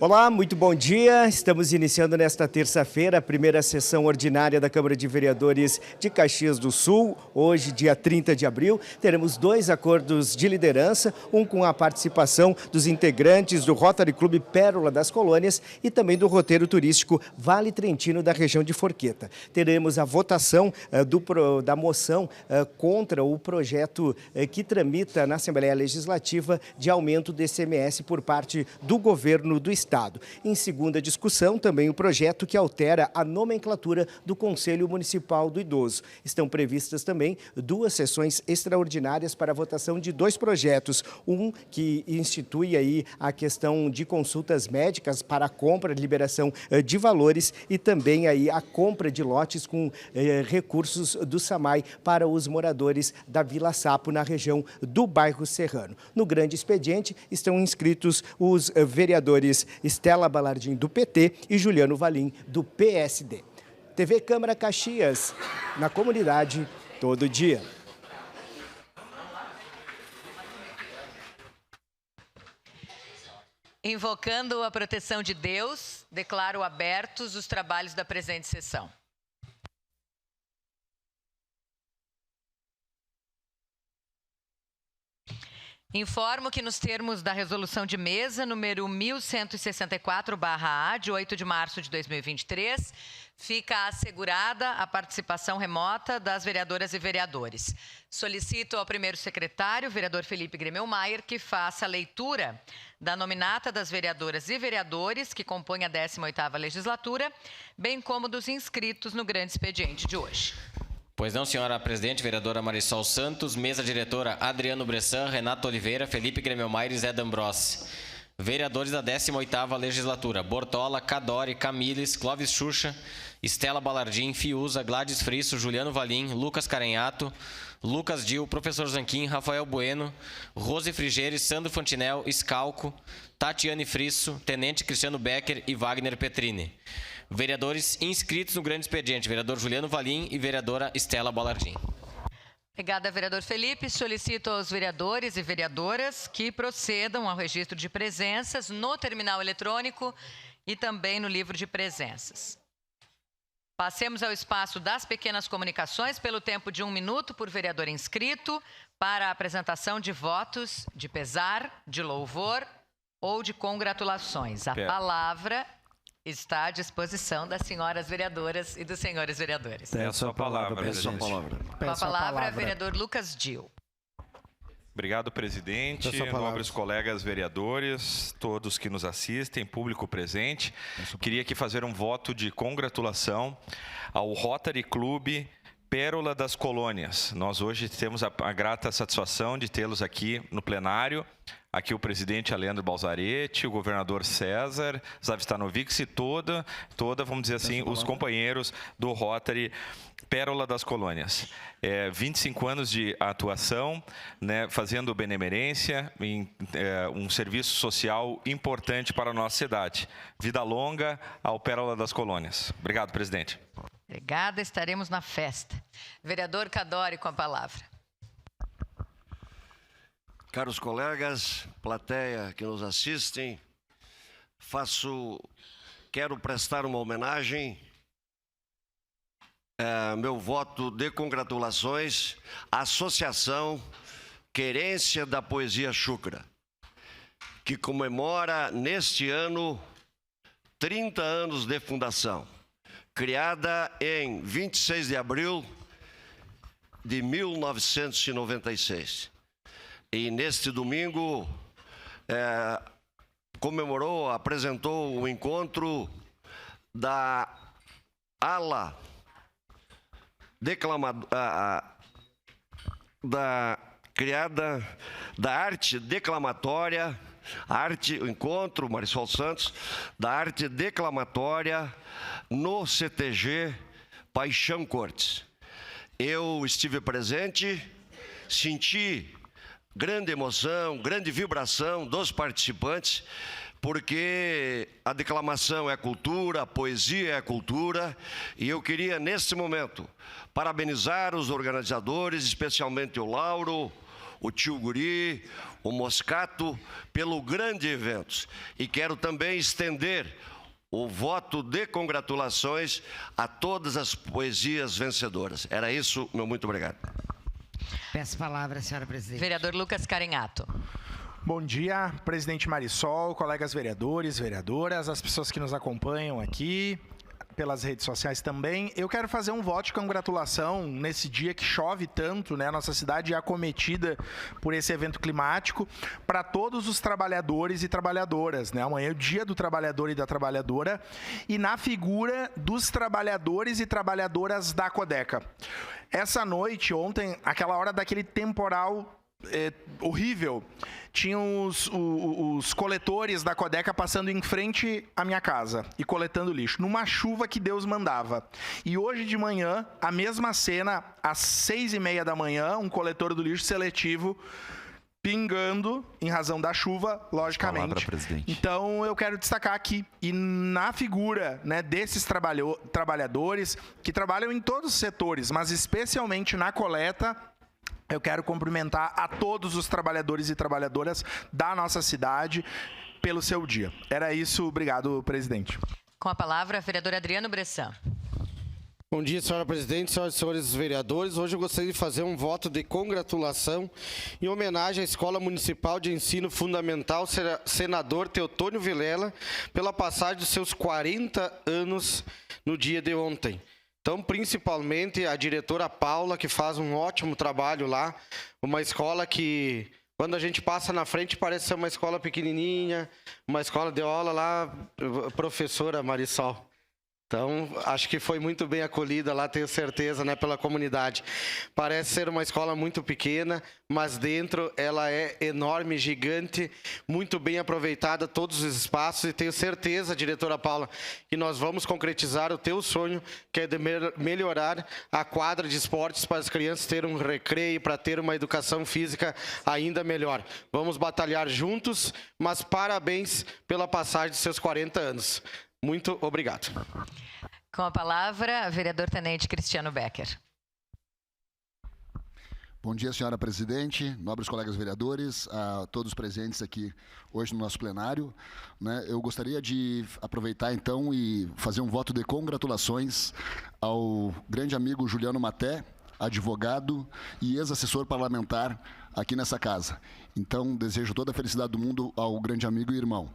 Olá, muito bom dia. Estamos iniciando nesta terça-feira a primeira sessão ordinária da Câmara de Vereadores de Caxias do Sul. Hoje, dia 30 de abril, teremos 2 acordos de liderança, um com a participação dos integrantes do Rotary Clube Pérola das Colônias e também do roteiro turístico Vale Trentino da região de Forqueta. Teremos a votação da moção contra o projeto que tramita na Assembleia Legislativa de aumento do ICMS por parte do governo do Estado. Em segunda discussão, também o projeto que altera a nomenclatura do Conselho Municipal do Idoso. Estão previstas também 2 sessões extraordinárias para a votação de 2 projetos. Um que institui aí a questão de consultas médicas para a compra, liberação de valores e também aí a compra de lotes com recursos do SAMAI para os moradores da Vila Sapo, na região do bairro Serrano. No grande expediente estão inscritos os vereadores Estela Balardim, do PT, e Juliano Valim, do PSD. TV Câmara Caxias, na comunidade, todo dia. Invocando a proteção de Deus, declaro abertos os trabalhos da presente sessão. Informo que nos termos da resolução de mesa número 1164/A, de 8 de março de 2023, fica assegurada a participação remota das vereadoras e vereadores. Solicito ao primeiro secretário, vereador Felipe Gremelmaier, que faça a leitura da nominata das vereadoras e vereadores que compõem a 18ª legislatura, bem como dos inscritos no grande expediente de hoje. Pois não, senhora presidente, vereadora Marisol Santos, mesa diretora Adriano Bressan, Renato Oliveira, Felipe Gremelmaier e Zé D'Ambrossi. Vereadores da 18ª legislatura: Bortola, Cadori, Camiles, Clóvis Xuxa, Estela Balardim, Fiuza, Gladys Frisso, Juliano Valim, Lucas Carenhato, Lucas Dil, Professor Zanquim, Rafael Bueno, Rose Frigeri, Sandro Fantinel, Scalco, Tatiane Frisso, Tenente Cristiano Becker e Wagner Petrini. Vereadores inscritos no grande expediente: vereador Juliano Valim e vereadora Estela Balardim. Obrigada, vereador Felipe. Solicito aos vereadores e vereadoras que procedam ao registro de presenças no terminal eletrônico e também no livro de presenças. Passemos ao espaço das pequenas comunicações pelo tempo de 1 minuto por vereador inscrito para a apresentação de votos de pesar, de louvor ou de congratulações. A palavra está à disposição das senhoras vereadoras e dos senhores vereadores. Peço a palavra, presidente. Com a palavra, vereador Lucas Dil. Obrigado, presidente, nobres colegas vereadores, todos que nos assistem, público presente. Queria aqui fazer um voto de congratulação ao Rotary Clube Pérola das Colônias. Nós hoje temos a grata satisfação de tê-los aqui no plenário. Aqui o presidente Alendro Balzaretti, o governador César Zavistanovics e toda, vamos dizer assim, os companheiros do Rotary Pérola das Colônias. 25 anos de atuação, né, fazendo benemerência, um serviço social importante para a nossa cidade. Vida longa ao Pérola das Colônias. Obrigado, presidente. Obrigada, estaremos na festa. Vereador Cadori, com a palavra. Caros colegas, plateia que nos assistem, quero prestar uma homenagem, meu voto de congratulações à Associação Querência da Poesia Chucra, que comemora neste ano 30 anos de fundação, criada em 26 de abril de 1996. E neste domingo apresentou o encontro da ala da arte declamatória, o encontro, Marisol Santos, da arte declamatória no CTG Paixão Cortes. Eu estive presente, senti grande emoção, grande vibração dos participantes, porque a declamação é cultura, a poesia é cultura, e eu queria, neste momento, parabenizar os organizadores, especialmente o Lauro, o Tio Guri, o Moscato, pelo grande evento. E quero também estender o voto de congratulações a todas as poesias vencedoras. Era isso, meu muito obrigado. Peço a palavra, senhora presidente. Vereador Lucas Carinhato. Bom dia, presidente Marisol, colegas vereadores, vereadoras, as pessoas que nos acompanham aqui, pelas redes sociais também. Eu quero fazer um voto de congratulação nesse dia que chove tanto, né? Nossa cidade é acometida por esse evento climático, para todos os trabalhadores e trabalhadoras, né? Amanhã é o dia do trabalhador e da trabalhadora, e na figura dos trabalhadores e trabalhadoras da Codeca. Essa noite, ontem, aquela hora daquele temporal horrível, tinham os coletores da Codeca passando em frente à minha casa e coletando lixo, numa chuva que Deus mandava. E hoje de manhã, a mesma cena, às 6h30 da manhã, um coletor do lixo seletivo pingando em razão da chuva, logicamente. Palavra, presidente. Então, eu quero destacar aqui, e na figura, né, desses trabalhadores que trabalham em todos os setores, mas especialmente na coleta, eu quero cumprimentar a todos os trabalhadores e trabalhadoras da nossa cidade pelo seu dia. Era isso. Obrigado, presidente. Com a palavra, a vereadora Adriano Bressan. Bom dia, senhora presidente, senhoras e senhores vereadores. Hoje eu gostaria de fazer um voto de congratulação em homenagem à Escola Municipal de Ensino Fundamental Senador Teotônio Vilela pela passagem dos seus 40 anos no dia de ontem. Então, principalmente a diretora Paula, que faz um ótimo trabalho lá, uma escola que, quando a gente passa na frente, parece ser uma escola pequenininha, uma escola de aula lá, professora Marisol. Então, acho que foi muito bem acolhida lá, tenho certeza, né, pela comunidade. Parece ser uma escola muito pequena, mas dentro ela é enorme, gigante, muito bem aproveitada, todos os espaços, e tenho certeza, diretora Paula, que nós vamos concretizar o teu sonho, que é de melhorar a quadra de esportes para as crianças terem um recreio, para ter uma educação física ainda melhor. Vamos batalhar juntos, mas parabéns pela passagem de seus 40 anos. Muito obrigado. Com a palavra, vereador tenente Cristiano Becker. Bom dia, senhora presidente, nobres colegas vereadores, a todos presentes aqui hoje no nosso plenário, né? Eu gostaria de aproveitar então e fazer um voto de congratulações ao grande amigo Juliano Maté, advogado e ex-assessor parlamentar aqui nessa casa. Então, desejo toda a felicidade do mundo ao grande amigo e irmão.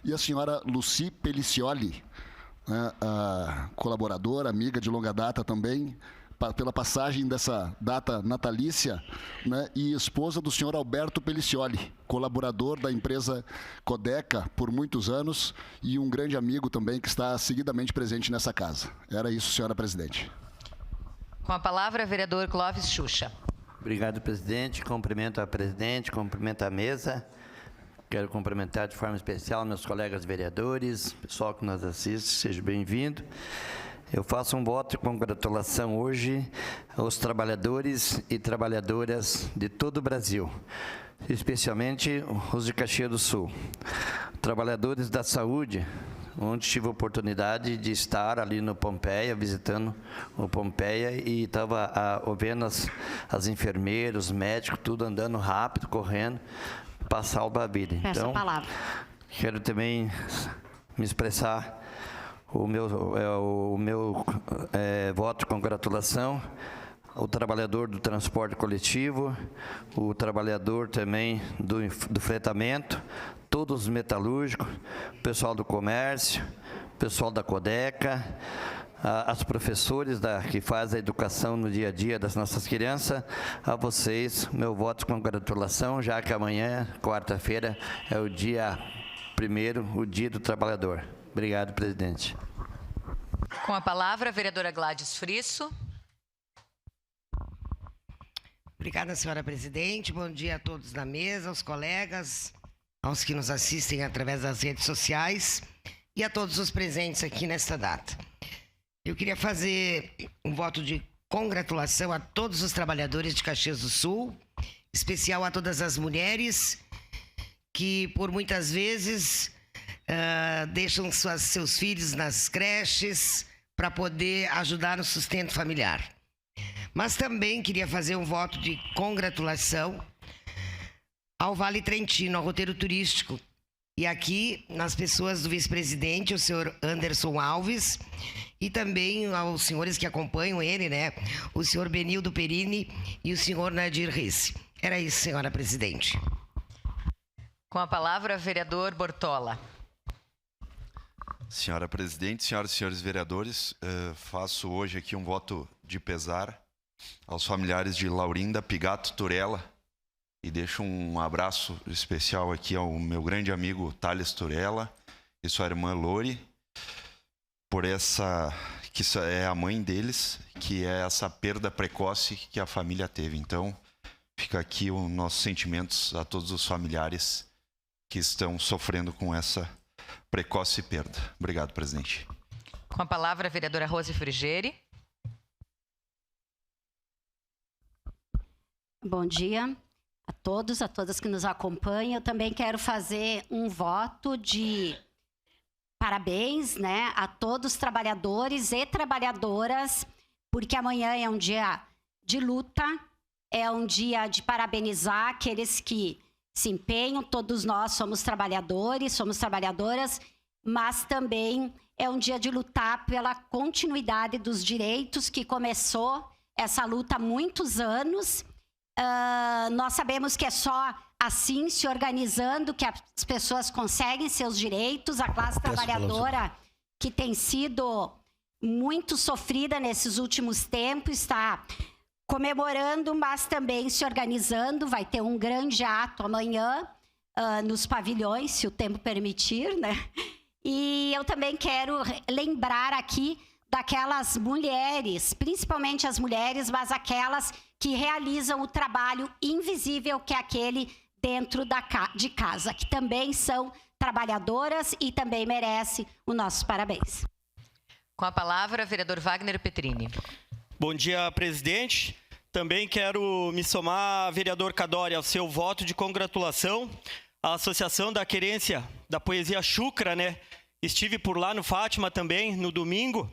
E a senhora Lucy Pelicioli, né, a colaboradora, amiga de longa data também, pela passagem dessa data natalícia, né, e esposa do senhor Alberto Pelicioli, colaborador da empresa Codeca por muitos anos e um grande amigo também que está seguidamente presente nessa casa. Era isso, senhora presidente. Com a palavra, vereador Clóvis Xuxa. Obrigado, presidente. Cumprimento a presidente, cumprimento a mesa. Quero cumprimentar de forma especial meus colegas vereadores, pessoal que nos assiste, seja bem-vindo. Eu faço um voto de congratulação hoje aos trabalhadores e trabalhadoras de todo o Brasil, especialmente os de Caxias do Sul. Trabalhadores da saúde, onde tive a oportunidade de estar ali no Pompeia, visitando o Pompeia, e estava vendo as enfermeiras, os médicos, tudo andando rápido, correndo, para salvar a vida. Então, quero também me expressar o meu voto de congratulação ao trabalhador do transporte coletivo, o trabalhador também do fretamento, todos os metalúrgicos, o pessoal do comércio, o pessoal da Codeca, as professores que fazem a educação no dia a dia das nossas crianças. A vocês, meu voto de congratulação, já que amanhã, quarta-feira, é o dia 1º, o dia do trabalhador. Obrigado, presidente. Com a palavra, a vereadora Gladys Frisso. Obrigada, senhora presidente. Bom dia a todos da mesa, aos colegas, aos que nos assistem através das redes sociais e a todos os presentes aqui nesta data. Eu queria fazer um voto de congratulação a todos os trabalhadores de Caxias do Sul, especial a todas as mulheres que, por muitas vezes, deixam seus filhos nas creches para poder ajudar no sustento familiar. Mas também queria fazer um voto de congratulação ao Vale Trentino, ao roteiro turístico. E aqui, nas pessoas do vice-presidente, o senhor Anderson Alves, e também aos senhores que acompanham ele, né? O senhor Benildo Perini e o senhor Nadir Risse. Era isso, senhora presidente. Com a palavra, vereador Bortola. Senhora presidente, senhoras e senhores vereadores, faço hoje aqui um voto de pesar aos familiares de Laurinda Pigato Turella e deixo um abraço especial aqui ao meu grande amigo Thales Turella e sua irmã Lori, por que é a mãe deles, que é essa perda precoce que a família teve. Então, fica aqui os nossos sentimentos a todos os familiares que estão sofrendo com essa precoce perda. Obrigado, presidente. Com a palavra, a vereadora Rose Frigeri. Bom dia a todas que nos acompanham. Eu também quero fazer um voto de parabéns, né, a todos os trabalhadores e trabalhadoras, porque amanhã é um dia de luta, é um dia de parabenizar aqueles que se empenham. Todos nós somos trabalhadores, somos trabalhadoras, mas também é um dia de lutar pela continuidade dos direitos, que começou essa luta há muitos anos. Nós sabemos que é só assim, se organizando, que as pessoas conseguem seus direitos. A classe trabalhadora, que tem sido muito sofrida nesses últimos tempos, está comemorando, mas também se organizando. Vai ter um grande ato amanhã nos pavilhões, se o tempo permitir, né? E eu também quero lembrar aqui daquelas mulheres, principalmente as mulheres, mas aquelas que realizam o trabalho invisível, que é aquele dentro de casa, que também são trabalhadoras e também merece os nossos parabéns. Com a palavra, vereador Wagner Petrini. Bom dia, presidente. Também quero me somar, vereador Cadori, ao seu voto de congratulação à Associação da Querência da Poesia Chucra, né? Estive por lá no Fátima também, no domingo,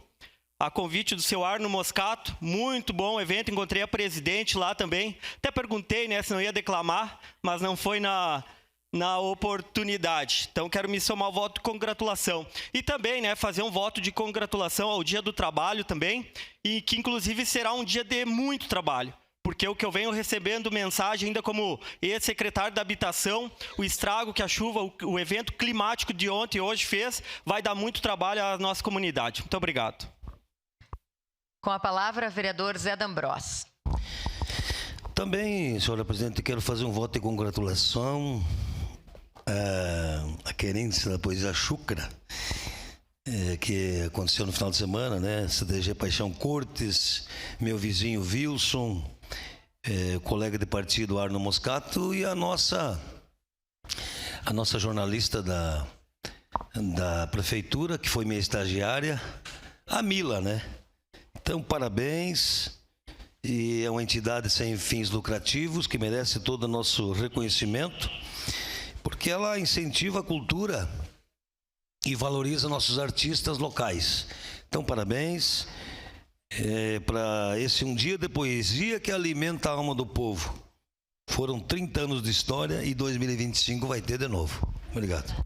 a convite do seu Arno Moscato. Muito bom evento, encontrei a presidente lá também. Até perguntei, né, se não ia declamar, mas não foi na oportunidade. Então, quero me somar ao voto de congratulação. E também, né, fazer um voto de congratulação ao Dia do Trabalho também, e que, inclusive, será um dia de muito trabalho. Porque o que eu venho recebendo mensagem, ainda como ex-secretário da Habitação, o estrago que a chuva, o evento climático de ontem e hoje fez, vai dar muito trabalho à nossa comunidade. Muito obrigado. Com a palavra, vereador Zé D'Ambrossi. Também, senhora presidente, quero fazer um voto de congratulação à querência da Poesia Chucra, que aconteceu no final de semana, né? CDG Paixão Cortes, meu vizinho Wilson, colega de partido Arno Moscato e a nossa jornalista da prefeitura, que foi minha estagiária, a Mila, né? Então, parabéns. E é uma entidade sem fins lucrativos que merece todo o nosso reconhecimento, porque ela incentiva a cultura e valoriza nossos artistas locais. Então, parabéns para esse um dia de poesia que alimenta a alma do povo. Foram 30 anos de história e 2025 vai ter de novo. Obrigado.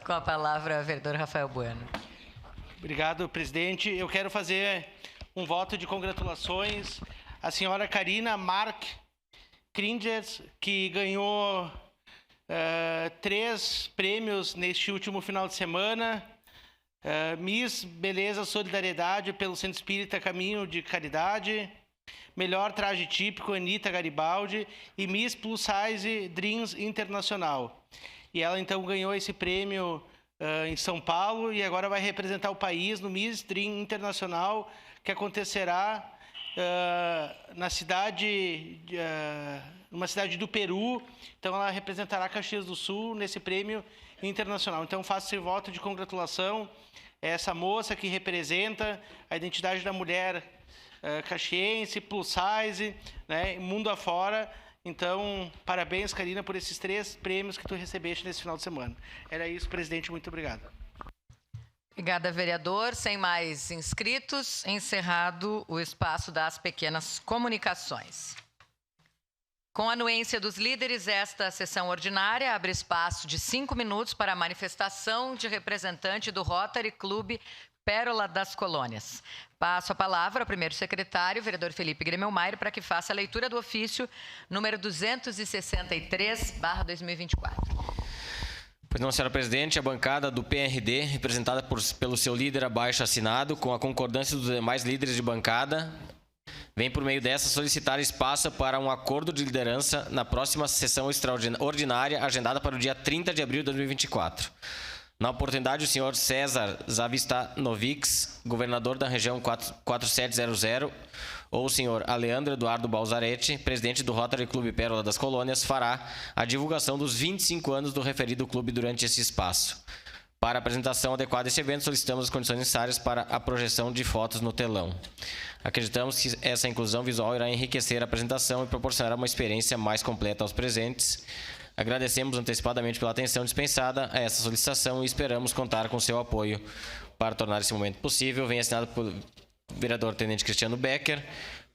Com a palavra, vereador Rafael Bueno. Obrigado, presidente. Eu quero fazer um voto de congratulações à senhora Karina Mark Kringers, que ganhou 3 prêmios neste último final de semana. Miss Beleza Solidariedade pelo Centro Espírita Caminho de Caridade, melhor traje típico Anitta Garibaldi e Miss Plus Size Dreams Internacional. E ela então ganhou esse prêmio em São Paulo e agora vai representar o país no Miss Dream Internacional, que acontecerá numa cidade do Peru. Então ela representará Caxias do Sul nesse prêmio internacional. Então faço esse voto de congratulação a essa moça que representa a identidade da mulher caxiense, plus size, né, mundo afora. Então, parabéns, Karina, por esses 3 prêmios que tu recebeste nesse final de semana. Era isso, presidente. Muito obrigado. Obrigada, vereador. Sem mais inscritos, encerrado o espaço das pequenas comunicações. Com a anuência dos líderes, esta sessão ordinária abre espaço de 5 minutos para a manifestação de representante do Rotary Clube Pérola das Colônias. Passo a palavra ao primeiro secretário, vereador Felipe Gremmelmaier, para que faça a leitura do ofício número 263/2024. Pois não, senhora presidente, a bancada do PRD, representada pelo seu líder abaixo assinado, com a concordância dos demais líderes de bancada, vem por meio dessa solicitar espaço para um acordo de liderança na próxima sessão extraordinária, agendada para o dia 30 de abril de 2024. Na oportunidade, o senhor César Zavistanovics, governador da região 4700, ou o senhor Aleandro Eduardo Balzaretti, presidente do Rotary Clube Pérola das Colônias, fará a divulgação dos 25 anos do referido clube durante esse espaço. Para a apresentação adequada desse evento, solicitamos as condições necessárias para a projeção de fotos no telão. Acreditamos que essa inclusão visual irá enriquecer a apresentação e proporcionar uma experiência mais completa aos presentes. Agradecemos antecipadamente pela atenção dispensada a essa solicitação e esperamos contar com seu apoio para tornar esse momento possível. Vem assinado por vereador Tenente Cristiano Becker,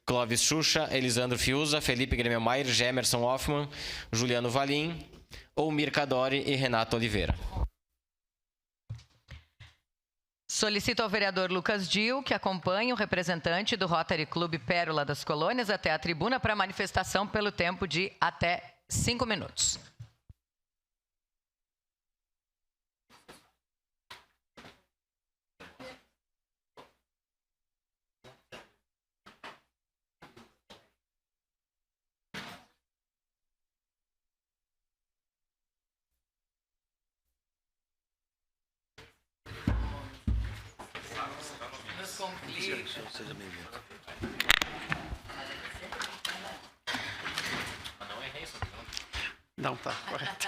Clóvis Xuxa, Elisandro Fiuza, Felipe Gremmelmaier, Gemerson Hoffmann, Juliano Valim, Oumir Cadori e Renato Oliveira. Solicito ao vereador Lucas Dil que acompanhe o representante do Rotary Clube Pérola das Colônias até a tribuna para manifestação pelo tempo de até 5 minutos. Seja bem-vindo. Não, tá correto.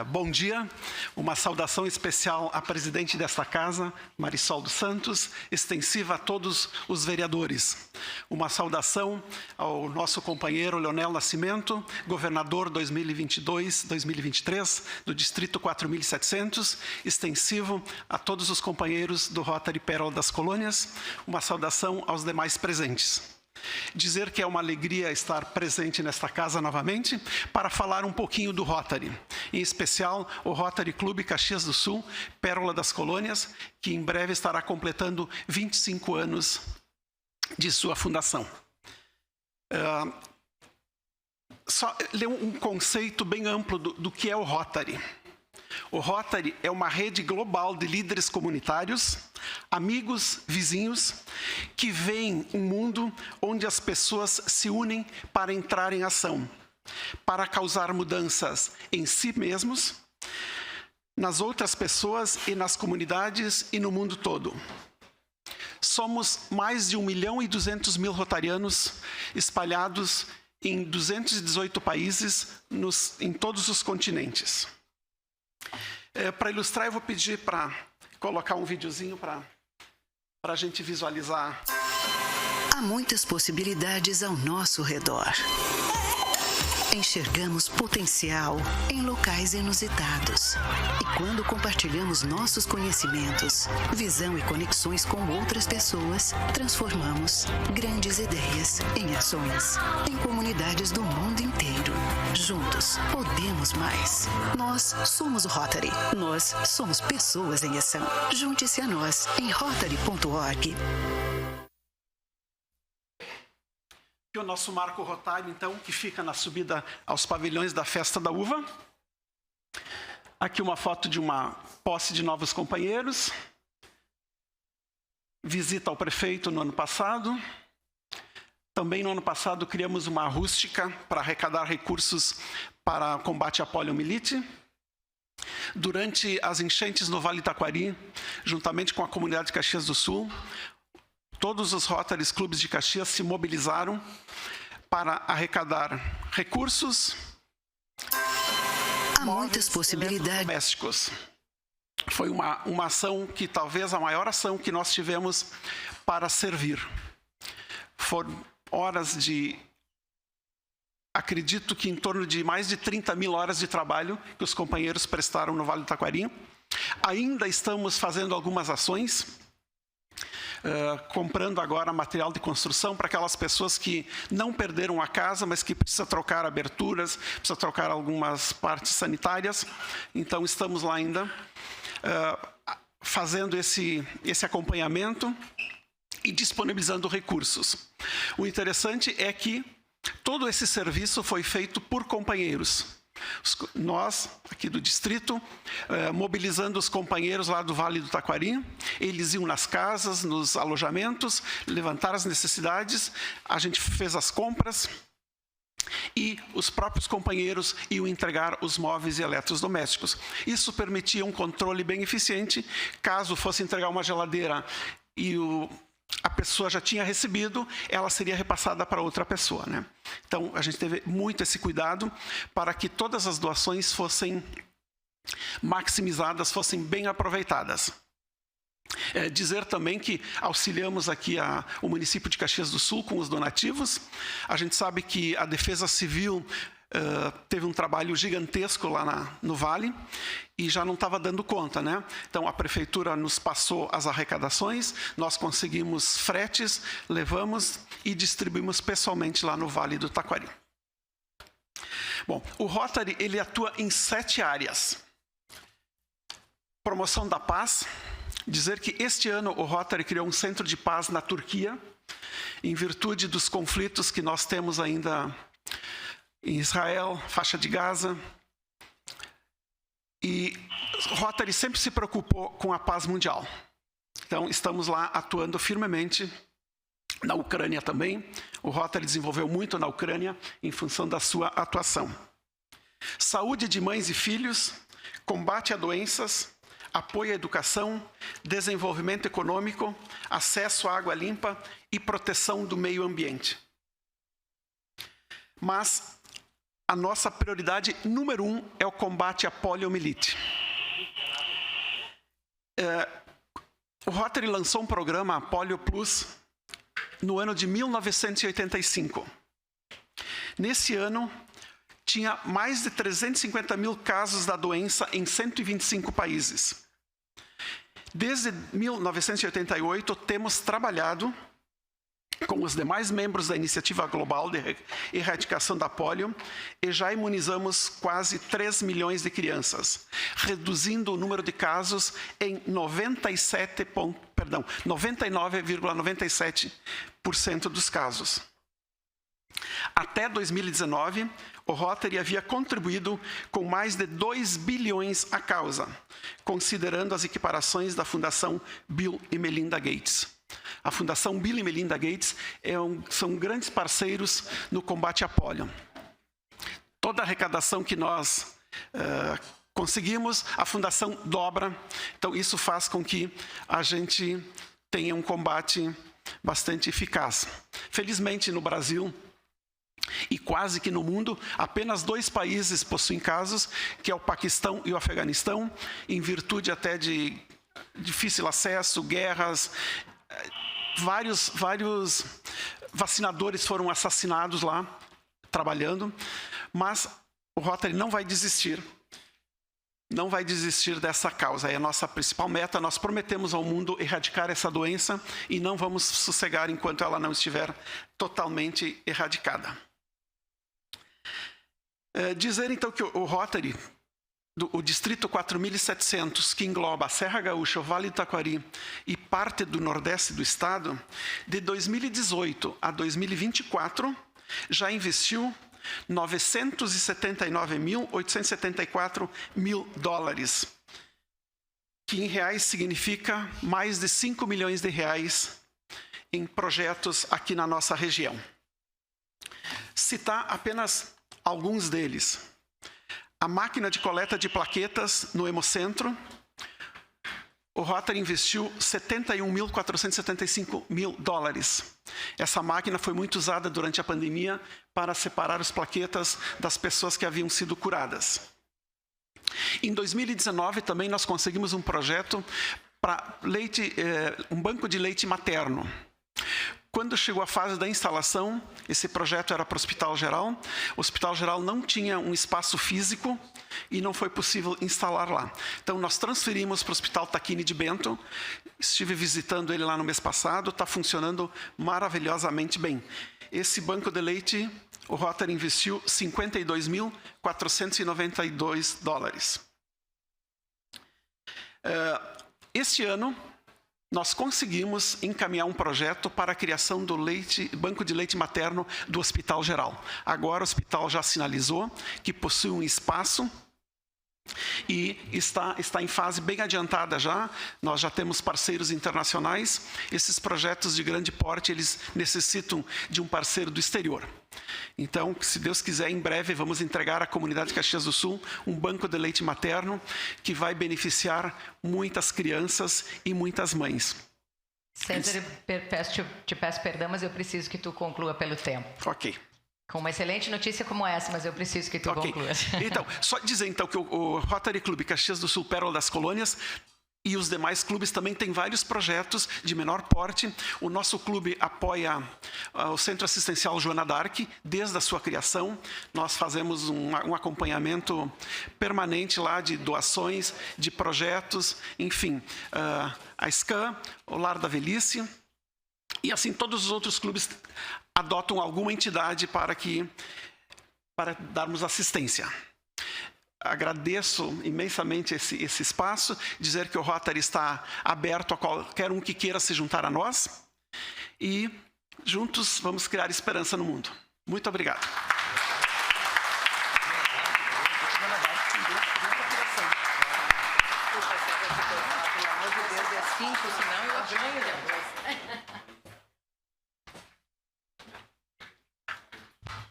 Bom dia, uma saudação especial à presidente desta casa, Marisol dos Santos, extensiva a todos os vereadores. Uma saudação ao nosso companheiro Leonel Nascimento, governador 2022-2023 do Distrito 4700, extensivo a todos os companheiros do Rotary Pérola das Colônias. Uma saudação aos demais presentes. Dizer que é uma alegria estar presente nesta casa novamente para falar um pouquinho do Rotary, em especial o Rotary Clube Caxias do Sul, Pérola das Colônias, que em breve estará completando 25 anos de sua fundação. Só ler um conceito bem amplo do que é o Rotary. O Rotary é uma rede global de líderes comunitários, amigos, vizinhos, que veem um mundo onde as pessoas se unem para entrar em ação, para causar mudanças em si mesmos, nas outras pessoas e nas comunidades e no mundo todo. Somos mais de 1.200.000 rotarianos espalhados em 218 países em todos os continentes. Para ilustrar, eu vou pedir para colocar um videozinho para a gente visualizar. Há muitas possibilidades ao nosso redor. Enxergamos potencial em locais inusitados. E quando compartilhamos nossos conhecimentos, visão e conexões com outras pessoas, transformamos grandes ideias em ações, em comunidades do mundo inteiro. Juntos, podemos mais. Nós somos o Rotary. Nós somos pessoas em ação. Junte-se a nós em rotary.org. O nosso marco rotário, então, que fica na subida aos pavilhões da Festa da Uva. Aqui uma foto de uma posse de novos companheiros. Visita ao prefeito no ano passado. Também no ano passado criamos uma rústica para arrecadar recursos para o combate à poliomielite. Durante as enchentes no Vale Taquari, juntamente com a comunidade de Caxias do Sul, todos os Rotarys Clubes de Caxias se mobilizaram para arrecadar recursos. Há muitas possibilidades. Domésticos. Foi uma ação que talvez a maior ação que nós tivemos para servir. Foram horas de, acredito que em torno de mais de 30.000 horas de trabalho que os companheiros prestaram no Vale do Taquari. Ainda estamos fazendo algumas ações. comprando agora material de construção para aquelas pessoas que não perderam a casa, mas que precisam trocar aberturas, precisam trocar algumas partes sanitárias. Então, estamos lá ainda fazendo esse acompanhamento e disponibilizando recursos. O interessante é que todo esse serviço foi feito por companheiros. Nós, aqui do distrito, mobilizando os companheiros lá do Vale do Taquari, eles iam nas casas, nos alojamentos, levantar as necessidades, a gente fez as compras e os próprios companheiros iam entregar os móveis e eletrodomésticos. Isso permitia um controle bem eficiente. Caso fosse entregar uma geladeira e a pessoa já tinha recebido, ela seria repassada para outra pessoa, né? Então, a gente teve muito esse cuidado para que todas as doações fossem maximizadas, fossem bem aproveitadas. Dizer também que auxiliamos aqui o município de Caxias do Sul com os donativos. A gente sabe que a Defesa Civil teve um trabalho gigantesco lá no Vale e já não estava dando conta, né? Então, a prefeitura nos passou as arrecadações, nós conseguimos fretes, levamos e distribuímos pessoalmente lá no Vale do Taquari. Bom, o Rotary, ele atua em 7 áreas. Promoção da paz. Dizer que este ano o Rotary criou um centro de paz na Turquia, em virtude dos conflitos que nós temos ainda em Israel, faixa de Gaza. E o Rotary sempre se preocupou com a paz mundial. Então, estamos lá atuando firmemente. Na Ucrânia também. O Rotary desenvolveu muito na Ucrânia em função da sua atuação. Saúde de mães e filhos, combate a doenças, apoio à educação, desenvolvimento econômico, acesso à água limpa e proteção do meio ambiente. Mas a nossa prioridade número 1 é o combate à poliomielite. O Rotary lançou um programa, Polio Plus, no ano de 1985. Nesse ano, tinha mais de 350 mil casos da doença em 125 países. Desde 1988, temos trabalhado com os demais membros da Iniciativa Global de Erradicação da Polio e já imunizamos quase 3 milhões de crianças, reduzindo o número de casos em 99,97% dos casos. Até 2019, o Rotary havia contribuído com mais de 2 bilhões à causa, considerando as equiparações da Fundação Bill e Melinda Gates. A Fundação Bill e Melinda Gates são grandes parceiros no combate à polio. Toda a arrecadação que nós conseguimos, a Fundação dobra. Então, isso faz com que a gente tenha um combate bastante eficaz. Felizmente, no Brasil, e quase que no mundo, apenas 2 países possuem casos, que é o Paquistão e o Afeganistão, em virtude até de difícil acesso, guerras. Vários vacinadores foram assassinados lá, trabalhando, mas o Rotary não vai desistir. Não vai desistir dessa causa, é a nossa principal meta. Nós prometemos ao mundo erradicar essa doença e não vamos sossegar enquanto ela não estiver totalmente erradicada. Dizer então que o Rotary, o Distrito 4.700, que engloba a Serra Gaúcha, o Vale do Taquari e parte do Nordeste do Estado, de 2018 a 2024, já investiu $979.874 mil, que em reais significa mais de 5 milhões de reais em projetos aqui na nossa região. Citar apenas alguns deles. A máquina de coleta de plaquetas no Hemocentro, o Rotary investiu $71.475 mil. Essa máquina foi muito usada durante a pandemia para separar as plaquetas das pessoas que haviam sido curadas. Em 2019, também nós conseguimos um projeto para um banco de leite materno. Quando chegou a fase da instalação, esse projeto era para o Hospital Geral. O Hospital Geral não tinha um espaço físico e não foi possível instalar lá. Então, nós transferimos para o Hospital Tacchini de Bento. Estive visitando ele lá no mês passado, está funcionando maravilhosamente bem. Esse banco de leite, o Rotary investiu $52.492. Este ano, nós conseguimos encaminhar um projeto para a criação do banco de leite materno do Hospital Geral. Agora o hospital já sinalizou que possui um espaço e está em fase bem adiantada já. Nós já temos parceiros internacionais. Esses projetos de grande porte, eles necessitam de um parceiro do exterior. Então, se Deus quiser, em breve vamos entregar à comunidade de Caxias do Sul um banco de leite materno que vai beneficiar muitas crianças e muitas mães. César, te peço perdão, mas eu preciso que tu conclua pelo tempo. Ok. Com uma excelente notícia como essa, mas eu preciso que tu conclua. Então, só dizer então que o Rotary Clube Caxias do Sul, Pérola das Colônias, e os demais clubes também têm vários projetos de menor porte. O nosso clube apoia o Centro Assistencial Joana d'Arc desde a sua criação. Nós fazemos um acompanhamento permanente lá de doações, de projetos, enfim. A SCAM, o Lar da Velhice, e assim todos os outros clubes adotam alguma entidade para darmos assistência. Agradeço imensamente esse espaço, dizer que o Rotary está aberto a qualquer um que queira se juntar a nós e juntos vamos criar esperança no mundo. Muito obrigado.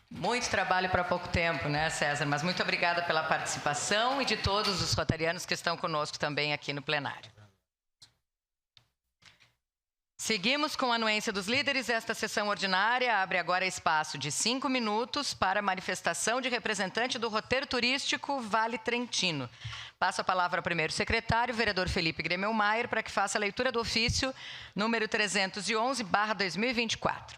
Muito trabalho para pouco tempo, né, César? Mas muito obrigada pela participação e de todos os rotarianos que estão conosco também aqui no plenário. Seguimos com a anuência dos líderes. Esta sessão ordinária abre agora espaço de 5 minutos para manifestação de representante do roteiro turístico Vale Trentino. Passo a palavra ao primeiro secretário, vereador Felipe Gremmelmaier, para que faça a leitura do ofício número 311/2024.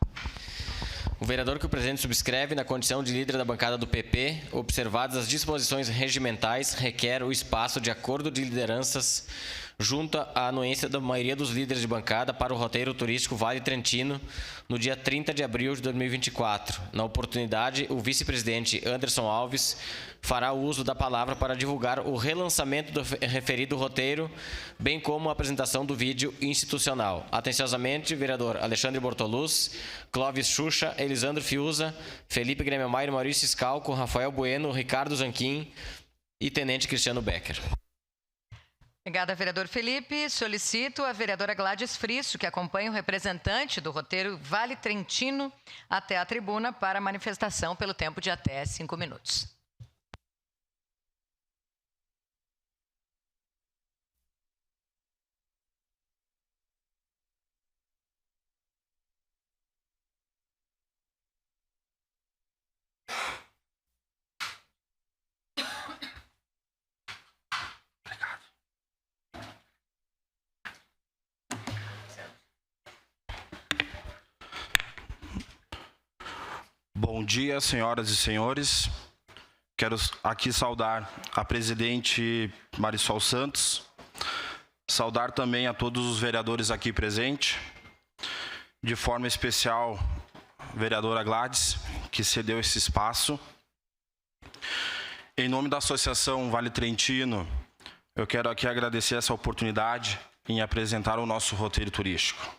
O vereador que o presidente subscreve na condição de líder da bancada do PP, observadas as disposições regimentais, requer o espaço de acordo de lideranças junto à anuência da maioria dos líderes de bancada para o roteiro turístico Vale Trentino no dia 30 de abril de 2024. Na oportunidade, o vice-presidente Anderson Alves fará uso da palavra para divulgar o relançamento do referido roteiro, bem como a apresentação do vídeo institucional. Atenciosamente, vereador Alexandre Bortoluz, Clóvis Xuxa, Elisandro Fiuza, Felipe Gremmelmaier, Maurício Scalco, Rafael Bueno, Ricardo Zanquim e Tenente Cristiano Becker. Obrigada, vereador Felipe. Solicito a vereadora Gladys Frisso, que acompanha o representante do roteiro Vale Trentino até a tribuna para manifestação pelo tempo de até 5 minutos. Bom dia, senhoras e senhores. Quero aqui saudar a presidente Marisol Santos, saudar também a todos os vereadores aqui presentes, de forma especial a vereadora Gladys, que cedeu esse espaço. Em nome da Associação Vale Trentino, eu quero aqui agradecer essa oportunidade em apresentar o nosso roteiro turístico.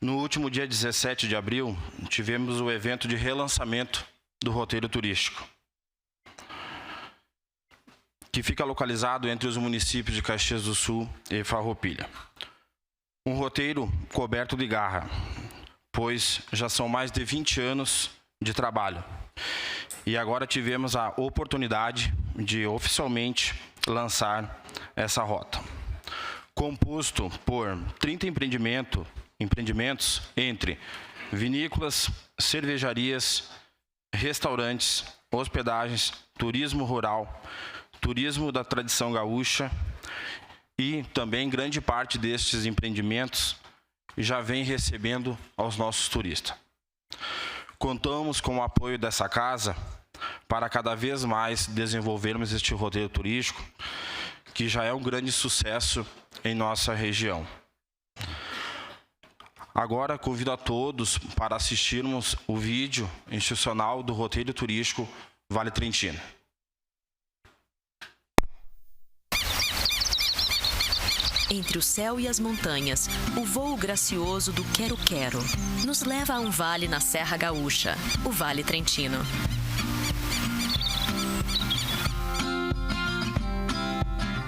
No último dia 17 de abril, tivemos o evento de relançamento do roteiro turístico, que fica localizado entre os municípios de Caxias do Sul e Farroupilha. Um roteiro coberto de garra, pois já são mais de 20 anos de trabalho. E agora tivemos a oportunidade de oficialmente lançar essa rota. Composto por 30 empreendimentos entre vinícolas, cervejarias, restaurantes, hospedagens, turismo rural, turismo da tradição gaúcha e também grande parte destes empreendimentos já vem recebendo aos nossos turistas. Contamos com o apoio dessa casa para cada vez mais desenvolvermos este roteiro turístico, que já é um grande sucesso em nossa região. Agora convido a todos para assistirmos o vídeo institucional do roteiro turístico Vale Trentino. Entre o céu e as montanhas, o voo gracioso do Quero-Quero nos leva a um vale na Serra Gaúcha, o Vale Trentino.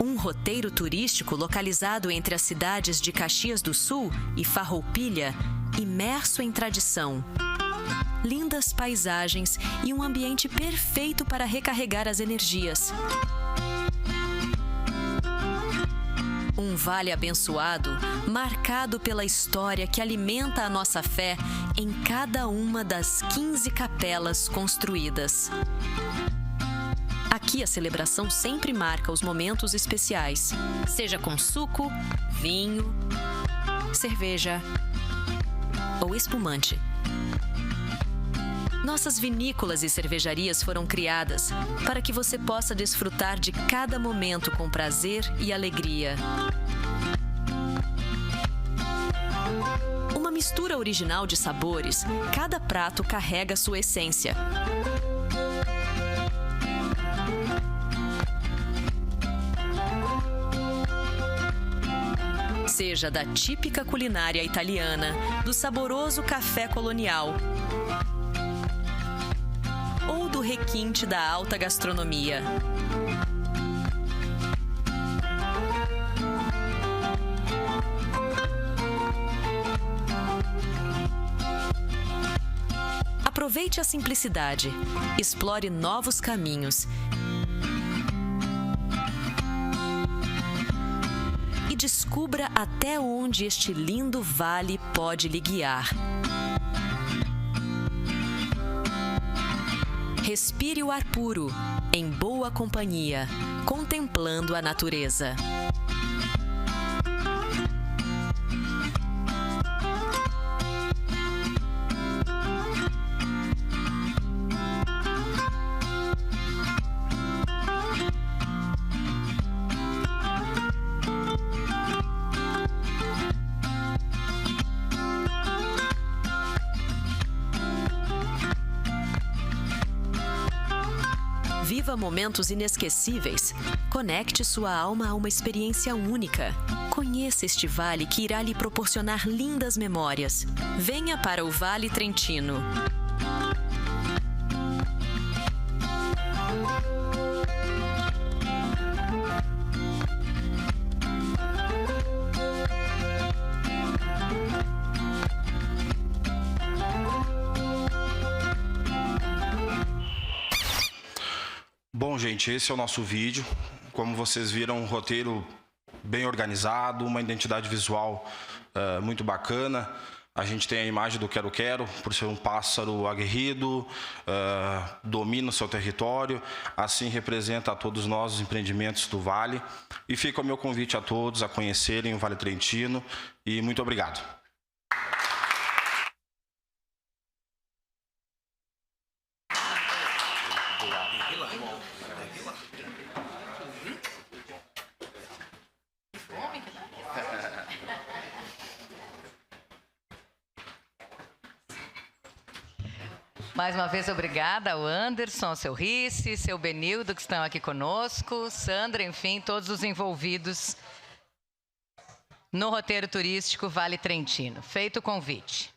Um roteiro turístico localizado entre as cidades de Caxias do Sul e Farroupilha, imerso em tradição, lindas paisagens e um ambiente perfeito para recarregar as energias. Um vale abençoado, marcado pela história que alimenta a nossa fé em cada uma das 15 capelas construídas. Aqui a celebração sempre marca os momentos especiais, seja com suco, vinho, cerveja ou espumante. Nossas vinícolas e cervejarias foram criadas para que você possa desfrutar de cada momento com prazer e alegria. Uma mistura original de sabores, cada prato carrega sua essência. Seja da típica culinária italiana, do saboroso café colonial, ou do requinte da alta gastronomia. Aproveite a simplicidade, explore novos caminhos e descubra até onde este lindo vale pode lhe guiar. Respire o ar puro, em boa companhia, contemplando a natureza. Viva momentos inesquecíveis. Conecte sua alma a uma experiência única. Conheça este vale que irá lhe proporcionar lindas memórias. Venha para o Vale Trentino. Bom, gente, esse é o nosso vídeo. Como vocês viram, um roteiro bem organizado, uma identidade visual muito bacana. A gente tem a imagem do Quero-Quero, por ser um pássaro aguerrido, domina o seu território, assim representa a todos nós os empreendimentos do Vale. E fica o meu convite a todos a conhecerem o Vale Trentino. E muito obrigado. Mais uma vez, obrigada ao Anderson, ao seu Risse, seu Benildo, que estão aqui conosco, Sandra, enfim, todos os envolvidos no roteiro turístico Vale Trentino. Feito o convite.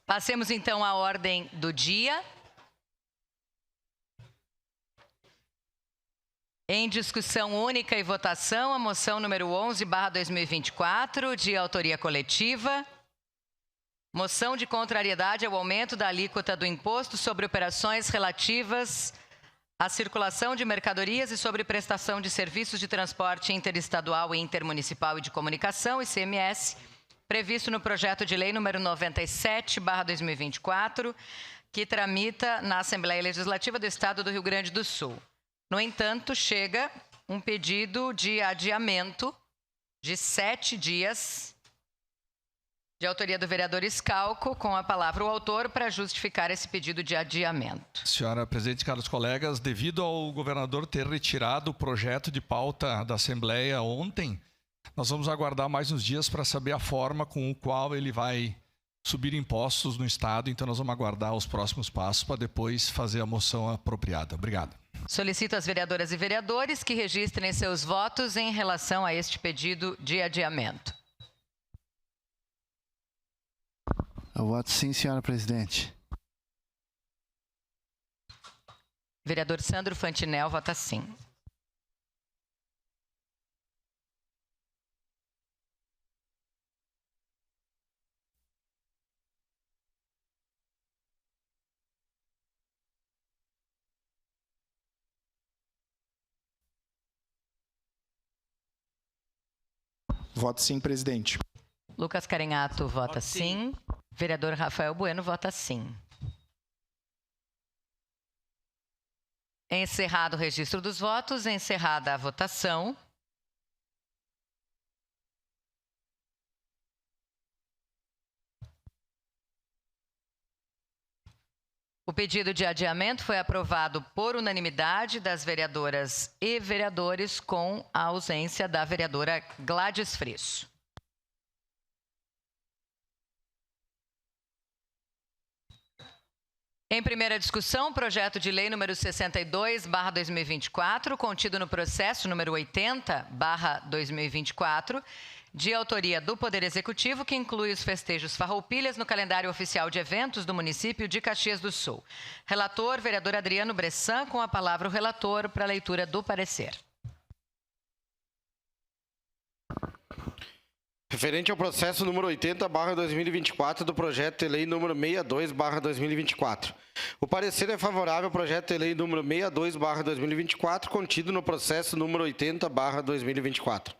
Passemos, então, à ordem do dia. Em discussão única e votação, a moção número 11/2024, de autoria coletiva. Moção de contrariedade ao aumento da alíquota do imposto sobre operações relativas à circulação de mercadorias e sobre prestação de serviços de transporte interestadual e intermunicipal e de comunicação, ICMS, previsto no projeto de lei número 97/2024, que tramita na Assembleia Legislativa do Estado do Rio Grande do Sul. No entanto, chega um pedido de adiamento de 7 dias De autoria do vereador Scalco, com a palavra o autor para justificar esse pedido de adiamento. Senhora presidente, caros colegas, devido ao governador ter retirado o projeto de pauta da Assembleia ontem, nós vamos aguardar mais uns dias para saber a forma com o qual ele vai subir impostos no Estado. Então, nós vamos aguardar os próximos passos para depois fazer a moção apropriada. Obrigado. Solicito às vereadoras e vereadores que registrem seus votos em relação a este pedido de adiamento. Eu voto sim, senhora presidente. Vereador Sandro Fantinel vota sim. Voto sim, presidente. Lucas Carenhato vota sim. Vereador Rafael Bueno vota sim. Encerrado o registro dos votos, encerrada a votação. O pedido de adiamento foi aprovado por unanimidade das vereadoras e vereadores, com a ausência da vereadora Gladys Frisso. Em primeira discussão, projeto de lei número 62/2024, contido no processo número 80/2024, de autoria do Poder Executivo, que inclui os festejos farroupilhas no calendário oficial de eventos do município de Caxias do Sul. Relator, vereador Adriano Bressan, com a palavra o relator para a leitura do parecer. Referente ao processo número 80/2024 do projeto de lei número 62/2024. O parecer é favorável ao projeto de lei número 62/2024, contido no processo número 80/2024.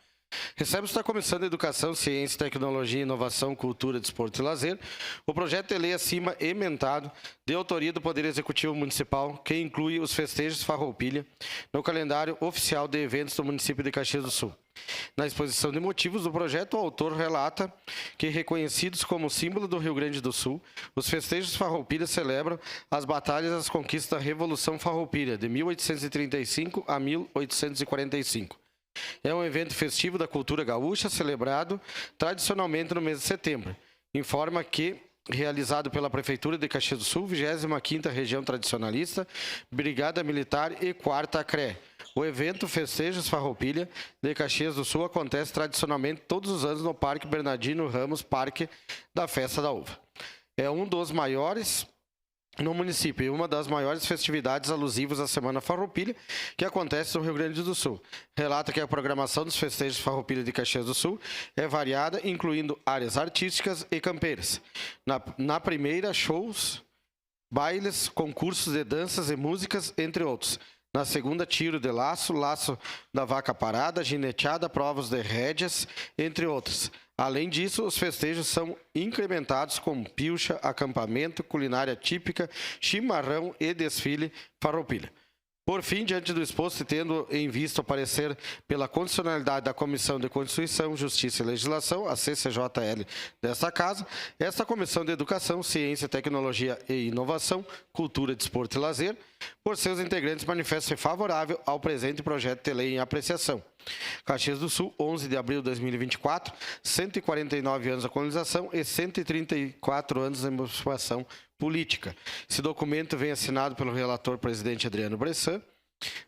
Recebe-se da Comissão de Educação, Ciência, Tecnologia, Inovação, Cultura, Desporto e Lazer o projeto de lei acima emendado, de autoria do Poder Executivo Municipal, que inclui os festejos farroupilha no calendário oficial de eventos do município de Caxias do Sul. Na exposição de motivos do projeto, o autor relata que, reconhecidos como símbolo do Rio Grande do Sul, os festejos farroupilha celebram as batalhas e as conquistas da Revolução Farroupilha, de 1835 a 1845. É um evento festivo da cultura gaúcha, celebrado tradicionalmente no mês de setembro. Informa que, realizado pela Prefeitura de Caxias do Sul, 25ª Região Tradicionalista, Brigada Militar e 4ª CRE. O evento Festejos Farroupilha de Caxias do Sul acontece tradicionalmente todos os anos no Parque Bernardino Ramos, Parque da Festa da Uva. É um dos maiores no município e uma das maiores festividades alusivas à Semana Farroupilha, que acontece no Rio Grande do Sul. Relata que a programação dos festejos Farroupilha de Caxias do Sul é variada, incluindo áreas artísticas e campeiras. Na primeira, shows, bailes, concursos de danças e músicas, entre outros. Na segunda, tiro de laço, laço da vaca parada, gineteada, provas de rédeas, entre outros. Além disso, os festejos são incrementados com pilcha, acampamento, culinária típica, chimarrão e desfile farroupilha. Por fim, diante do exposto e tendo em vista o parecer pela constitucionalidade da Comissão de Constituição, Justiça e Legislação, a CCJL desta Casa, esta Comissão de Educação, Ciência, Tecnologia e Inovação, Cultura, Desporto e Lazer, por seus integrantes, manifesta-se favorável ao presente projeto de lei em apreciação. Caxias do Sul, 11 de abril de 2024, 149 anos da colonização e 134 anos da emancipação política. Esse documento vem assinado pelo relator presidente Adriano Bressan,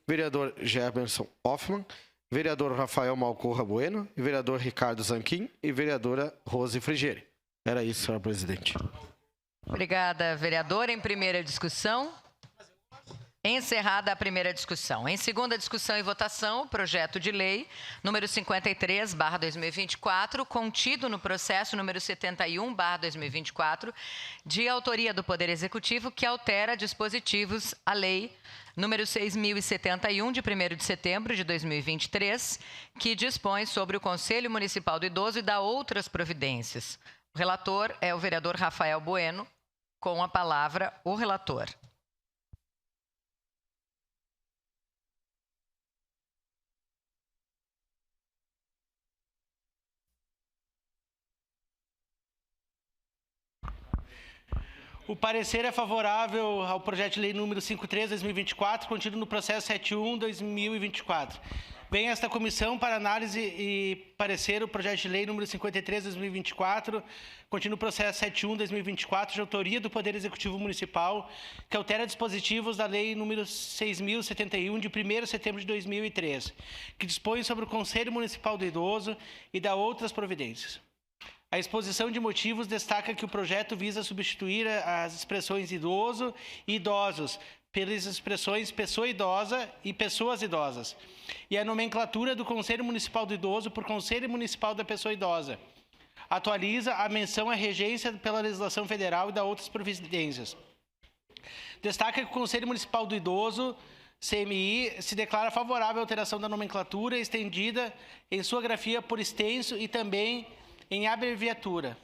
vereador Gerberson Hoffmann, vereador Rafael Malcorra Bueno, vereador Ricardo Zanquim e vereadora Rose Frigieri. Era isso, senhora presidente. Obrigada, vereador. Em primeira discussão. Encerrada a primeira discussão. Em segunda discussão e votação, o projeto de lei número 53/2024, contido no processo número 71/2024, de autoria do Poder Executivo, que altera dispositivos à lei número 6.071, de 1º de setembro de 2023, que dispõe sobre o Conselho Municipal do Idoso e dá outras providências. O relator é o vereador Rafael Bueno. Com a palavra, o relator. O parecer é favorável ao projeto de lei número 53/2024, contido no processo 71/2024. Vem esta comissão para análise e parecer o projeto de lei número 53/2024, contido no processo 71/2024, de autoria do Poder Executivo Municipal, que altera dispositivos da lei número 6.071, de 1º de setembro de 2003, que dispõe sobre o Conselho Municipal do Idoso e dá outras providências. A exposição de motivos destaca que o projeto visa substituir as expressões idoso e idosos pelas expressões pessoa idosa e pessoas idosas, e a nomenclatura do Conselho Municipal do Idoso por Conselho Municipal da Pessoa Idosa. Atualiza a menção à regência pela legislação federal e dá outras providências. Destaca que o Conselho Municipal do Idoso, CMI, se declara favorável à alteração da nomenclatura estendida em sua grafia por extenso e também em abreviatura.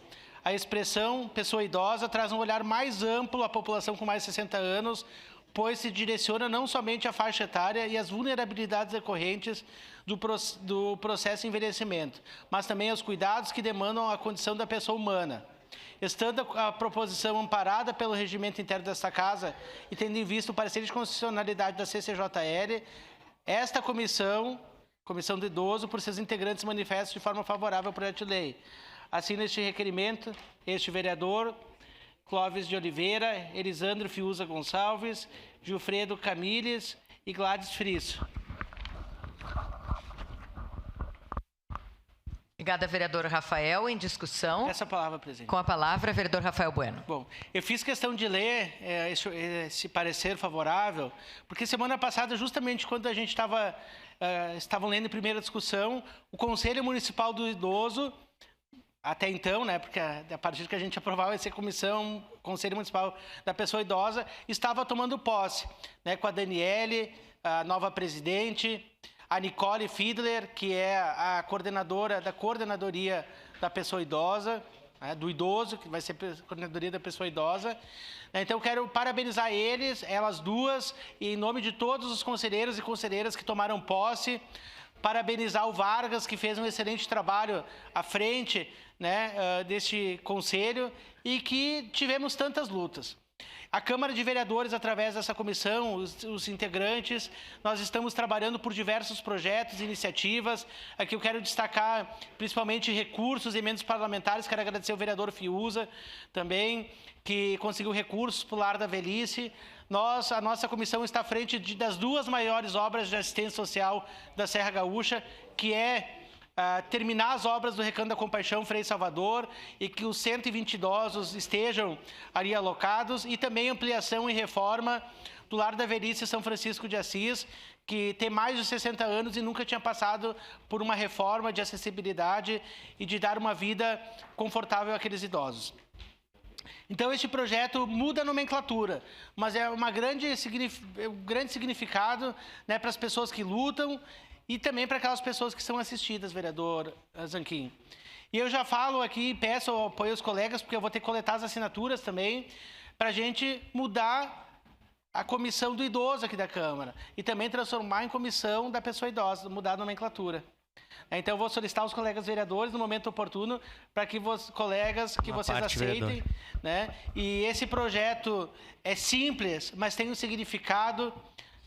A expressão pessoa idosa traz um olhar mais amplo à população com mais de 60 anos, pois se direciona não somente à faixa etária e às vulnerabilidades decorrentes do processo de envelhecimento, mas também aos cuidados que demandam a condição da pessoa humana. Estando a proposição amparada pelo regimento interno desta Casa e tendo em vista o parecer de constitucionalidade da CCJL, esta Comissão do Idoso, por seus integrantes, manifesta de forma favorável ao projeto de lei. Assina este requerimento este vereador Clóvis de Oliveira, Elisandro Fiuza Gonçalves, Gilfredo Camilles e Gladys Frisso. Obrigada, vereador Rafael. Em discussão. Essa palavra, presidente. Com a palavra, vereador Rafael Bueno. Bom, eu fiz questão de ler esse parecer favorável, porque semana passada, justamente quando a gente estavam lendo em primeira discussão, o Conselho Municipal do Idoso, até então, né, porque a partir que a gente aprovava essa comissão, Conselho Municipal da Pessoa Idosa, estava tomando posse, né, com a Daniele, a nova presidente, a Nicole Fiedler, que é a coordenadora da Coordenadoria da Pessoa Idosa, né, do Idoso, que vai ser a Coordenadoria da Pessoa Idosa. Então, quero parabenizar elas duas, e em nome de todos os conselheiros e conselheiras que tomaram posse, parabenizar o Vargas, que fez um excelente trabalho à frente, né, deste conselho, e que tivemos tantas lutas. A Câmara de Vereadores, através dessa comissão, os integrantes, nós estamos trabalhando por diversos projetos e iniciativas. Aqui eu quero destacar principalmente recursos e emendas parlamentares. Quero agradecer ao vereador Fiuza também, que conseguiu recursos para o Lar da Velhice. A nossa comissão está à frente das duas maiores obras de assistência social da Serra Gaúcha, que é terminar as obras do Recanto da Compaixão, Frei Salvador, e que os 120 idosos estejam ali alocados, e também ampliação e reforma do Lar da Velhice São Francisco de Assis, que tem mais de 60 anos e nunca tinha passado por uma reforma de acessibilidade e de dar uma vida confortável àqueles idosos. Então, este projeto muda a nomenclatura, mas é um grande significado, né, para as pessoas que lutam e também para aquelas pessoas que são assistidas, vereador Zanquim. E eu já falo aqui, peço apoio aos colegas, porque eu vou ter que coletar as assinaturas também, para a gente mudar a comissão do idoso aqui da Câmara e também transformar em comissão da pessoa idosa, mudar a nomenclatura. Então, eu vou solicitar aos colegas vereadores, no momento oportuno, para que vocês aceitem, né? E esse projeto é simples, mas tem um significado,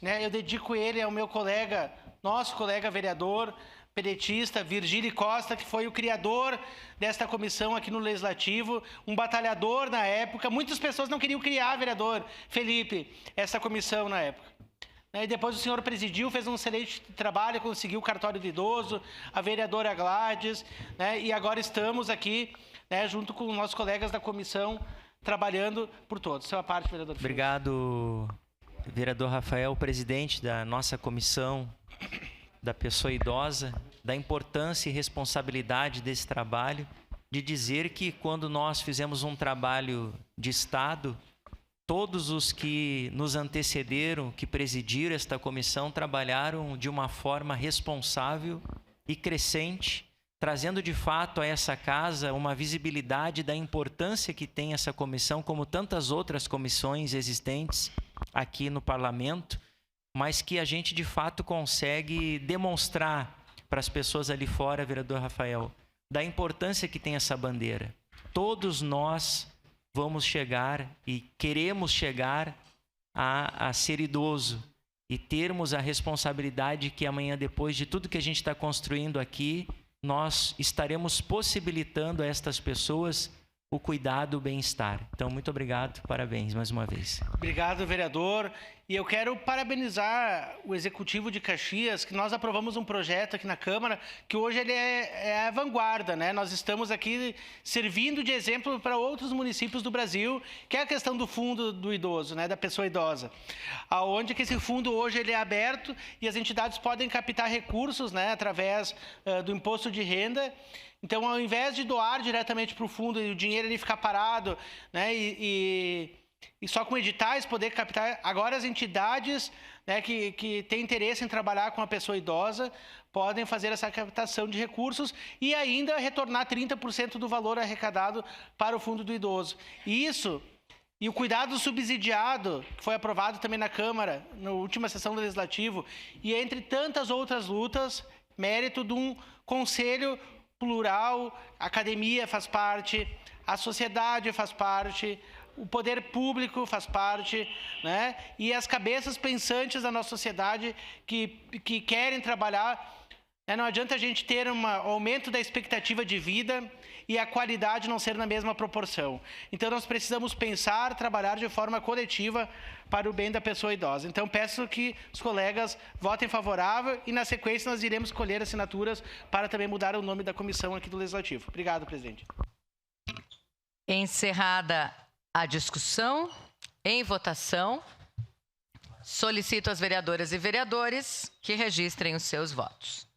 né? Eu dedico ele ao meu colega, nosso colega vereador, pedetista, Virgílio Costa, que foi o criador desta comissão aqui no Legislativo, um batalhador na época. Muitas pessoas não queriam criar, vereador Felipe, essa comissão na época. E depois o senhor presidiu, fez um excelente trabalho, conseguiu o cartório do idoso, a vereadora Gladys, né? E agora estamos aqui, né, junto com os nossos colegas da comissão, trabalhando por todos. Sua parte, vereador. Obrigado, vereador Rafael, presidente da nossa comissão da pessoa idosa, da importância e responsabilidade desse trabalho, de dizer que quando nós fizemos um trabalho de Estado, todos os que nos antecederam, que presidiram esta comissão, trabalharam de uma forma responsável e crescente, trazendo de fato a essa casa uma visibilidade da importância que tem essa comissão, como tantas outras comissões existentes aqui no Parlamento, mas que a gente de fato consegue demonstrar para as pessoas ali fora, vereador Rafael, da importância que tem essa bandeira. Todos nós vamos chegar e queremos chegar a ser idoso e termos a responsabilidade que amanhã, depois de tudo que a gente está construindo aqui, nós estaremos possibilitando a estas pessoas o cuidado, o bem-estar. Então, muito obrigado, parabéns mais uma vez. Obrigado, vereador. E eu quero parabenizar o Executivo de Caxias, que nós aprovamos um projeto aqui na Câmara, que hoje ele é a vanguarda, né? Nós estamos aqui servindo de exemplo para outros municípios do Brasil, que é a questão do fundo do idoso, né? Da pessoa idosa. Aonde que esse fundo hoje ele é aberto e as entidades podem captar recursos, né? Através do imposto de renda. Então, ao invés de doar diretamente para o fundo e o dinheiro ele ficar parado, né, e só com editais poder captar, agora as entidades, né, que têm interesse em trabalhar com a pessoa idosa podem fazer essa captação de recursos e ainda retornar 30% do valor arrecadado para o fundo do idoso. E o cuidado subsidiado, que foi aprovado também na Câmara, na última sessão do Legislativo, e entre tantas outras lutas, mérito de um conselho plural, a academia faz parte, a sociedade faz parte, o poder público faz parte, né? E as cabeças pensantes da nossa sociedade que querem trabalhar. Né? Não adianta a gente ter um aumento da expectativa de vida e a qualidade não ser na mesma proporção. Então, nós precisamos pensar, trabalhar de forma coletiva para o bem da pessoa idosa. Então, peço que os colegas votem favorável e, na sequência, nós iremos colher assinaturas para também mudar o nome da comissão aqui do Legislativo. Obrigado, presidente. Encerrada a discussão, em votação, solicito às vereadoras e vereadores que registrem os seus votos.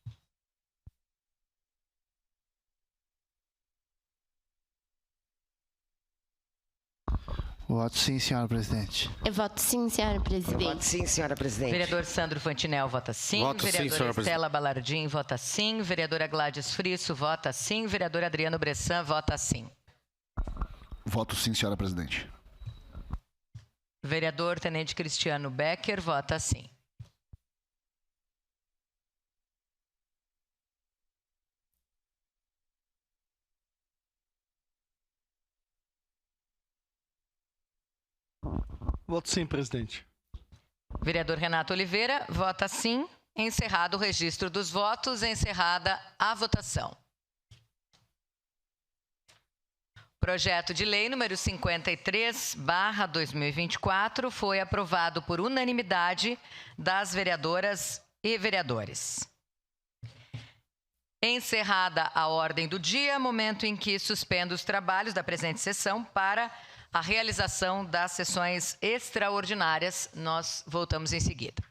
Voto sim, senhora presidente. Eu voto sim, senhora presidente. Eu voto sim, senhora presidente. Vereador Sandro Fantinel vota sim. Voto sim, Vereadora senhora Estela Balardim vota sim. Vereadora Gladys Frisso vota sim. Vereador Adriano Bressan vota sim. Voto sim, senhora presidente. Vereador Tenente Cristiano Becker vota sim. Voto sim, presidente. Vereador Renato Oliveira vota sim. Encerrado o registro dos votos, encerrada a votação. Projeto de lei número 53/2024 foi aprovado por unanimidade das vereadoras e vereadores. Encerrada a ordem do dia, momento em que suspendo os trabalhos da presente sessão para a realização das sessões extraordinárias. Nós voltamos em seguida.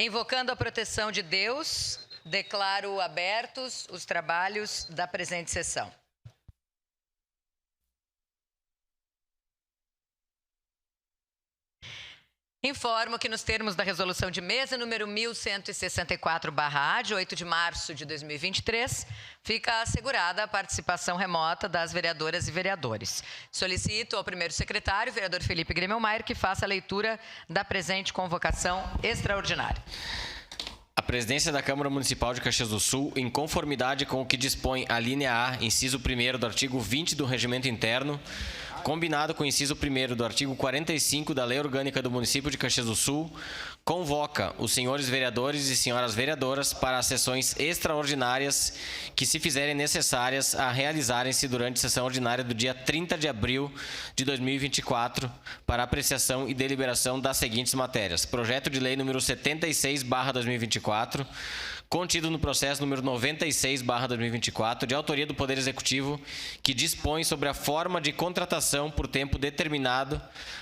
Invocando a proteção de Deus, declaro abertos os trabalhos da presente sessão. Informo que nos termos da resolução de mesa número 1164/A, de 8 de março de 2023, fica assegurada a participação remota das vereadoras e vereadores. Solicito ao primeiro secretário, vereador Felipe Gremmelmaier, que faça a leitura da presente convocação extraordinária. A presidência da Câmara Municipal de Caxias do Sul, em conformidade com o que dispõe a linha A, inciso 1º do artigo 20 do Regimento Interno, combinado com o inciso 1º do artigo 45 da Lei Orgânica do Município de Caxias do Sul, convoca os senhores vereadores e senhoras vereadoras para as sessões extraordinárias que se fizerem necessárias a realizarem-se durante a sessão ordinária do dia 30 de abril de 2024 para apreciação e deliberação das seguintes matérias. Projeto de Lei número 76/2024, contido no processo número 96/2024, de autoria do Poder Executivo, que dispõe sobre a forma de contratação por tempo determinado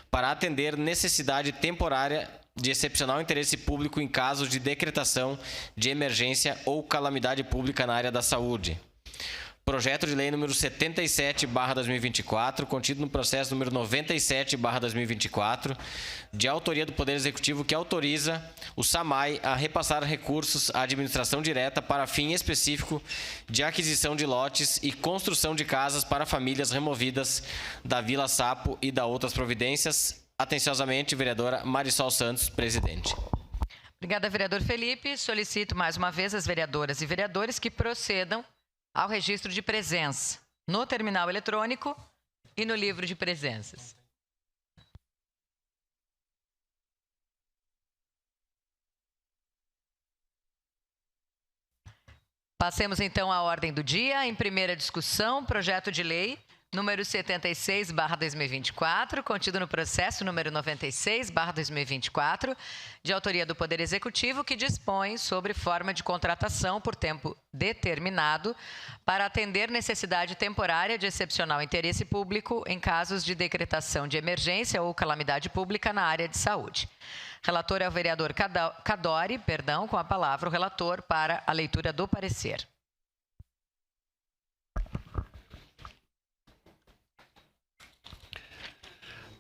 para atender necessidade temporária de excepcional interesse público em casos de decretação de emergência ou calamidade pública na área da saúde. Projeto de Lei número 77/2024, contido no processo número 97/2024, de autoria do Poder Executivo, que autoriza o SAMAI a repassar recursos à administração direta para fim específico de aquisição de lotes e construção de casas para famílias removidas da Vila Sapo e da outras providências. Atenciosamente, vereadora Marisol Santos, presidente. Obrigada, vereador Felipe. Solicito mais uma vez as vereadoras e vereadores que procedam ao registro de presença no terminal eletrônico e no livro de presenças. Passemos então à ordem do dia. Em primeira discussão, projeto de lei número 76/2024, contido no processo número 96/2024, de autoria do Poder Executivo, que dispõe sobre forma de contratação por tempo determinado para atender necessidade temporária de excepcional interesse público em casos de decretação de emergência ou calamidade pública na área de saúde. Relator é o vereador Cadori, com a palavra o relator para a leitura do parecer.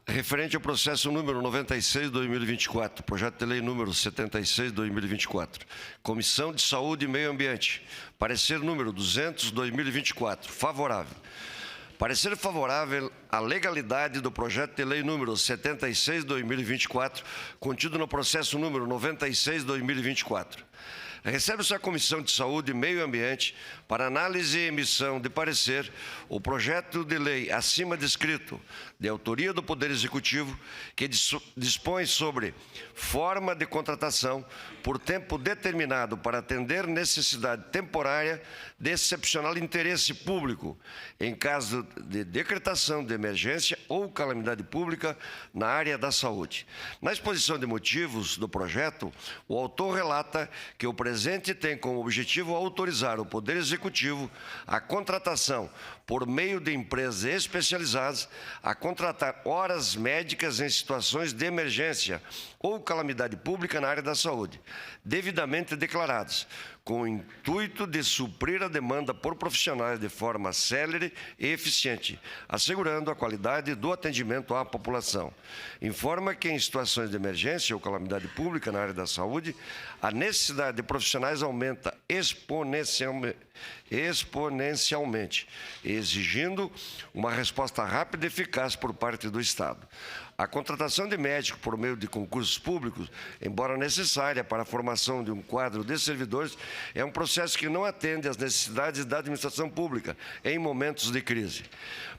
Referente ao processo número 96/2024, projeto de lei número 76/2024, Comissão de Saúde e Meio Ambiente, parecer número 200/2024, favorável. Parecer favorável à legalidade do projeto de lei número 76/2024, contido no processo número 96/2024. Recebe-se a Comissão de Saúde e Meio Ambiente para análise e emissão de parecer o projeto de lei acima descrito, de autoria do Poder Executivo, que dispõe sobre forma de contratação por tempo determinado para atender necessidade temporária de excepcional interesse público, em caso de decretação de emergência ou calamidade pública na área da saúde. Na exposição de motivos do projeto, o autor relata que o presente tem como objetivo autorizar o Poder Executivo a contratação por meio de empresas especializadas a contratar horas médicas em situações de emergência ou calamidade pública na área da saúde, devidamente declaradas, com o intuito de suprir a demanda por profissionais de forma célere e eficiente, assegurando a qualidade do atendimento à população. Informa que em situações de emergência ou calamidade pública na área da saúde, a necessidade de profissionais aumenta exponencialmente, exigindo uma resposta rápida e eficaz por parte do Estado. A contratação de médico por meio de concursos públicos, embora necessária para a formação de um quadro de servidores, é um processo que não atende às necessidades da administração pública em momentos de crise.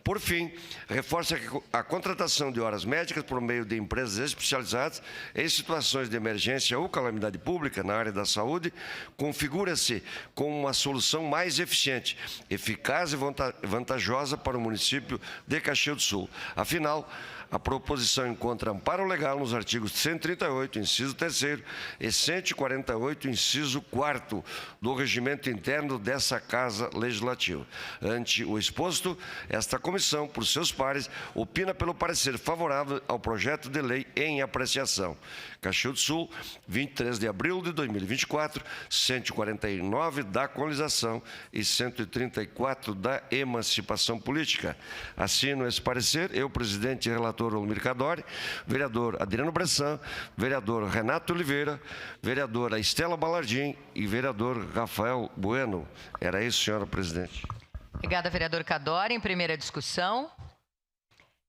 Por fim, reforça que a contratação de horas médicas por meio de empresas especializadas em situações de emergência ou calamidade pública na área da saúde configura-se como uma solução mais eficiente, eficaz e vantajosa para o município de Caxias do Sul. Afinal, a proposição encontra amparo legal nos artigos 138, inciso 3º, e 148, inciso 4º, do regimento interno dessa Casa Legislativa. Ante o exposto, esta comissão, por seus pares, opina pelo parecer favorável ao projeto de lei em apreciação. Caxias do Sul, 23 de abril de 2024, 149 da colonização e 134 da emancipação política. Assino esse parecer, eu, presidente e relator Olmir Cadori, vereador Adriano Bressan, vereador Renato Oliveira, vereadora Estela Balardim e vereador Rafael Bueno. Era isso, senhora presidente. Obrigada, vereador Cadori. Em primeira discussão.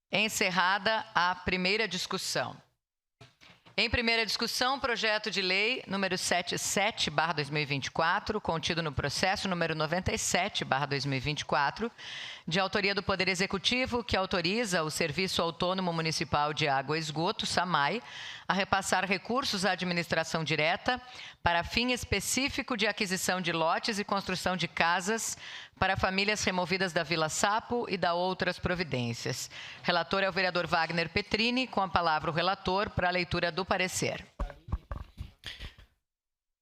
Encerrada a primeira discussão. Em primeira discussão, projeto de lei número 77/2024, contido no processo número 97/2024, de autoria do Poder Executivo, que autoriza o Serviço Autônomo Municipal de Água e Esgoto, SAMAI, a repassar recursos à administração direta para fim específico de aquisição de lotes e construção de casas para famílias removidas da Vila Sapo e da outras providências. Relator é o vereador Wagner Petrini. Com a palavra o relator para a leitura do parecer.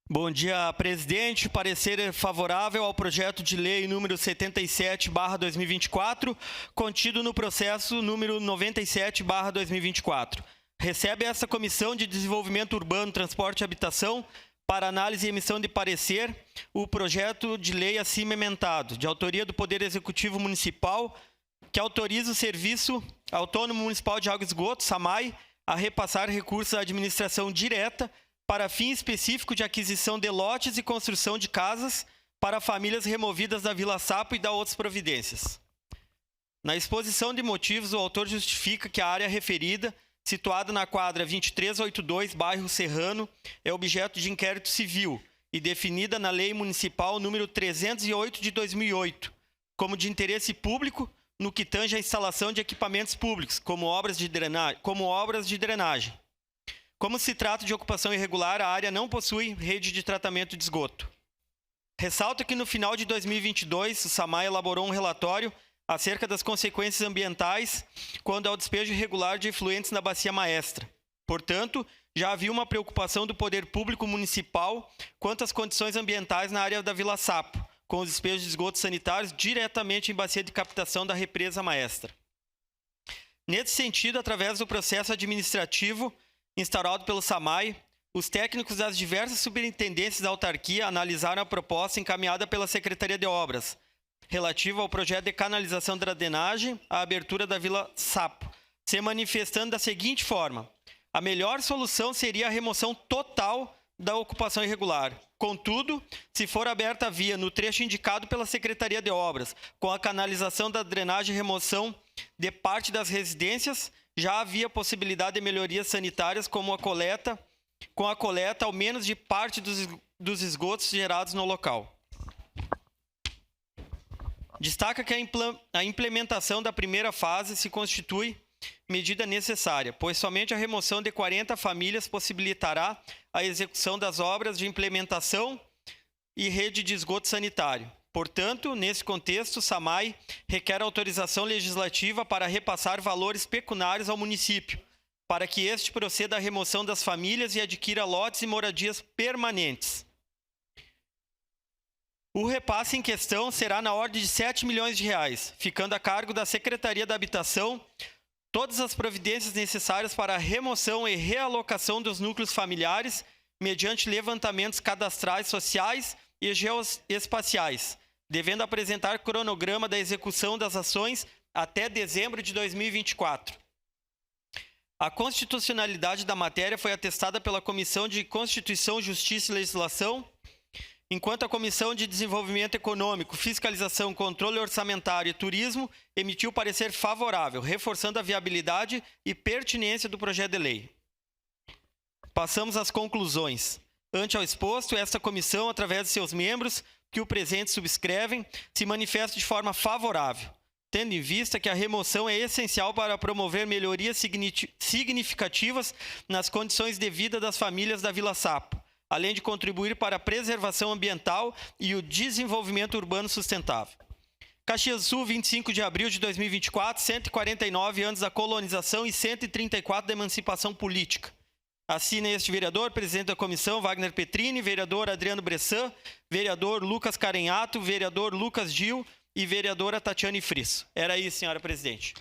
Bom dia, presidente. Parecer favorável ao projeto de lei número 77/2024, contido no processo número 97/2024. Recebe essa Comissão de Desenvolvimento Urbano, Transporte e Habitação para análise e emissão de parecer o projeto de lei acima ementado, de autoria do Poder Executivo Municipal, que autoriza o Serviço Autônomo Municipal de Água e Esgoto, SAMAI, a repassar recursos à administração direta para fim específico de aquisição de lotes e construção de casas para famílias removidas da Vila Sapo e da outras providências. Na exposição de motivos, o autor justifica que a área referida, situada na quadra 2382, bairro Serrano, é objeto de inquérito civil e definida na Lei Municipal número 308 de 2008, como de interesse público no que tange à instalação de equipamentos públicos, como obras de drenagem. Como se trata de ocupação irregular, a área não possui rede de tratamento de esgoto. Ressalta que no final de 2022, o SAMAI elaborou um relatório acerca das consequências ambientais quando ao despejo irregular de efluentes na Bacia Maestra. Portanto, já havia uma preocupação do poder público municipal quanto às condições ambientais na área da Vila Sapo, com os despejos de esgotos sanitários diretamente em bacia de captação da represa Maestra. Nesse sentido, através do processo administrativo instaurado pelo SAMAI, os técnicos das diversas superintendências da autarquia analisaram a proposta encaminhada pela Secretaria de Obras, relativa ao projeto de canalização da drenagem à abertura da Vila Sapo, se manifestando da seguinte forma: a melhor solução seria a remoção total da ocupação irregular. Contudo, se for aberta a via no trecho indicado pela Secretaria de Obras, com a canalização da drenagem e remoção de parte das residências, já havia possibilidade de melhorias sanitárias com a coleta ao menos de parte dos esgotos gerados no local. Destaca que a implementação da primeira fase se constitui medida necessária, pois somente a remoção de 40 famílias possibilitará a execução das obras de implementação e rede de esgoto sanitário. Portanto, nesse contexto, o SAMAI requer autorização legislativa para repassar valores pecuniários ao município, para que este proceda à remoção das famílias e adquira lotes e moradias permanentes. O repasse em questão será na ordem de R$ 7 milhões, ficando a cargo da Secretaria da Habitação todas as providências necessárias para a remoção e realocação dos núcleos familiares mediante levantamentos cadastrais sociais e geoespaciais, devendo apresentar cronograma da execução das ações até dezembro de 2024. A constitucionalidade da matéria foi atestada pela Comissão de Constituição, Justiça e Legislação, enquanto a Comissão de Desenvolvimento Econômico, Fiscalização, Controle Orçamentário e Turismo emitiu parecer favorável, reforçando a viabilidade e pertinência do projeto de lei. Passamos às conclusões. Ante ao exposto, esta comissão, através de seus membros, que o presente subscrevem, se manifesta de forma favorável, tendo em vista que a remoção é essencial para promover melhorias significativas nas condições de vida das famílias da Vila Sapo, além de contribuir para a preservação ambiental e o desenvolvimento urbano sustentável. Caxias do Sul, 25 de abril de 2024, 149 anos da colonização e 134 da emancipação política. Assina este vereador, presidente da comissão, Wagner Petrini, vereador Adriano Bressan, vereador Lucas Carenhato, vereador Lucas Gil e vereadora Tatiane Frisso. Era isso, senhora presidente.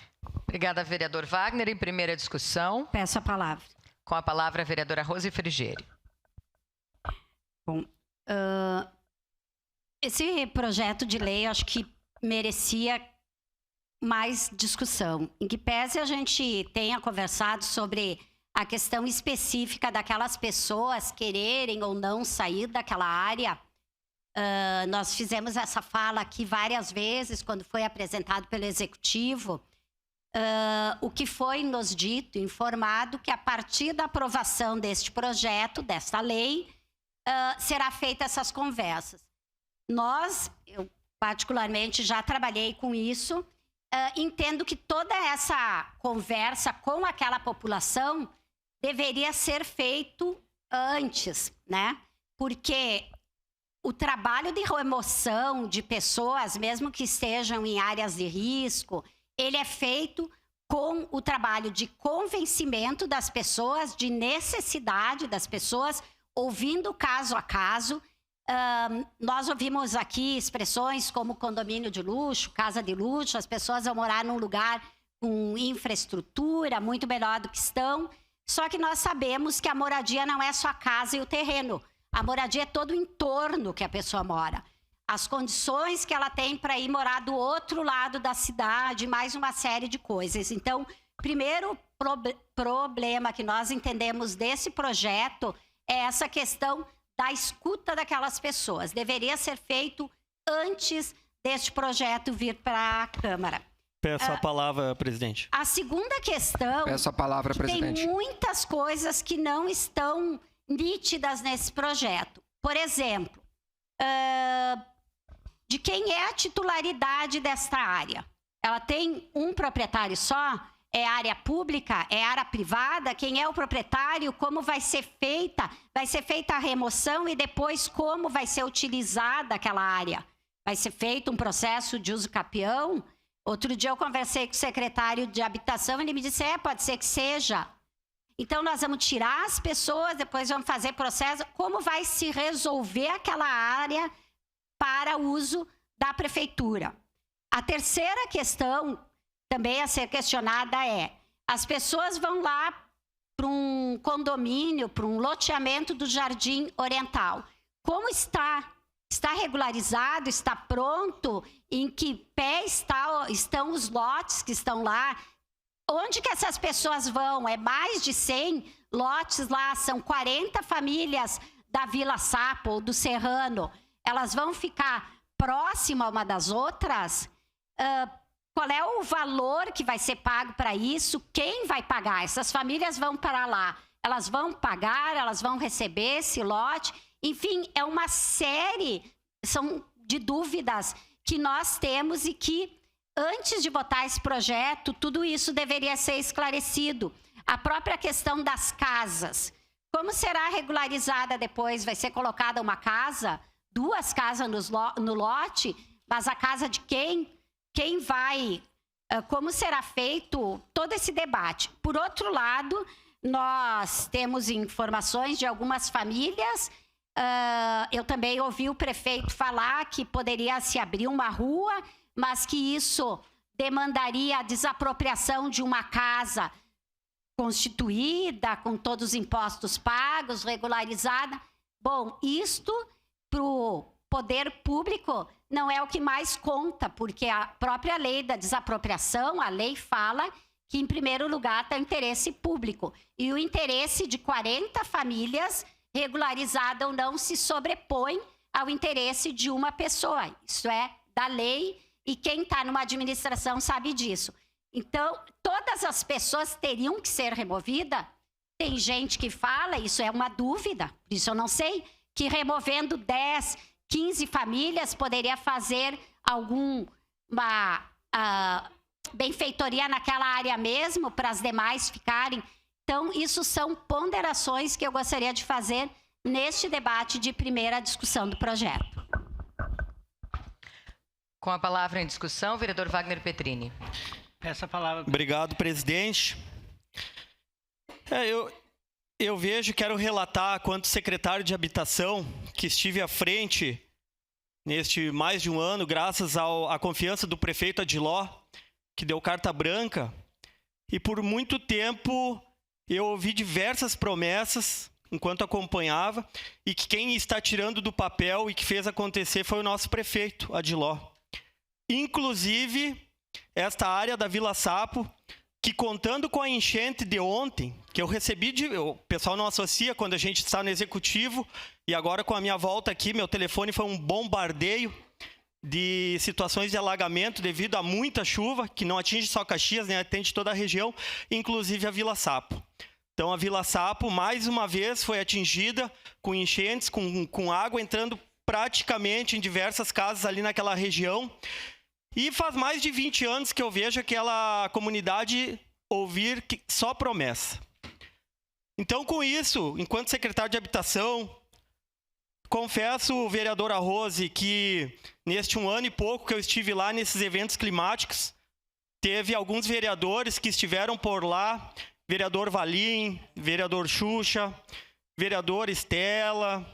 Obrigada, vereador Wagner. Em primeira discussão. Peço a palavra. Com a palavra, a vereadora Rose Frigieri. Bom, esse projeto de lei, acho que merecia mais discussão. Em que pese a gente tenha conversado sobre a questão específica daquelas pessoas quererem ou não sair daquela área, nós fizemos essa fala aqui várias vezes, quando foi apresentado pelo Executivo, o que foi nos dito, informado, que a partir da aprovação deste projeto, desta lei, será feita essas conversas. Eu particularmente já trabalhei com isso, entendo que toda essa conversa com aquela população deveria ser feito antes, né? Porque o trabalho de remoção de pessoas, mesmo que estejam em áreas de risco, ele é feito com o trabalho de convencimento das pessoas, de necessidade das pessoas, ouvindo caso a caso. Nós ouvimos aqui expressões como condomínio de luxo, casa de luxo, as pessoas vão morar num lugar com infraestrutura muito melhor do que estão. Só que nós sabemos que a moradia não é só a casa e o terreno. A moradia é todo o entorno que a pessoa mora. As condições que ela tem para ir morar do outro lado da cidade, mais uma série de coisas. Então, primeiro problema que nós entendemos desse projeto é essa questão da escuta daquelas pessoas. Deveria ser feito antes deste projeto vir para a Câmara. Peço a palavra, presidente. A segunda questão... Peço a palavra, presidente. Tem muitas coisas que não estão nítidas nesse projeto. Por exemplo, de quem é a titularidade desta área? Ela tem um proprietário só? É área pública? É área privada? Quem é o proprietário? Como vai ser feita? Vai ser feita a remoção e depois como vai ser utilizada aquela área? Vai ser feito um processo de uso capião? Outro dia eu conversei com o secretário de Habitação, ele me disse, pode ser que seja. Então, nós vamos tirar as pessoas, depois vamos fazer processo. Como vai se resolver aquela área para uso da prefeitura? A terceira questão, também a ser questionada, é: as pessoas vão lá para um condomínio, para um loteamento do Jardim Oriental. Como está? Está regularizado? Está pronto? Em que pé estão os lotes que estão lá? Onde que essas pessoas vão? É mais de 100 lotes lá, são 40 famílias da Vila Sapo ou do Serrano. Elas vão ficar próximas uma das outras? Qual é o valor que vai ser pago para isso? Quem vai pagar? Essas famílias vão para lá. Elas vão pagar, elas vão receber esse lote. Enfim, é uma série de dúvidas que nós temos e que, antes de votar esse projeto, tudo isso deveria ser esclarecido. A própria questão das casas. Como será regularizada depois? Vai ser colocada uma casa, 2 casas no lote, mas a casa de quem? Quem vai? Como será feito todo esse debate? Por outro lado, nós temos informações de algumas famílias. Eu também ouvi o prefeito falar que poderia se abrir uma rua, mas que isso demandaria a desapropriação de uma casa constituída, com todos os impostos pagos, regularizada. Bom, isto para o poder público não é o que mais conta, porque a própria lei da desapropriação, a lei fala que, em primeiro lugar, está o interesse público. E o interesse de 40 famílias, regularizada ou não, se sobrepõe ao interesse de uma pessoa. Isso é da lei, e quem está numa administração sabe disso. Então, todas as pessoas teriam que ser removidas? Tem gente que fala, isso é uma dúvida, isso eu não sei, que removendo 10, 15 famílias poderia fazer alguma benfeitoria naquela área mesmo, para as demais ficarem. Então, isso são ponderações que eu gostaria de fazer neste debate de primeira discussão do projeto. Com a palavra em discussão, o vereador Wagner Petrini. Essa palavra. Obrigado, presidente. Eu vejo, quero relatar, quanto secretário de Habitação, que estive à frente neste mais de um ano, graças à confiança do prefeito Adiló, que deu carta branca, e por muito tempo eu ouvi diversas promessas enquanto acompanhava, e que quem está tirando do papel e que fez acontecer foi o nosso prefeito Adiló. Inclusive, esta área da Vila Sapo, que contando com a enchente de ontem, que eu recebi, o pessoal não associa quando a gente está no executivo, e agora com a minha volta aqui, meu telefone foi um bombardeio de situações de alagamento devido a muita chuva, que não atinge só Caxias, né, atende toda a região, inclusive a Vila Sapo. Então a Vila Sapo, mais uma vez, foi atingida com enchentes, com água entrando praticamente em diversas casas ali naquela região. E faz mais de 20 anos que eu vejo aquela comunidade ouvir só promessa. Então, com isso, enquanto secretário de Habitação, confesso, vereadora Rose, que neste 1 ano e pouco que eu estive lá nesses eventos climáticos, teve alguns vereadores que estiveram por lá, vereador Valim, vereador Xuxa, vereadora Estela,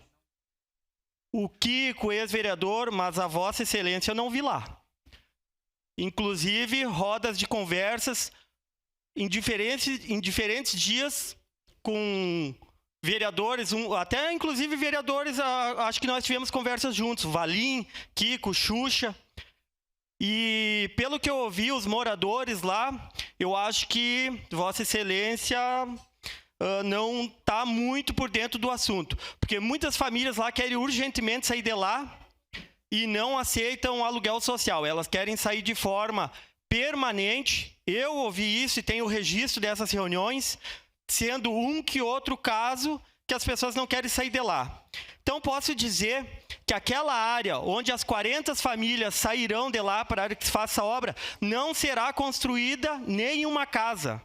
o Kiko, ex-vereador, mas a Vossa Excelência eu não vi lá. Inclusive, rodas de conversas em diferentes dias com vereadores, até inclusive vereadores, acho que nós tivemos conversas juntos, Valim, Kiko, Xuxa. E pelo que eu ouvi, os moradores lá, eu acho que Vossa Excelência não está muito por dentro do assunto. Porque muitas famílias lá querem urgentemente sair de lá e não aceitam aluguel social. Elas querem sair de forma permanente. Eu ouvi isso e tenho o registro dessas reuniões, sendo um que outro caso que as pessoas não querem sair de lá. Então, posso dizer que aquela área onde as 40 famílias sairão de lá para a área que se faça a obra, não será construída nenhuma casa.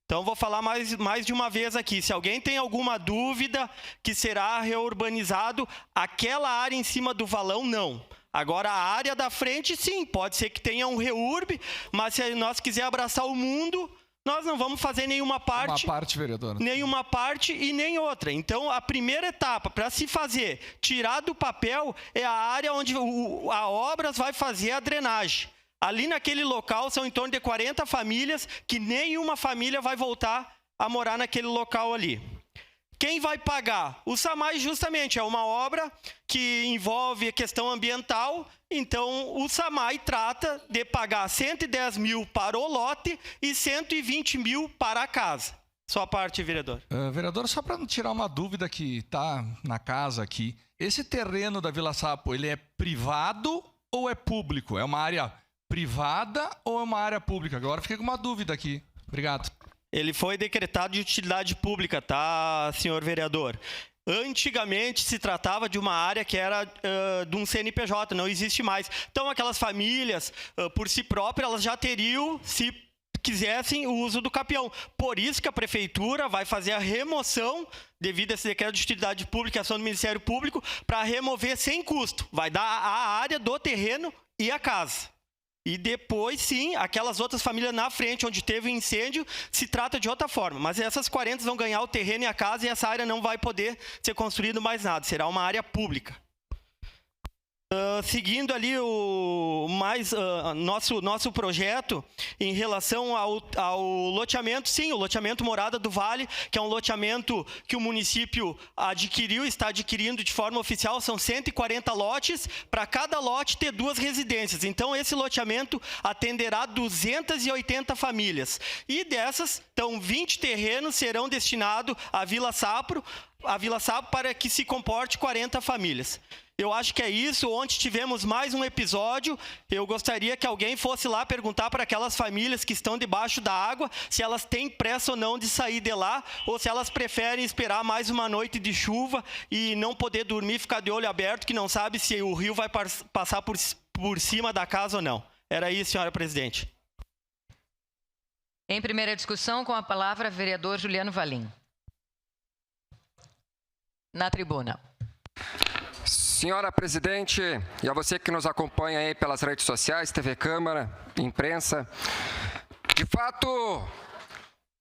Então, vou falar mais de uma vez aqui. Se alguém tem alguma dúvida que será reurbanizado, aquela área em cima do valão, não. Agora, a área da frente, sim, pode ser que tenha um reurb, mas se nós quiser abraçar o mundo, nós não vamos fazer nenhuma parte. Uma parte, vereadora. Nenhuma parte e nem outra. Então, a primeira etapa para se fazer, tirar do papel, é a área onde a obras vai fazer a drenagem. Ali naquele local são em torno de 40 famílias, que nenhuma família vai voltar a morar naquele local ali. Quem vai pagar? O SAMAI, justamente, é uma obra que envolve a questão ambiental, então o SAMAI trata de pagar 110 mil para o lote e 120 mil para a casa. Só a parte, vereador. Vereador, só para não tirar uma dúvida que está na casa aqui, esse terreno da Vila Sapo, ele é privado ou é público? É uma área privada ou é uma área pública? Agora fiquei com uma dúvida aqui. Obrigado. Ele foi decretado de utilidade pública, tá, senhor vereador? Antigamente se tratava de uma área que era de um CNPJ, não existe mais. Então aquelas famílias, por si próprias, elas já teriam, se quisessem, o uso do capião. Por isso que a prefeitura vai fazer a remoção, devido a esse decreto de utilidade pública e ação do Ministério Público, para remover sem custo. Vai dar a área do terreno e a casa. E depois, sim, aquelas outras famílias na frente, onde teve o incêndio, se trata de outra forma. Mas essas 40 vão ganhar o terreno e a casa, e essa área não vai poder ser construído mais nada. Será uma área pública. Seguindo ali nosso projeto em relação ao loteamento, sim, o loteamento Morada do Vale, que é um loteamento que o município adquiriu, está adquirindo de forma oficial, são 140 lotes, para cada lote ter 2 residências. Então, esse loteamento atenderá 280 famílias. E dessas, então, 20 terrenos serão destinados à Vila Sapo para que se comporte 40 famílias. Eu acho que é isso. Ontem tivemos mais um episódio. Eu gostaria que alguém fosse lá perguntar para aquelas famílias que estão debaixo da água se elas têm pressa ou não de sair de lá, ou se elas preferem esperar mais uma noite de chuva e não poder dormir, ficar de olho aberto, que não sabe se o rio vai passar por cima da casa ou não. Era isso, senhora presidente. Em primeira discussão, com a palavra, vereador Juliano Valim. na tribuna. Senhora presidente, e a você que nos acompanha aí pelas redes sociais, TV Câmara, imprensa, de fato,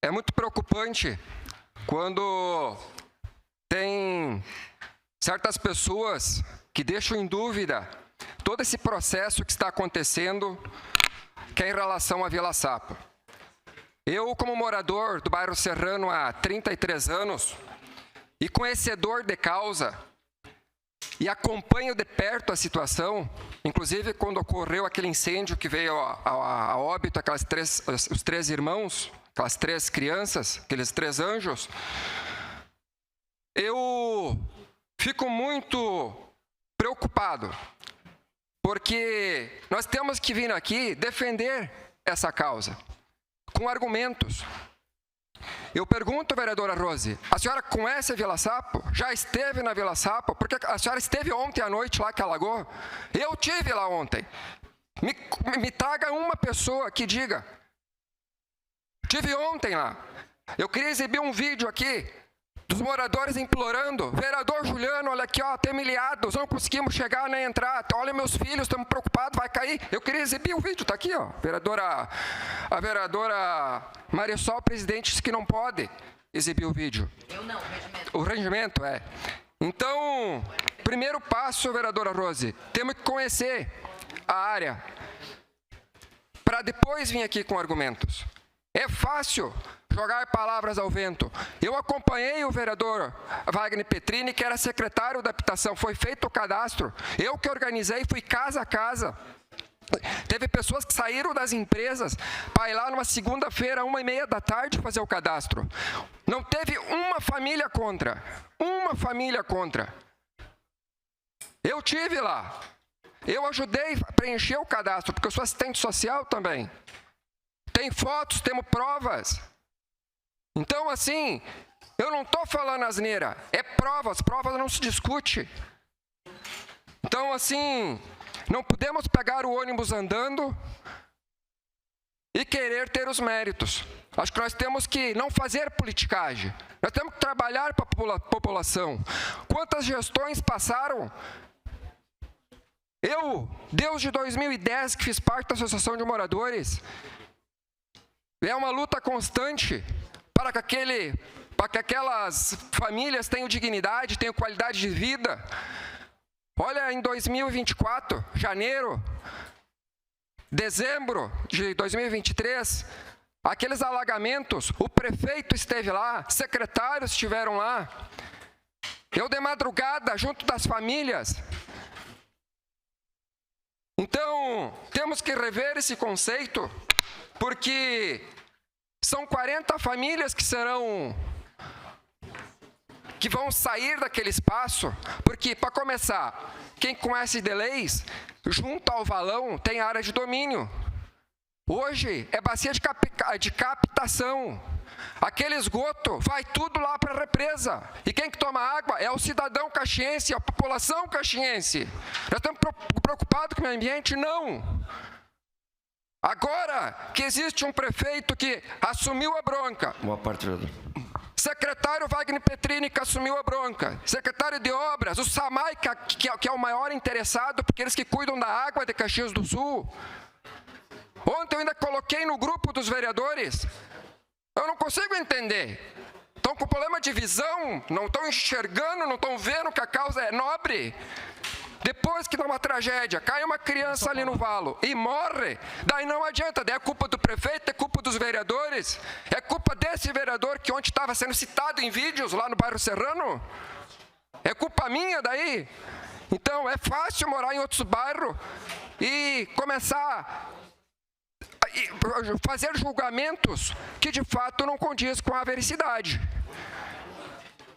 é muito preocupante quando tem certas pessoas que deixam em dúvida todo esse processo que está acontecendo, que é em relação à Vila Sapo. Eu, como morador do bairro Serrano há 33 anos e conhecedor de causa, e acompanho de perto a situação, inclusive quando ocorreu aquele incêndio que veio a óbito, os 3 irmãos, aquelas 3 crianças, aqueles 3 anjos, eu fico muito preocupado, porque nós temos que vir aqui defender essa causa, com argumentos. Eu pergunto, vereadora Rose, a senhora conhece a Vila Sapo? Já esteve na Vila Sapo? Porque a senhora esteve ontem à noite lá que alagou? Eu tive lá ontem. Me traga uma pessoa que diga. Tive ontem lá. Eu queria exibir um vídeo aqui dos moradores implorando. Vereador Juliano, olha aqui, ó, tem milhados, não conseguimos chegar nem entrar. Olha meus filhos, estamos preocupados, vai cair. Eu queria exibir o vídeo, tá aqui, ó. A vereadora Marisol, presidente, disse que não pode exibir o vídeo. Eu não, o regimento. O regimento, é. Então, primeiro passo, vereadora Rose, temos que conhecer a área para depois vir aqui com argumentos. É fácil jogar palavras ao vento. Eu acompanhei o vereador Wagner Petrini, que era secretário da habitação. Foi feito o cadastro. Eu que organizei, fui casa a casa. Teve pessoas que saíram das empresas para ir lá numa segunda-feira, 1h30 da tarde, fazer o cadastro. Não teve uma família contra. Uma família contra. Eu tive lá. Eu ajudei a preencher o cadastro, porque eu sou assistente social também. Tem fotos, temos provas. Então, assim, eu não estou falando asneira, é provas não se discute. Então, assim, não podemos pegar o ônibus andando e querer ter os méritos. Acho que nós temos que não fazer politicagem, nós temos que trabalhar para a população. Quantas gestões passaram? Eu, desde 2010, que fiz parte da Associação de Moradores, é uma luta constante para que aquelas famílias tenham dignidade, tenham qualidade de vida. Olha, em 2024, janeiro, dezembro de 2023, aqueles alagamentos, o prefeito esteve lá, secretários estiveram lá. Eu de madrugada, junto das famílias. Então, temos que rever esse conceito, porque são 40 famílias que vão sair daquele espaço, porque, para começar, quem conhece de leis, junto ao valão tem área de domínio. Hoje é bacia de captação. Aquele esgoto vai tudo lá para a represa. E quem que toma água é o cidadão caxiense, a população caxiense. Nós estamos preocupados com o meio ambiente? Não. Agora que existe um prefeito que assumiu a bronca. Boa parte, vereador. Secretário Wagner Petrini, que assumiu a bronca. Secretário de Obras, o Samai, que é o maior interessado, porque eles que cuidam da água de Caxias do Sul. Ontem eu ainda coloquei no grupo dos vereadores. Eu não consigo entender. Estão com problema de visão, não estão enxergando, não estão vendo que a causa é nobre. Depois que dá uma tragédia, cai uma criança ali no valo e morre, daí não adianta, daí é culpa do prefeito, é culpa dos vereadores, é culpa desse vereador que ontem estava sendo citado em vídeos lá no bairro Serrano, é culpa minha daí. Então é fácil morar em outros bairros e começar a fazer julgamentos que de fato não condiz com a veracidade.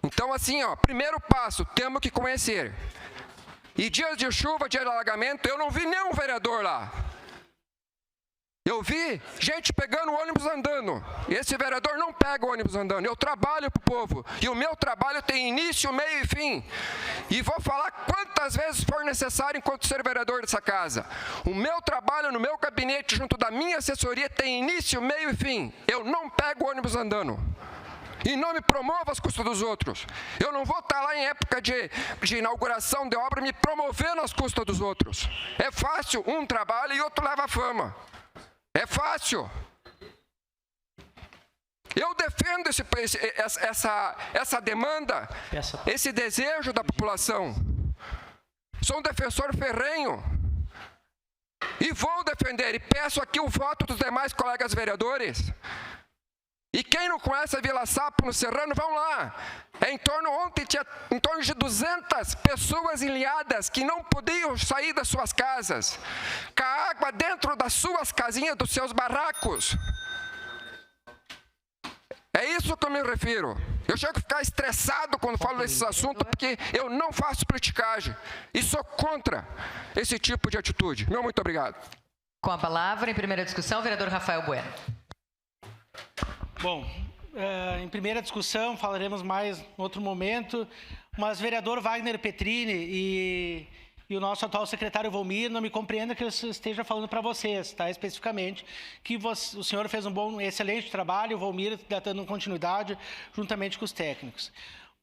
Então assim, ó, primeiro passo, temos que conhecer. E dias de chuva, dia de alagamento, eu não vi nenhum vereador lá. Eu vi gente pegando o ônibus andando. Esse vereador não pega o ônibus andando. Eu trabalho para o povo. E o meu trabalho tem início, meio e fim. E vou falar quantas vezes for necessário enquanto ser vereador dessa casa. O meu trabalho no meu gabinete, junto da minha assessoria, tem início, meio e fim. Eu não pego o ônibus andando. E não me promova às custas dos outros. Eu não vou estar lá em época de inauguração de obra me promovendo às custas dos outros. É fácil, um trabalha e outro leva a fama. É fácil. Eu defendo essa demanda, esse desejo da população. Sou um defensor ferrenho. E vou defender, e peço aqui o voto dos demais colegas vereadores. E quem não conhece a Vila Sapo no Serrano, vão lá. Ontem tinha em torno de 200 pessoas ilhadas que não podiam sair das suas casas, com a água dentro das suas casinhas, dos seus barracos. É isso que eu me refiro. Eu chego a ficar estressado quando falo desses assuntos, porque eu não faço politicagem e sou contra esse tipo de atitude. Meu muito obrigado. Com a palavra, em primeira discussão, o vereador Rafael Bueno. Bom, em primeira discussão, falaremos mais em outro momento, mas vereador Wagner Petrini e o nosso atual secretário Volmir não me compreendam que eu esteja falando para vocês, tá? Especificamente, que o senhor fez um excelente trabalho, o Volmir está dando continuidade juntamente com os técnicos.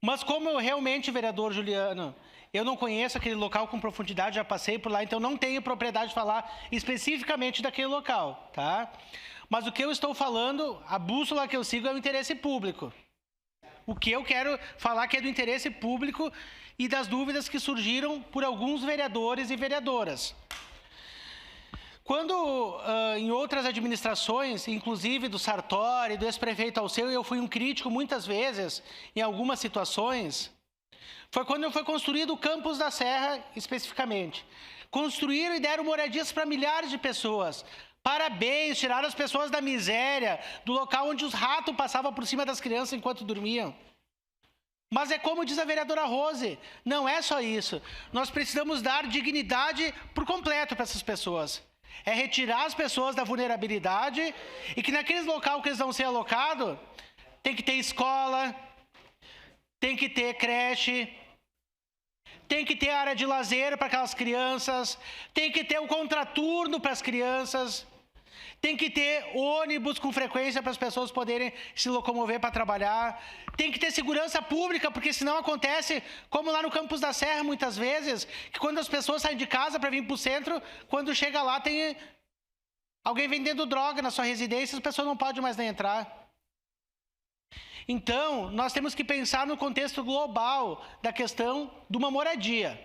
Mas como eu realmente, vereador Juliano, eu não conheço aquele local com profundidade, já passei por lá, então não tenho propriedade de falar especificamente daquele local, tá? Mas o que eu estou falando, a bússola que eu sigo é o interesse público. O que eu quero falar que é do interesse público e das dúvidas que surgiram por alguns vereadores e vereadoras. Quando em outras administrações, inclusive do Sartori, do ex-prefeito Alceu, eu fui um crítico muitas vezes, em algumas situações, foi quando foi construído o Campos da Serra, especificamente. Construíram e deram moradias para milhares de pessoas. Parabéns, tiraram as pessoas da miséria, do local onde os ratos passavam por cima das crianças enquanto dormiam. Mas é como diz a vereadora Rose, não é só isso. Nós precisamos dar dignidade por completo para essas pessoas. É retirar as pessoas da vulnerabilidade e que naqueles locais que eles vão ser alocados, tem que ter escola, tem que ter creche, tem que ter área de lazer para aquelas crianças, tem que ter um contraturno para as crianças, tem que ter ônibus com frequência para as pessoas poderem se locomover para trabalhar, tem que ter segurança pública, porque senão acontece, como lá no Campos da Serra, muitas vezes, que quando as pessoas saem de casa para vir para o centro, quando chega lá tem alguém vendendo droga na sua residência, as pessoas não podem mais nem entrar. Então, nós temos que pensar no contexto global da questão de uma moradia,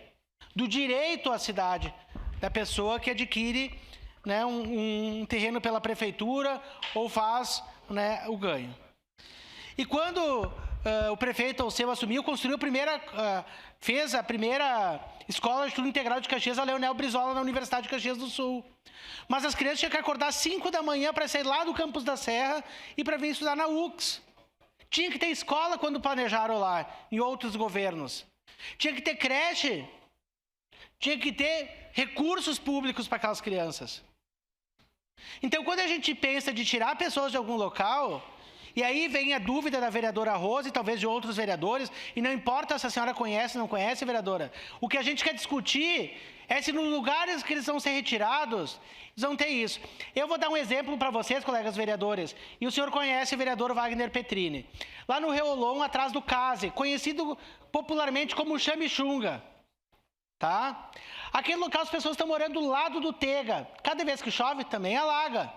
do direito à cidade, da pessoa que adquire, né, um terreno pela prefeitura ou faz, né, o ganho. E quando o prefeito Alceu assumiu, construiu fez a primeira escola de estudo integral de Caxias, a Leonel Brizola, na Universidade de Caxias do Sul. Mas as crianças tinham que acordar às 5 da manhã para sair lá do Campos da Serra e para vir estudar na UX. Tinha que ter escola quando planejaram lá, em outros governos. Tinha que ter creche. Tinha que ter recursos públicos para aquelas crianças. Então, quando a gente pensa de tirar pessoas de algum local, e aí vem a dúvida da vereadora Rose e talvez de outros vereadores, e não importa se a senhora conhece ou não conhece, vereadora, o que a gente quer discutir é se nos lugares que eles vão ser retirados, eles vão ter isso. Eu vou dar um exemplo para vocês, colegas vereadores, e o senhor conhece o vereador Wagner Petrini. Lá no Reolon, atrás do Case, conhecido popularmente como Chamichunga, tá? Aquele local as pessoas estão morando do lado do Tega. Cada vez que chove também alaga.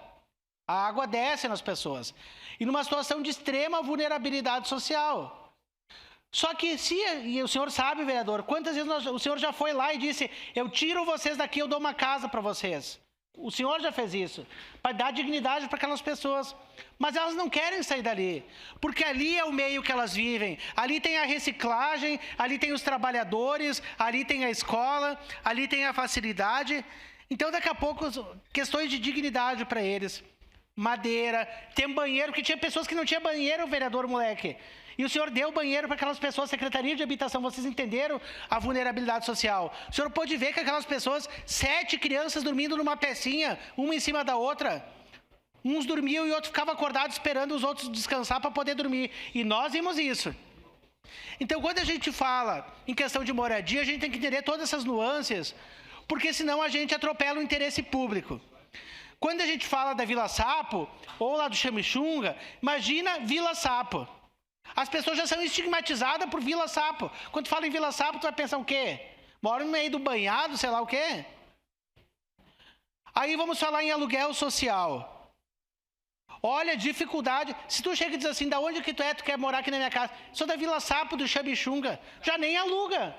A água desce nas pessoas. E numa situação de extrema vulnerabilidade social. Só que e o senhor sabe, vereador, quantas vezes o senhor já foi lá e disse, eu tiro vocês daqui, eu dou uma casa para vocês. O senhor já fez isso, para dar dignidade para aquelas pessoas. Mas elas não querem sair dali, porque ali é o meio que elas vivem. Ali tem a reciclagem, ali tem os trabalhadores, ali tem a escola, ali tem a facilidade. Então, daqui a pouco, questões de dignidade para eles. Madeira, tem banheiro, porque tinha pessoas que não tinham banheiro, vereador moleque. E o senhor deu banheiro para aquelas pessoas, Secretaria de Habitação, vocês entenderam a vulnerabilidade social. O senhor pôde ver que aquelas pessoas, 7 crianças dormindo numa pecinha, uma em cima da outra. Uns dormiam e outros ficavam acordados esperando os outros descansar para poder dormir. E nós vimos isso. Então, quando a gente fala em questão de moradia, a gente tem que entender todas essas nuances, porque senão a gente atropela o interesse público. Quando a gente fala da Vila Sapo, ou lá do Chamichunga, imagina Vila Sapo. As pessoas já são estigmatizadas por Vila Sapo. Quando tu fala em Vila Sapo, tu vai pensar o quê? Mora no meio do banhado, sei lá o quê? Aí vamos falar em aluguel social. Olha a dificuldade. Se tu chega e diz assim, da onde que tu é? Tu quer morar aqui na minha casa? Sou da Vila Sapo, do Xabixunga. Já nem aluga.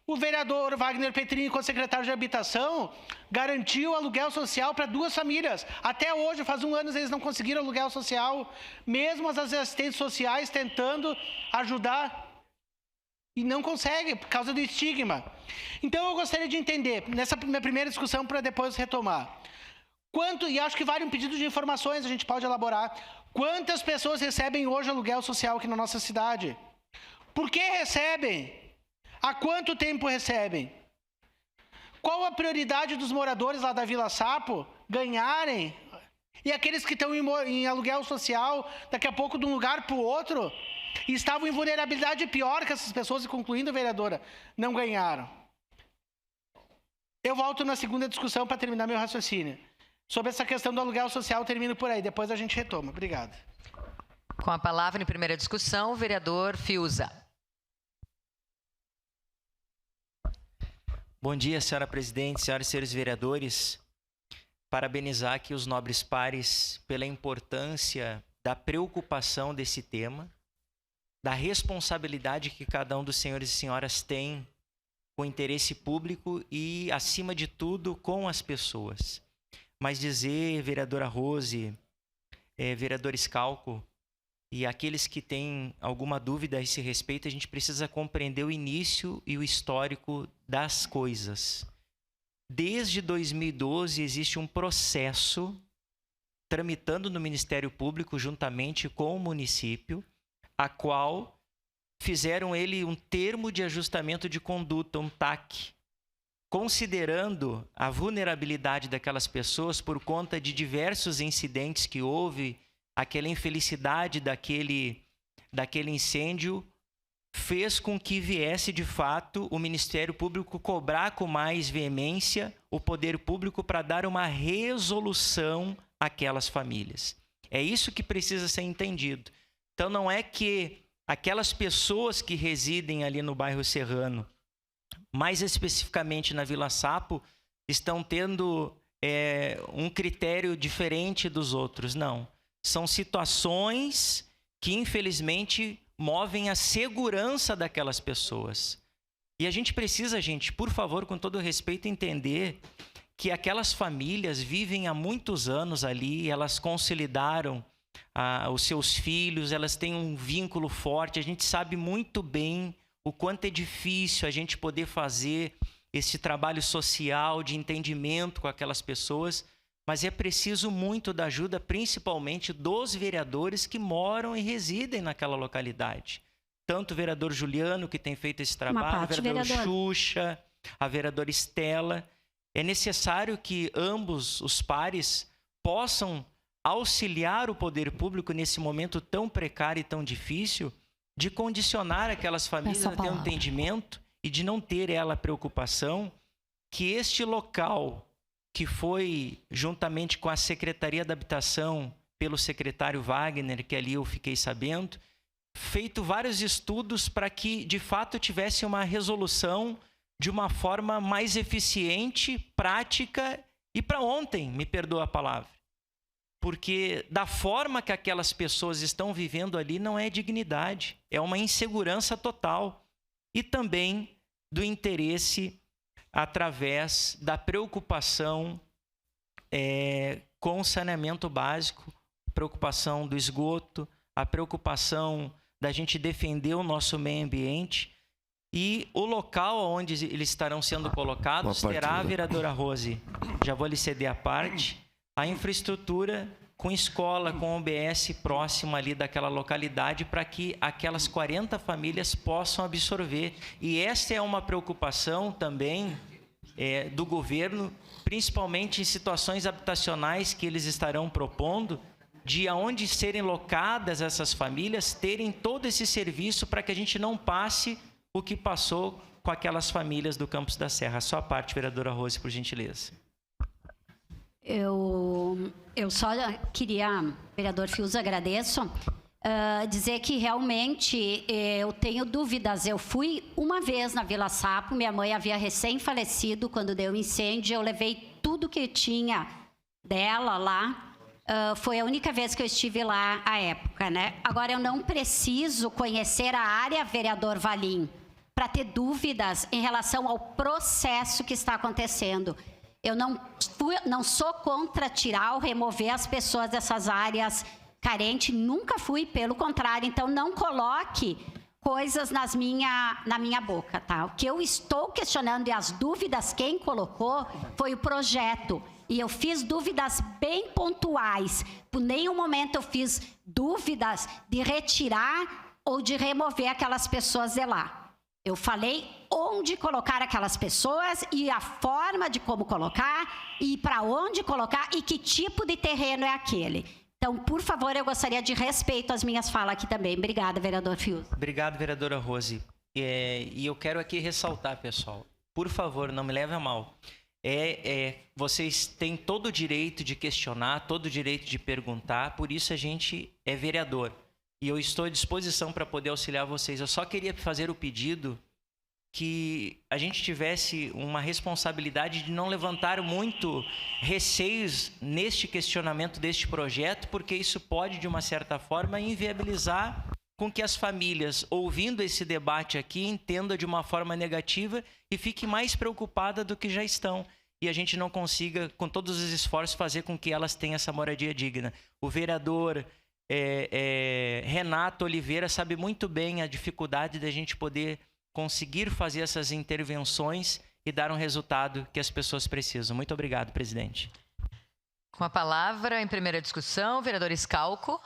O vereador Wagner Petrini, como secretário de Habitação, garantiu aluguel social para 2 famílias. Até hoje, faz 1 ano, eles não conseguiram aluguel social. Mesmo as assistentes sociais tentando ajudar. E não conseguem, por causa do estigma. Então, eu gostaria de entender, nessa minha primeira discussão, para depois retomar. E acho que vale um pedido de informações, a gente pode elaborar. Quantas pessoas recebem hoje aluguel social aqui na nossa cidade? Por que recebem? Há quanto tempo recebem? Qual a prioridade dos moradores lá da Vila Sapo ganharem? E aqueles que estão em aluguel social, daqui a pouco de um lugar para o outro, e estavam em vulnerabilidade pior que essas pessoas, e concluindo, vereadora, não ganharam. Eu volto na segunda discussão para terminar meu raciocínio. Sobre essa questão do aluguel social, eu termino por aí, depois a gente retoma. Obrigado. Com a palavra em primeira discussão, o vereador Fiuza. Bom dia, senhora presidente, senhoras e senhores vereadores. Parabenizar aqui os nobres pares pela importância da preocupação desse tema, da responsabilidade que cada um dos senhores e senhoras tem com o interesse público e, acima de tudo, com as pessoas. Mas dizer, vereadora Rose, vereador Scalco, e aqueles que têm alguma dúvida a esse respeito, a gente precisa compreender o início e o histórico das coisas. Desde 2012 existe um processo tramitando no Ministério Público juntamente com o município, a qual fizeram ele um termo de ajustamento de conduta, um TAC, considerando a vulnerabilidade daquelas pessoas por conta de diversos incidentes que houve, aquela infelicidade daquele incêndio, fez com que viesse, de fato, o Ministério Público cobrar com mais veemência o poder público para dar uma resolução àquelas famílias. É isso que precisa ser entendido. Então, não é que aquelas pessoas que residem ali no bairro Serrano, mais especificamente na Vila Sapo, estão tendo um critério diferente dos outros. Não. São situações que, infelizmente, movem a segurança daquelas pessoas. E a gente precisa, gente, por favor, com todo respeito, entender que aquelas famílias vivem há muitos anos ali, elas consolidaram os seus filhos, elas têm um vínculo forte. A gente sabe muito bem o quanto é difícil a gente poder fazer esse trabalho social de entendimento com aquelas pessoas, mas é preciso muito da ajuda, principalmente dos vereadores que moram e residem naquela localidade. Tanto o vereador Juliano, que tem feito esse trabalho, o vereador Xuxa, a vereadora Estela. É necessário que ambos os pares possam auxiliar o poder público nesse momento tão precário e tão difícil, de condicionar aquelas famílias a ter um entendimento e de não ter ela preocupação que este local, que foi, juntamente com a Secretaria da Habitação, pelo secretário Wagner, que ali eu fiquei sabendo, feito vários estudos para que, de fato, tivesse uma resolução de uma forma mais eficiente, prática e para ontem, me perdoa a palavra. Porque da forma que aquelas pessoas estão vivendo ali não é dignidade, é uma insegurança total. E também do interesse através da preocupação com o saneamento básico, preocupação do esgoto, a preocupação da gente defender o nosso meio ambiente. E o local onde eles estarão sendo colocados terá, a vereadora Rose, já vou lhe ceder a parte, a infraestrutura com escola, com OBS próximo ali daquela localidade para que aquelas 40 famílias possam absorver. E esta é uma preocupação também do governo, principalmente em situações habitacionais que eles estarão propondo, de aonde serem locadas essas famílias, terem todo esse serviço para que a gente não passe o que passou com aquelas famílias do Campos da Serra. A sua parte, vereadora Rose, por gentileza. Eu só queria, vereador Fiuza, agradeço. dizer que realmente eu tenho dúvidas. Eu fui uma vez na Vila Sapo, minha mãe havia recém-falecido quando deu incêndio, eu levei tudo que tinha dela lá. Foi a única vez que eu estive lá à época, né? Agora, eu não preciso conhecer a área, vereador Valim, para ter dúvidas em relação ao processo que está acontecendo. Eu não sou contra tirar ou remover as pessoas dessas áreas carentes, nunca fui, pelo contrário. Então, não coloque coisas na minha boca, tá? O que eu estou questionando e as dúvidas quem colocou foi o projeto. E eu fiz dúvidas bem pontuais. Por nenhum momento eu fiz dúvidas de retirar ou de remover aquelas pessoas de lá. Eu falei onde colocar aquelas pessoas e a forma de como colocar e para onde colocar e que tipo de terreno é aquele. Então, por favor, eu gostaria de respeito às minhas falas aqui também. Obrigada, vereador Fius. Obrigado, vereadora Rose. E eu quero aqui ressaltar, pessoal, por favor, não me leve a mal. Vocês têm todo o direito de questionar, todo o direito de perguntar, por isso a gente é vereador. E eu estou à disposição para poder auxiliar vocês. Eu só queria fazer o pedido que a gente tivesse uma responsabilidade de não levantar muito receios neste questionamento deste projeto, porque isso pode, de uma certa forma, inviabilizar com que as famílias, ouvindo esse debate aqui, entendam de uma forma negativa e fiquem mais preocupadas do que já estão. E a gente não consiga, com todos os esforços, fazer com que elas tenham essa moradia digna. O vereador Renato Oliveira sabe muito bem a dificuldade da gente poder conseguir fazer essas intervenções e dar um resultado que as pessoas precisam. Muito obrigado, presidente. Com a palavra, em primeira discussão, vereador Scalco.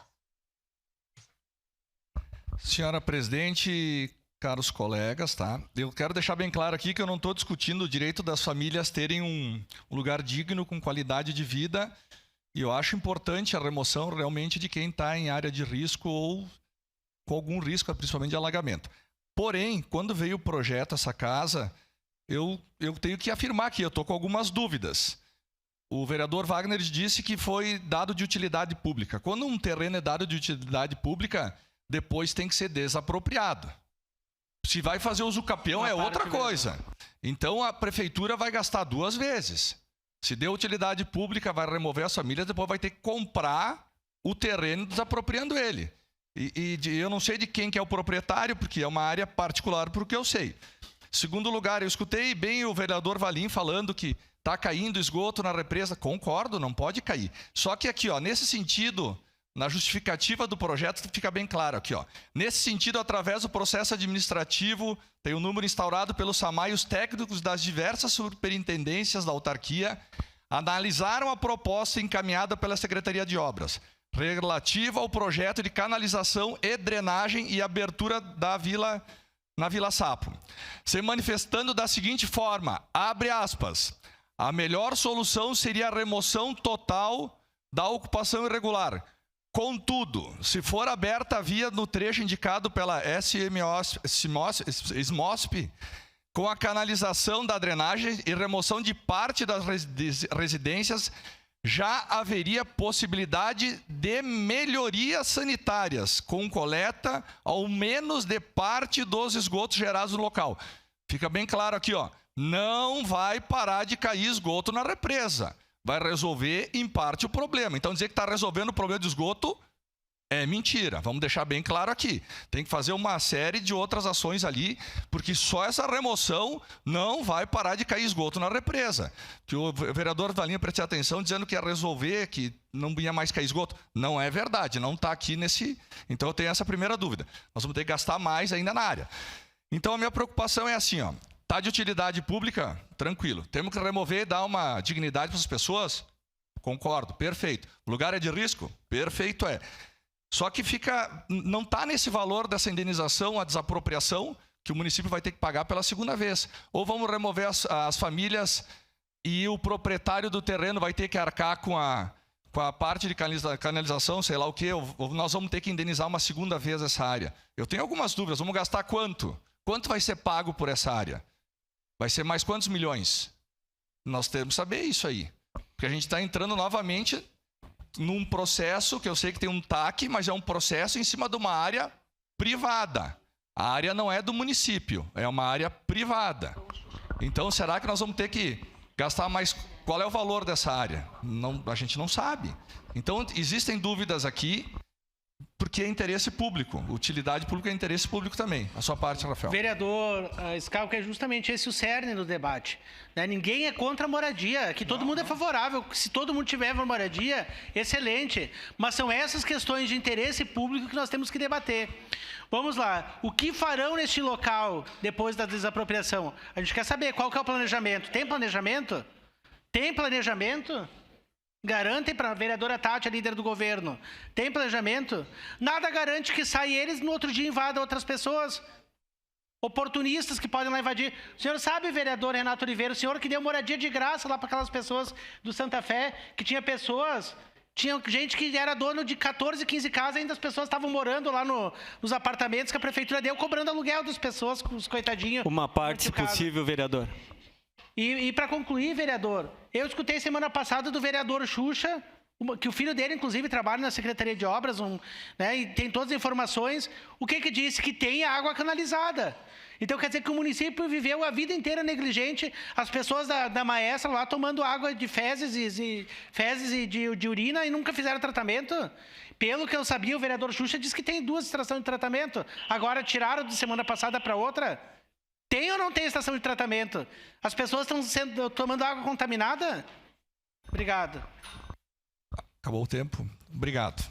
Senhora presidente, caros colegas, tá? Eu quero deixar bem claro aqui que eu não estou discutindo o direito das famílias terem um lugar digno, com qualidade de vida. E eu acho importante a remoção realmente de quem está em área de risco ou com algum risco, principalmente de alagamento. Porém, quando veio o projeto, essa casa, eu tenho que afirmar que eu estou com algumas dúvidas. O vereador Wagner disse que foi dado de utilidade pública. Quando um terreno é dado de utilidade pública, depois tem que ser desapropriado. Se vai fazer uso capião é outra coisa. Então a prefeitura vai gastar duas vezes. Se deu utilidade pública, vai remover as famílias, depois vai ter que comprar o terreno desapropriando ele. Eu não sei de quem que é o proprietário, porque é uma área particular, porque eu sei. Segundo lugar, eu escutei bem o vereador Valim falando que está caindo esgoto na represa. Concordo, não pode cair. Só que aqui, ó, nesse sentido, na justificativa do projeto, fica bem claro aqui, ó. Nesse sentido, através do processo administrativo, tem um número instaurado pelo SAMAI, os técnicos das diversas superintendências da autarquia analisaram a proposta encaminhada pela Secretaria de Obras, relativa ao projeto de canalização e drenagem e abertura na Vila Sapo, se manifestando da seguinte forma, abre aspas, a melhor solução seria a remoção total da ocupação irregular. Contudo, se for aberta a via no trecho indicado pela SMOSP, com a canalização da drenagem e remoção de parte das residências, já haveria possibilidade de melhorias sanitárias, com coleta ao menos de parte dos esgotos gerados no local. Fica bem claro aqui, ó, não vai parar de cair esgoto na represa. Vai resolver, em parte, o problema. Então, dizer que está resolvendo o problema de esgoto é mentira. Vamos deixar bem claro aqui. Tem que fazer uma série de outras ações ali, porque só essa remoção não vai parar de cair esgoto na represa. Que o vereador Valinha prestou atenção dizendo que ia resolver, que não ia mais cair esgoto. Não é verdade, não está aqui nesse... Então, eu tenho essa primeira dúvida. Nós vamos ter que gastar mais ainda na área. Então, a minha preocupação é assim, ó. Está de utilidade pública? Tranquilo. Temos que remover e dar uma dignidade para as pessoas? Concordo, perfeito. O lugar é de risco? Perfeito é. Só que não está nesse valor dessa indenização, a desapropriação, que o município vai ter que pagar pela segunda vez. Ou vamos remover as famílias e o proprietário do terreno vai ter que arcar com a parte de canalização, sei lá o quê, ou nós vamos ter que indenizar uma segunda vez essa área. Eu tenho algumas dúvidas. Vamos gastar quanto? Quanto vai ser pago por essa área? Vai ser mais quantos milhões? Nós temos que saber isso aí. Porque a gente está entrando novamente num processo que eu sei que tem um TAC, mas é um processo em cima de uma área privada. A área não é do município, é uma área privada. Então, será que nós vamos ter que gastar mais? Qual é o valor dessa área? Não, a gente não sabe. Então, existem dúvidas aqui, porque é interesse público. Utilidade pública é interesse público também. A sua parte, Rafael. Vereador Schalke, é justamente esse o cerne do debate. Né? Ninguém é contra a moradia, que todo mundo é favorável. Se todo mundo tiver moradia, excelente. Mas são essas questões de interesse público que nós temos que debater. Vamos lá. O que farão neste local depois da desapropriação? A gente quer saber qual que é o planejamento. Tem planejamento? Tem planejamento? Garantem para a vereadora Tati, a líder do governo. Tem planejamento? Nada garante que saia eles no outro dia invadam outras pessoas. Oportunistas que podem lá invadir. O senhor sabe, vereador Renato Oliveira, o senhor que deu moradia de graça lá para aquelas pessoas do Santa Fé, que tinha pessoas... Tinha gente que era dono de 14, 15 casas, ainda as pessoas estavam morando lá nos apartamentos que a prefeitura deu, cobrando aluguel das pessoas, os coitadinhos. Uma parte, se possível, vereador. E para concluir, vereador, eu escutei semana passada do vereador Xuxa, que o filho dele, inclusive, trabalha na Secretaria de Obras, né, e tem todas as informações, o que disse? Que tem água canalizada. Então, quer dizer que o município viveu a vida inteira negligente, as pessoas da Maestra lá tomando água de fezes e de urina e nunca fizeram tratamento. Pelo que eu sabia, o vereador Xuxa disse que tem 2 estações de tratamento. Agora, tiraram de semana passada para outra. Tem ou não tem estação de tratamento? As pessoas estão tomando água contaminada? Obrigado. Acabou o tempo. Obrigado.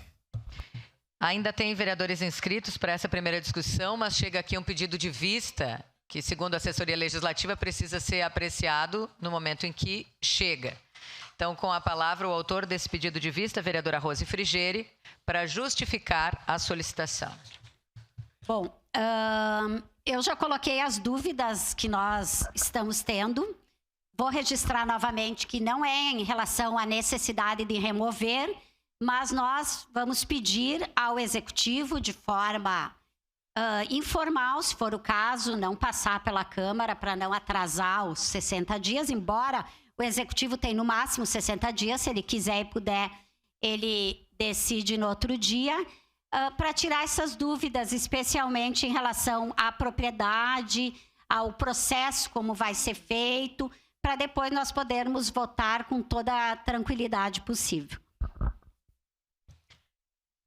Ainda tem vereadores inscritos para essa primeira discussão, mas chega aqui um pedido de vista que, segundo a assessoria legislativa, precisa ser apreciado no momento em que chega. Então, com a palavra, o autor desse pedido de vista, a vereadora Rose Frigeri, para justificar a solicitação. Bom, eu já coloquei as dúvidas que nós estamos tendo. Vou registrar novamente que não é em relação à necessidade de remover, mas nós vamos pedir ao Executivo, de forma informal, se for o caso, não passar pela Câmara para não atrasar os 60 dias, embora o Executivo tenha no máximo 60 dias, se ele quiser e puder, ele decide no outro dia, para tirar essas dúvidas, especialmente em relação à propriedade, ao processo, como vai ser feito, para depois nós podermos votar com toda a tranquilidade possível.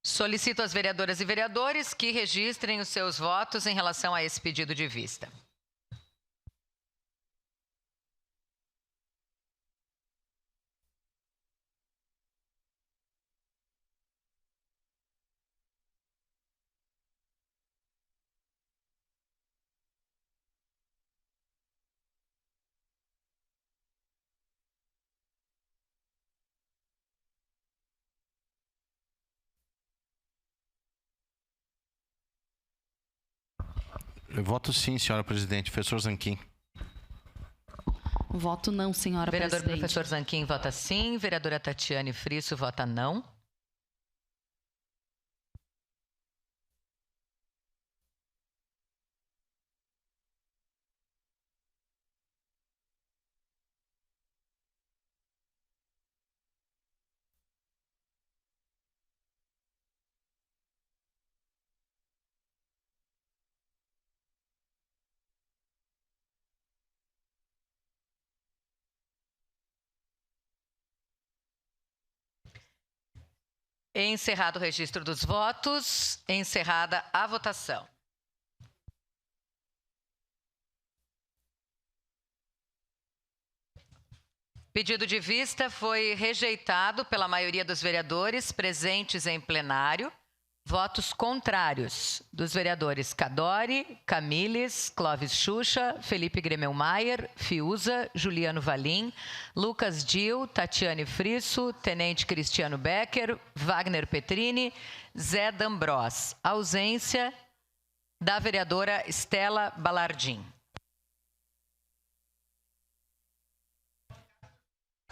Solicito às vereadoras e vereadores que registrem os seus votos em relação a esse pedido de vista. Eu voto sim, senhora presidente. Professor Zanquim. Voto não, senhora presidente. Vereador professor Zanquim vota sim. Vereadora Tatiane Frisso vota não. Encerrado o registro dos votos, encerrada a votação. Pedido de vista foi rejeitado pela maioria dos vereadores presentes em plenário. Votos contrários dos vereadores Cadori, Camilles, Clóvis Xuxa, Felipe Gremelmaier, Fiuza, Juliano Valim, Lucas Dil, Tatiane Frisso, Tenente Cristiano Becker, Wagner Petrini, Zé D'Ambros. Ausência da vereadora Estela Balardim.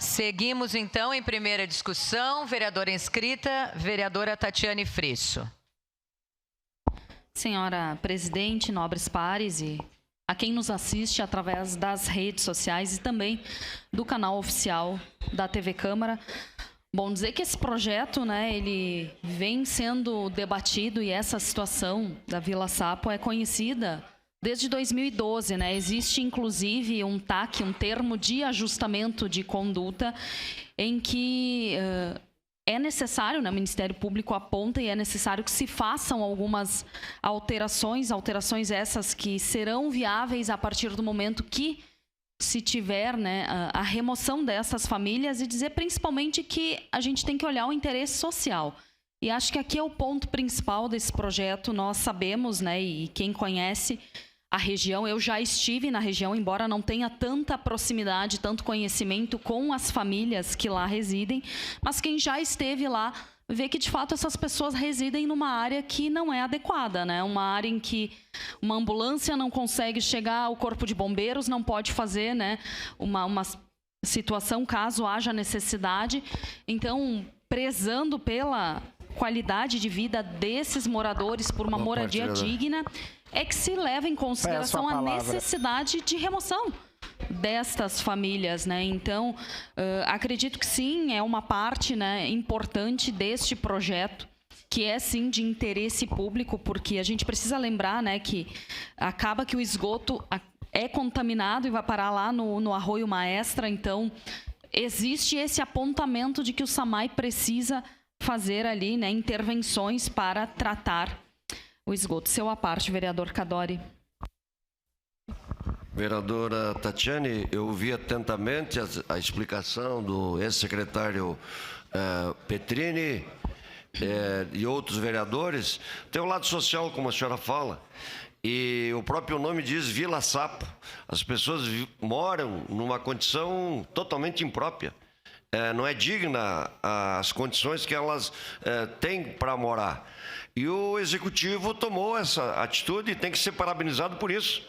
Seguimos, então, em primeira discussão. Vereadora inscrita, vereadora Tatiane Frisso. Senhora presidente, nobres pares e a quem nos assiste através das redes sociais e também do canal oficial da TV Câmara, Bom, dizer que esse projeto, né, ele vem sendo debatido e essa situação da Vila Sapo é conhecida desde 2012, né? Existe, inclusive, um TAC, um termo de ajustamento de conduta, em que é necessário, né, o Ministério Público aponta e é necessário que se façam algumas alterações essas que serão viáveis a partir do momento que se tiver, né, a remoção dessas famílias, e dizer principalmente que a gente tem que olhar o interesse social. E acho que aqui é o ponto principal desse projeto. Nós sabemos, né, e quem conhece a região, eu já estive na região, embora não tenha tanta proximidade, tanto conhecimento com as famílias que lá residem, mas quem já esteve lá vê que, de fato, essas pessoas residem numa área que não é adequada, né? Uma área em que uma ambulância não consegue chegar, o corpo de bombeiros não pode fazer, né, uma situação caso haja necessidade. Então, prezando pela qualidade de vida desses moradores, por uma moradia digna, é que se leva em consideração a necessidade de remoção destas famílias, né? Então, acredito que sim, é uma parte, né, importante deste projeto, que é sim de interesse público, porque a gente precisa lembrar, né, que acaba que o esgoto é contaminado e vai parar lá no Arroio Maestra. Então, existe esse apontamento de que o SAMAI precisa fazer ali, né, intervenções para tratar o esgoto. Seu à parte, vereador Cadori. Vereadora Tatiane, eu ouvi atentamente a explicação do ex-secretário Petrini e outros vereadores. Tem o lado social, como a senhora fala, e o próprio nome diz Vila Sapo. As pessoas moram numa condição totalmente imprópria. Não é digna as condições que elas têm para morar. E o Executivo tomou essa atitude e tem que ser parabenizado por isso.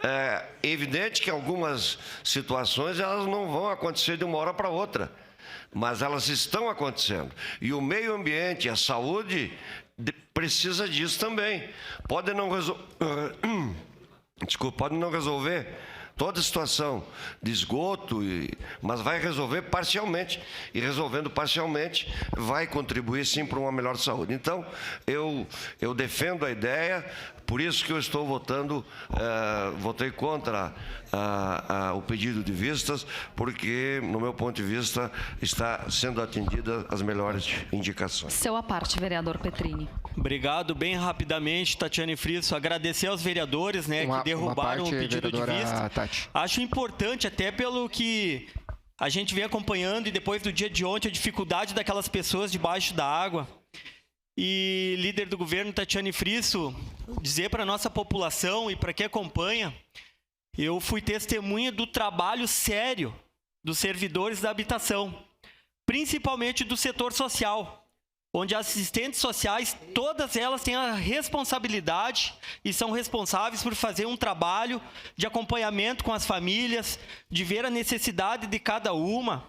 É evidente que algumas situações elas não vão acontecer de uma hora para outra, mas elas estão acontecendo. E o meio ambiente, a saúde, precisa disso também. Pode não resolver toda a situação de esgoto, mas vai resolver parcialmente. E resolvendo parcialmente, vai contribuir sim para uma melhor saúde. Então, eu defendo a ideia, por isso que eu estou votei contra o pedido de vistas, porque, no meu ponto de vista, está sendo atendida as melhores indicações. Seu à parte, vereador Petrini. Obrigado. Bem rapidamente, Tatiane Frisso, agradecer aos vereadores, né, que derrubaram o pedido de vista. Tati. Acho importante, até pelo que a gente vem acompanhando, e depois do dia de ontem, a dificuldade daquelas pessoas debaixo da água. E, líder do governo, Tatiane Frisso, dizer para a nossa população e para quem acompanha, eu fui testemunha do trabalho sério dos servidores da habitação, principalmente do setor social, onde as assistentes sociais, todas elas têm a responsabilidade e são responsáveis por fazer um trabalho de acompanhamento com as famílias, de ver a necessidade de cada uma.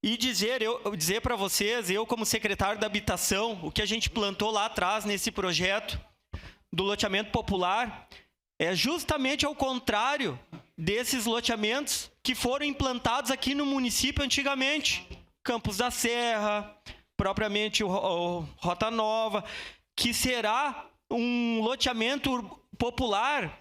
E dizer para vocês, eu como secretário da habitação, o que a gente plantou lá atrás nesse projeto do loteamento popular é justamente ao contrário desses loteamentos que foram implantados aqui no município antigamente. Campos da Serra, propriamente o Rota Nova, que será um loteamento popular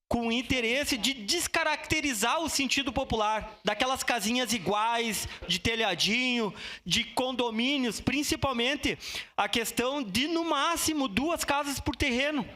com o interesse de descaracterizar o sentido popular, daquelas casinhas iguais, de telhadinho, de condomínios, principalmente a questão de, no máximo, 2 casas por terreno,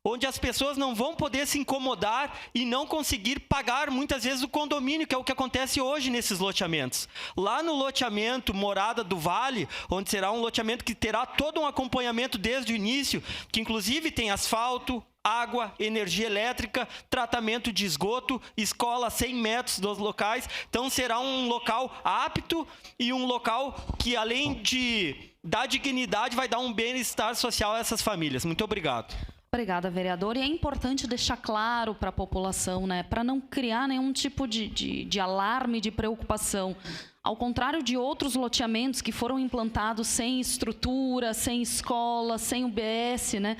onde as pessoas não vão poder se incomodar e não conseguir pagar, muitas vezes, o condomínio, que é o que acontece hoje nesses loteamentos. Lá no loteamento Morada do Vale, onde será um loteamento que terá todo um acompanhamento desde o início, que inclusive tem asfalto, água, energia elétrica, tratamento de esgoto, escola a 100 metros dos locais. Então, será um local apto e um local que, além de dar dignidade, vai dar um bem-estar social a essas famílias. Muito obrigado. Obrigada, vereador. E é importante deixar claro para a população, né, para não criar nenhum tipo de alarme, de preocupação. Ao contrário de outros loteamentos que foram implantados sem estrutura, sem escola, sem UBS, né,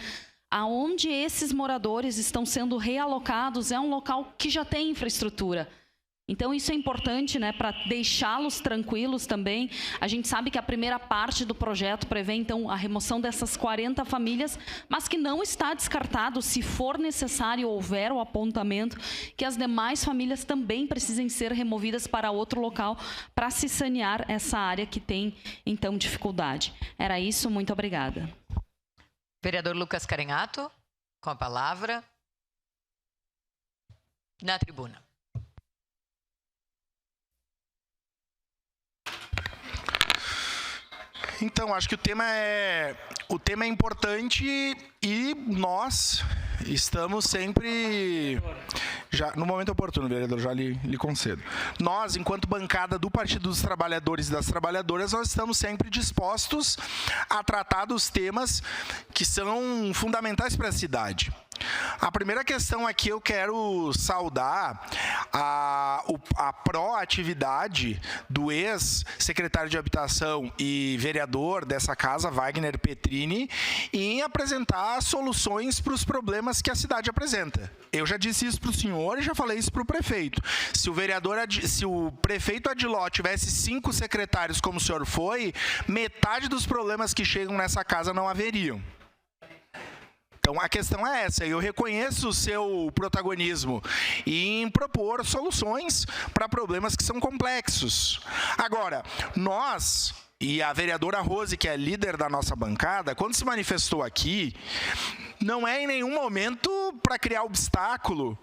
aonde esses moradores estão sendo realocados é um local que já tem infraestrutura. Então, isso é importante, né, para deixá-los tranquilos também. A gente sabe que a primeira parte do projeto prevê, então, a remoção dessas 40 famílias, mas que não está descartado, se for necessário, houver o apontamento, que as demais famílias também precisem ser removidas para outro local para se sanear essa área que tem, então, dificuldade. Era isso, muito obrigada. Vereador Lucas Carenhato, com a palavra. Na tribuna. Então, acho que o tema é importante e nós estamos sempre... no momento oportuno, vereador, já lhe concedo. Nós, enquanto bancada do Partido dos Trabalhadores e das Trabalhadoras, nós estamos sempre dispostos a tratar dos temas que são fundamentais para a cidade. A primeira questão aqui eu quero saudar a proatividade do ex-secretário de Habitação e vereador dessa casa, Wagner Petrini, em apresentar soluções para os problemas que a cidade apresenta. Eu já disse isso para o senhor e já falei isso para o prefeito. Se o prefeito Adiló tivesse 5 secretários como o senhor foi, metade dos problemas que chegam nessa casa não haveriam. Então, a questão é essa. Eu reconheço o seu protagonismo em propor soluções para problemas que são complexos. Agora, nós e a vereadora Rose, que é líder da nossa bancada, quando se manifestou aqui, não é em nenhum momento para criar obstáculo,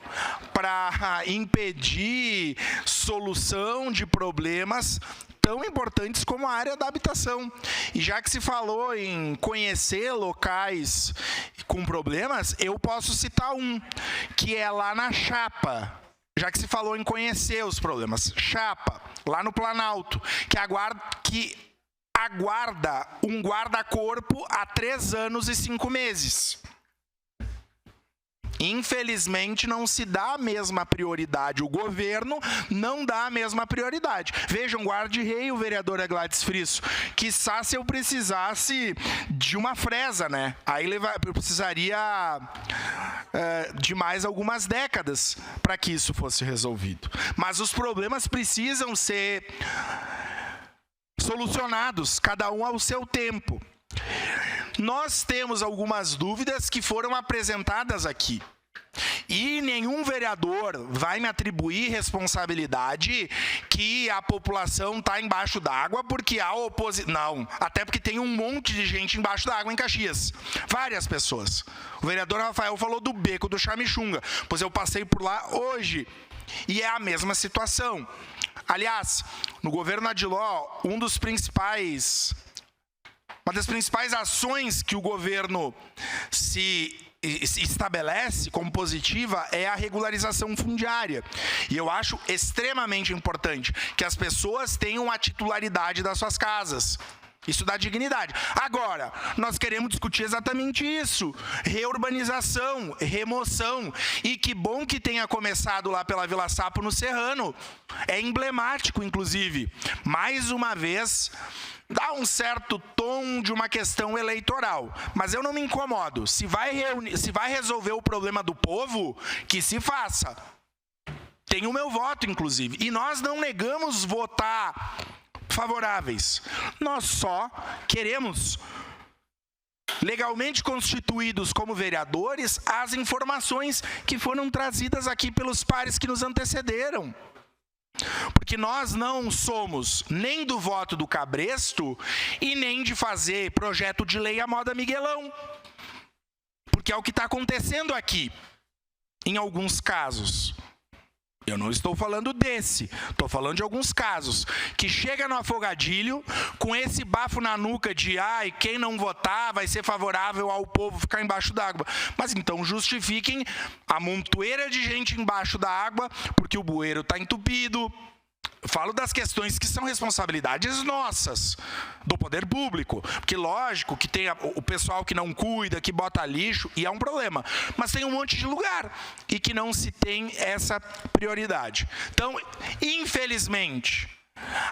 para impedir solução de problemas tão importantes como a área da habitação. E já que se falou em conhecer locais com problemas, eu posso citar um, que é lá na Chapa. Já que se falou em conhecer os problemas. Chapa, lá no Planalto, que aguarda um guarda-corpo há 3 anos e 5 meses. Infelizmente, não se dá a mesma prioridade. O governo não dá a mesma prioridade. Vejam, guarda-rei, o vereador Gladys Frisso, quiçá se eu precisasse de uma fresa, né? Aí eu precisaria de mais algumas décadas para que isso fosse resolvido. Mas os problemas precisam ser solucionados, cada um ao seu tempo. Nós temos algumas dúvidas que foram apresentadas aqui. E nenhum vereador vai me atribuir responsabilidade que a população está embaixo d'água porque há oposição. Não, até porque tem um monte de gente embaixo d'água em Caxias. Várias pessoas. O vereador Rafael falou do beco do Chamixunga, pois eu passei por lá hoje. E é a mesma situação. Aliás, no governo Adiló, uma das principais ações que o governo se estabelece como positiva é a regularização fundiária. E eu acho extremamente importante que as pessoas tenham a titularidade das suas casas. Isso dá dignidade. Agora, nós queremos discutir exatamente isso. Reurbanização, remoção. E que bom que tenha começado lá pela Vila Sapo no Serrano. É emblemático, inclusive. Mais uma vez, dá um certo tom de uma questão eleitoral. Mas eu não me incomodo. Se vai resolver o problema do povo, que se faça. Tem o meu voto, inclusive. E nós não negamos votar favoráveis. Nós só queremos, legalmente constituídos como vereadores, as informações que foram trazidas aqui pelos pares que nos antecederam. Porque nós não somos nem do voto do cabresto e nem de fazer projeto de lei à moda Miguelão. Porque é o que está acontecendo aqui, em alguns casos. Eu não estou falando desse, estou falando de alguns casos, que chega no afogadilho, com esse bafo na nuca de quem não votar vai ser favorável ao povo ficar embaixo d'água. Mas então justifiquem a montoeira de gente embaixo da água, porque o bueiro está entupido. Falo das questões que são responsabilidades nossas, do poder público. Porque lógico que tem o pessoal que não cuida, que bota lixo, e é um problema. Mas tem um monte de lugar e que não se tem essa prioridade. Então, infelizmente,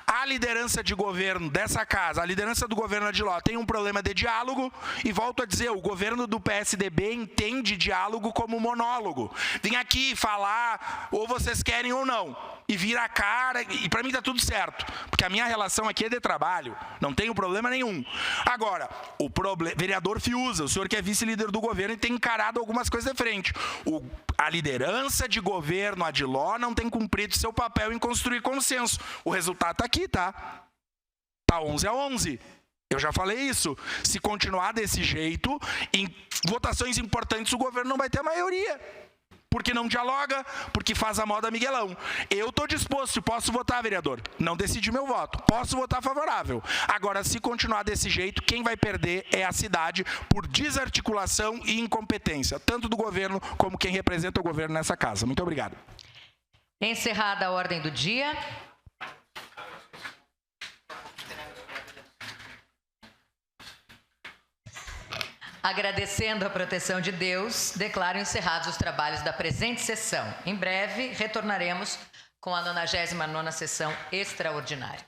a liderança de governo dessa casa, a liderança do governo Adiló tem um problema de diálogo. E volto a dizer, o governo do PSDB entende diálogo como monólogo. Vem aqui falar, ou vocês querem ou não. e vira a cara, e para mim tá tudo certo, porque a minha relação aqui é de trabalho, não tenho problema nenhum. Agora, o vereador Fiuza, o senhor que é vice-líder do governo e tem encarado algumas coisas de frente. A liderança de governo, a Adiló, não tem cumprido seu papel em construir consenso. O resultado tá aqui, tá? Tá 11-11. Eu já falei isso. Se continuar desse jeito, em votações importantes o governo não vai ter maioria. Porque não dialoga, porque faz a moda Miguelão. Eu estou disposto, posso votar, vereador. Não decidi meu voto. Posso votar favorável. Agora, se continuar desse jeito, quem vai perder é a cidade por desarticulação e incompetência, tanto do governo como quem representa o governo nessa casa. Muito obrigado. Encerrada a ordem do dia. Agradecendo a proteção de Deus, declaro encerrados os trabalhos da presente sessão. Em breve, retornaremos com a 99ª sessão extraordinária.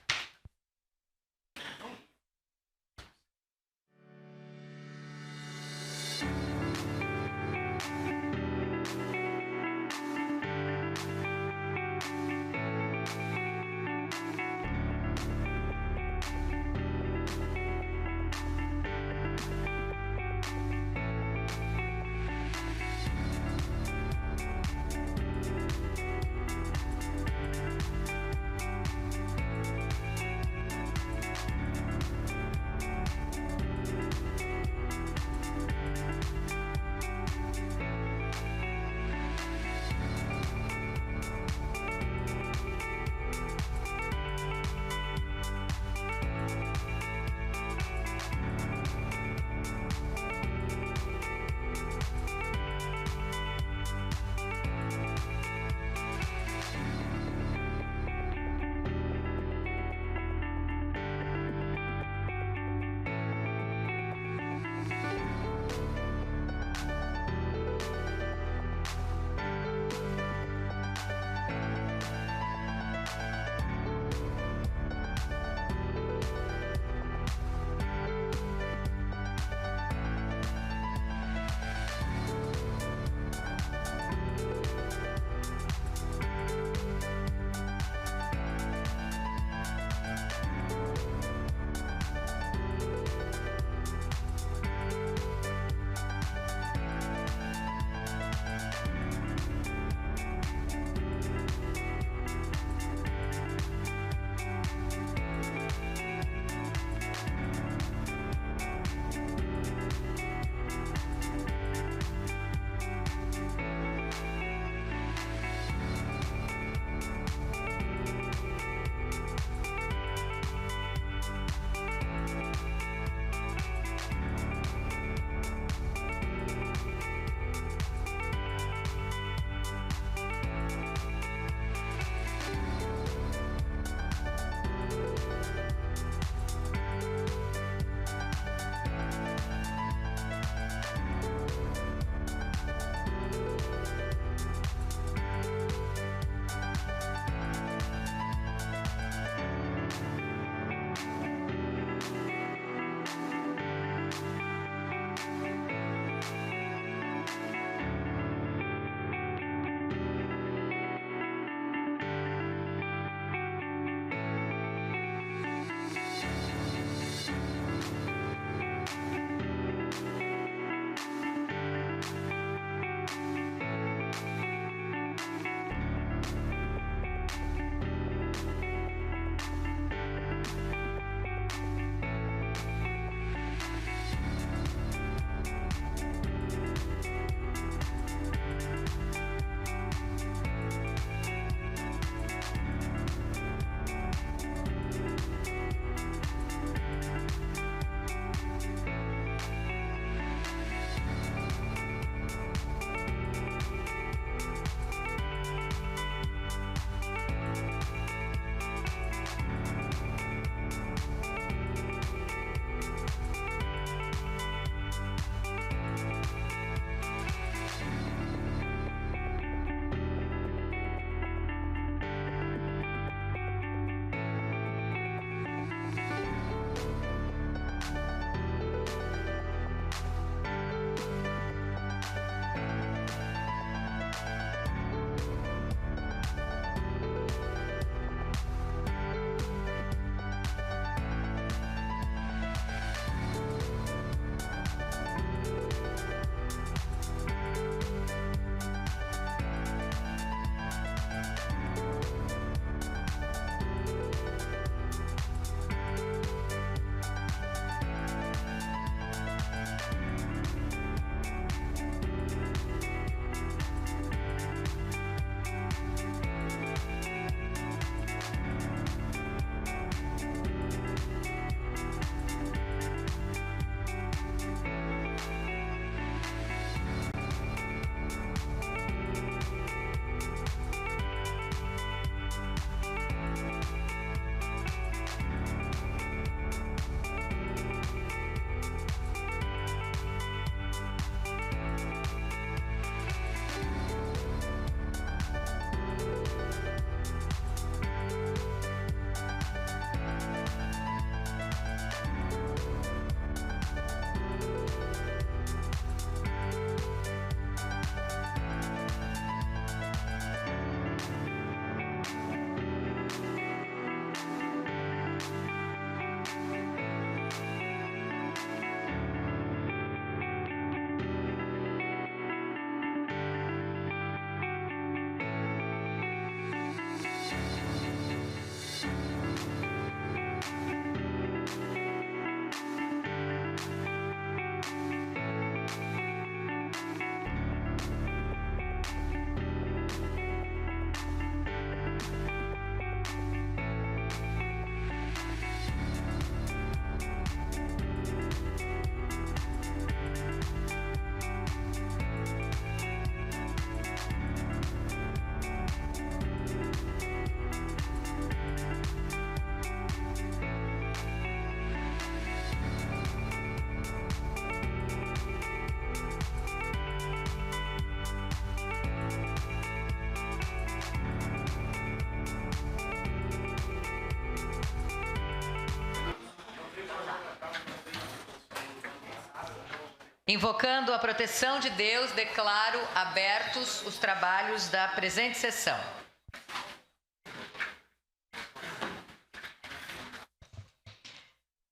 Invocando a proteção de Deus, declaro abertos os trabalhos da presente sessão.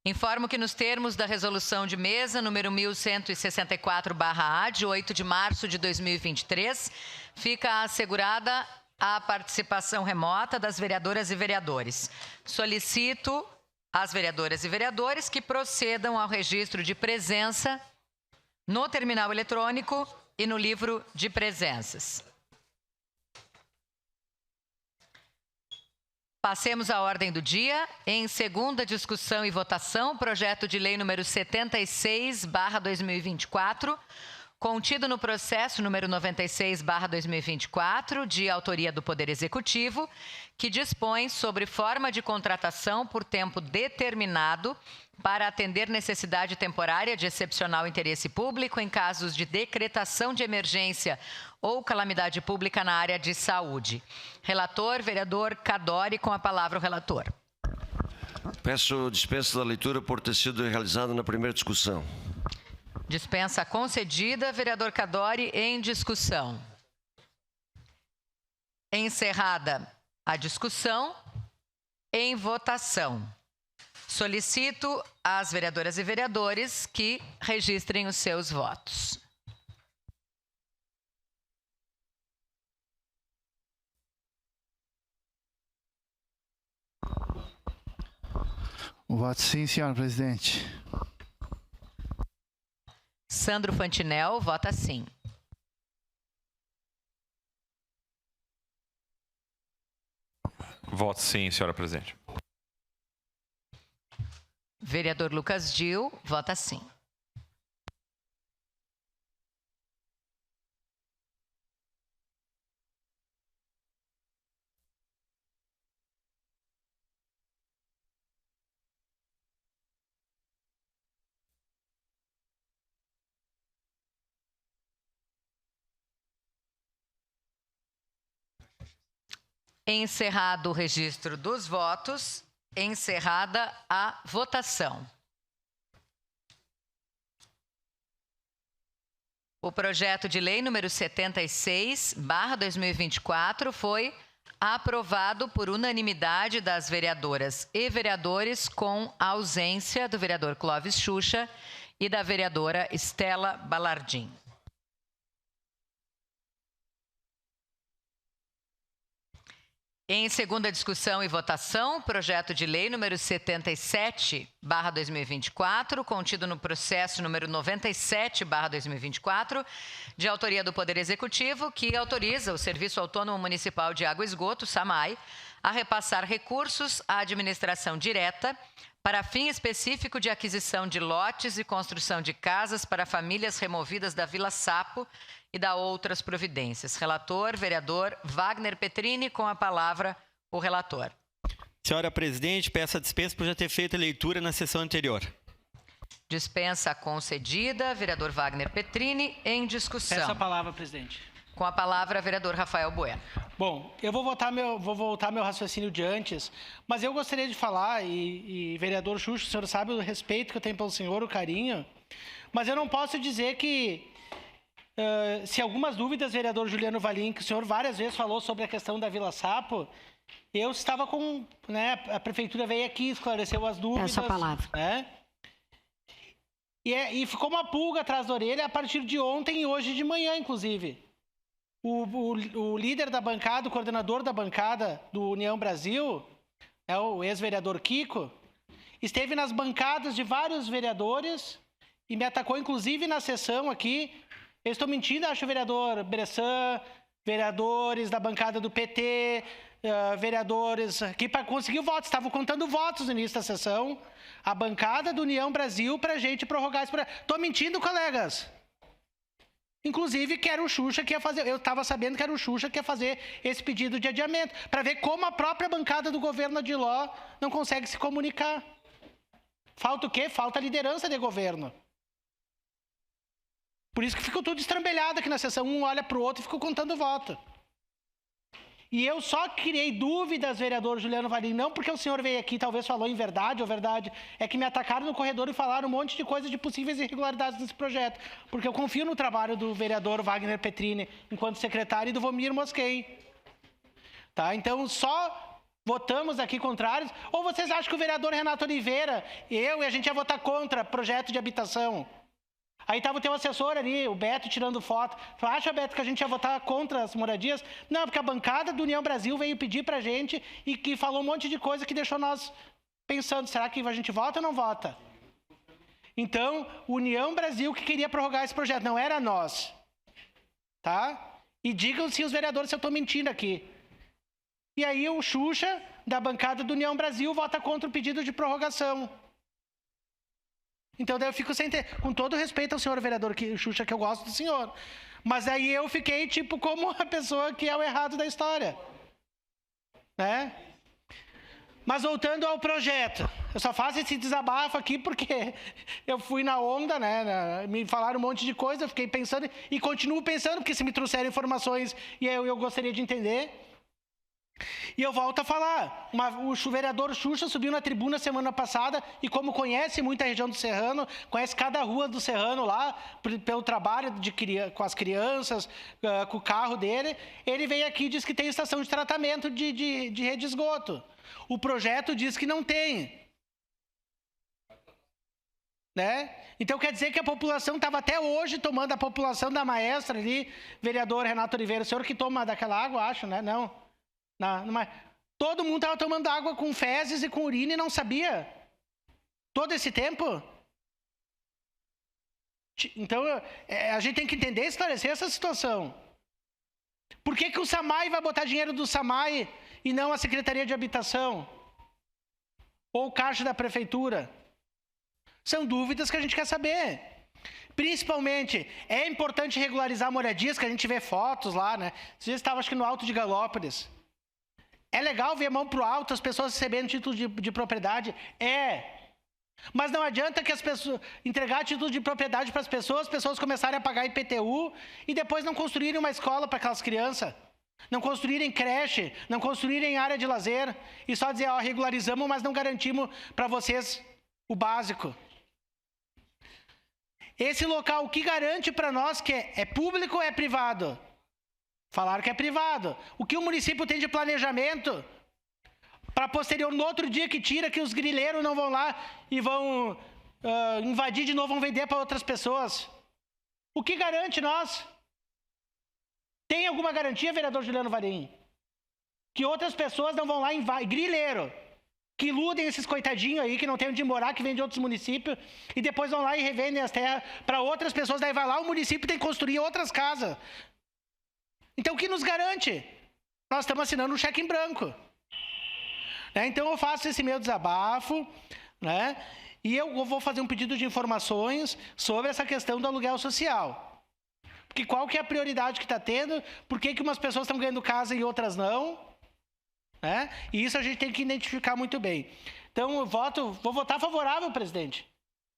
Informo que nos termos da resolução de mesa número 1164/A, de 8 de março de 2023, fica assegurada a participação remota das vereadoras e vereadores. Solicito às vereadoras e vereadores que procedam ao registro de presença no terminal eletrônico e no livro de presenças. Passemos à ordem do dia. Em segunda discussão e votação, projeto de lei número 76/2024, contido no processo número 96/2024, de autoria do Poder Executivo, que dispõe sobre forma de contratação por tempo determinado para atender necessidade temporária de excepcional interesse público em casos de decretação de emergência ou calamidade pública na área de saúde. Relator, vereador Cadori, com a palavra o relator. Peço dispensa da leitura por ter sido realizada na primeira discussão. Dispensa concedida, vereador Cadori, em discussão. Encerrada a discussão, em votação. Solicito às vereadoras e vereadores que registrem os seus votos. O voto sim, senhora presidente. Sandro Fantinel vota sim. Voto sim, senhora presidente. Vereador Lucas Gil vota sim. Encerrado o registro dos votos, encerrada a votação. O projeto de lei número 76/2024 foi aprovado por unanimidade das vereadoras e vereadores, com a ausência do vereador Clóvis Xuxa e da vereadora Estela Balardim. Em segunda discussão e votação, projeto de lei número 77/2024, contido no processo número 97/2024, de autoria do Poder Executivo, que autoriza o Serviço Autônomo Municipal de Água e Esgoto, SAMAI, a repassar recursos à administração direta para fim específico de aquisição de lotes e construção de casas para famílias removidas da Vila Sapo e da outras providências. Relator, vereador Wagner Petrini, com a palavra o relator. Senhora presidente, peço a dispensa por já ter feito a leitura na sessão anterior. Dispensa concedida, vereador Wagner Petrini, em discussão. Peço a palavra, presidente. Com a palavra, vereador Rafael Bueno. Bom, eu vou voltar meu raciocínio de antes, mas eu gostaria de falar, e vereador Xuxa, o senhor sabe o respeito que eu tenho pelo senhor, o carinho, mas eu não posso dizer que, se algumas dúvidas, vereador Juliano Valim, que o senhor várias vezes falou sobre a questão da Vila Sapo, eu estava com, a prefeitura veio aqui, esclareceu as dúvidas. Essa palavra. E ficou uma pulga atrás da orelha a partir de ontem e hoje de manhã, inclusive. O líder da bancada, o coordenador da bancada do União Brasil, o ex-vereador Kiko, esteve nas bancadas de vários vereadores e me atacou, inclusive, na sessão aqui. Eu estou mentindo, acho, o vereador Bressan, vereadores da bancada do PT, vereadores que conseguiu votos, estavam contando votos no início da sessão, a bancada do União Brasil para a gente prorrogar esse projeto. Estou mentindo, colegas? Inclusive, que era o Xuxa que ia fazer, eu estava sabendo que era o Xuxa que ia fazer esse pedido de adiamento, para ver como a própria bancada do governo Adiló não consegue se comunicar. Falta o quê? Falta liderança de governo. Por isso que ficou tudo estrambelhado aqui na sessão, um olha para o outro e ficou contando voto. E eu só criei dúvidas, vereador Juliano Varim, não porque o senhor veio aqui, talvez falou em verdade ou verdade, é que me atacaram no corredor e falaram um monte de coisa de possíveis irregularidades nesse projeto, porque eu confio no trabalho do vereador Wagner Petrini enquanto secretário e do Vomir Mosquei. Tá? Então, só votamos aqui contrários, ou vocês acham que o vereador Renato Oliveira, eu e a gente ia votar contra projeto de habitação? Aí estava o teu assessor ali, o Beto, tirando foto. Falou, acha, Beto, que a gente ia votar contra as moradias? Não, porque a bancada do União Brasil veio pedir para a gente e que falou um monte de coisa que deixou nós pensando, será que a gente vota ou não vota? Então, União Brasil que queria prorrogar esse projeto, não era nós. Tá? E digam se os vereadores se eu estou mentindo aqui. E aí o Xuxa, da bancada do União Brasil, vota contra o pedido de prorrogação. Então daí eu fico sem ter, com todo respeito ao senhor vereador Xuxa, que eu gosto do senhor, mas aí eu fiquei tipo como a pessoa que é o errado da história, né? Mas voltando ao projeto, eu só faço esse desabafo aqui porque eu fui na onda, né? Me falaram um monte de coisa, eu fiquei pensando e continuo pensando, porque se me trouxeram informações e eu gostaria de entender. E eu volto a falar, o vereador Xuxa subiu na tribuna semana passada e como conhece muita região do Serrano, conhece cada rua do Serrano lá, pelo trabalho com as crianças, com o carro dele, ele veio aqui e diz que tem estação de tratamento de rede de esgoto. O projeto diz que não tem. Né? Então quer dizer que a população estava até hoje tomando, a população da Maestra ali, vereador Renato Oliveira, o senhor que toma daquela água, acho, né? Não. Todo mundo estava tomando água com fezes e com urina e não sabia. Todo esse tempo. Então, a gente tem que entender e esclarecer essa situação. Por que o SAMAI vai botar dinheiro do SAMAI e não a Secretaria de Habitação? Ou o Caixa da Prefeitura? São dúvidas que a gente quer saber. Principalmente, é importante regularizar moradias, que a gente vê fotos lá, né? Vocês estavam, acho que no Alto de Galópolis. É legal ver a mão pro alto, as pessoas recebendo título de propriedade? É. Mas não adianta que as pessoas entregar título de propriedade para as pessoas começarem a pagar IPTU e depois não construírem uma escola para aquelas crianças. Não construírem creche, não construírem área de lazer e só dizer, ó, regularizamos, mas não garantimos para vocês o básico. Esse local, o que garante para nós que é público ou é privado? Falaram que é privado. O que o município tem de planejamento para posterior, no outro dia que tira, que os grileiros não vão lá e vão invadir de novo, vão vender para outras pessoas? O que garante nós? Tem alguma garantia, vereador Juliano Varim? Que outras pessoas não vão lá e invadem? Grileiro, que iludem esses coitadinhos aí, que não tem onde morar, que vêm de outros municípios, e depois vão lá e revendem as terras para outras pessoas, daí vai lá, o município tem que construir outras casas. Então, o que nos garante? Nós estamos assinando um cheque em branco. Né? Então, eu faço esse meu desabafo, né? E eu vou fazer um pedido de informações sobre essa questão do aluguel social. Porque qual que é a prioridade que está tendo? Por que umas pessoas estão ganhando casa e outras não? Né? E isso a gente tem que identificar muito bem. Então, eu vou votar favorável, presidente.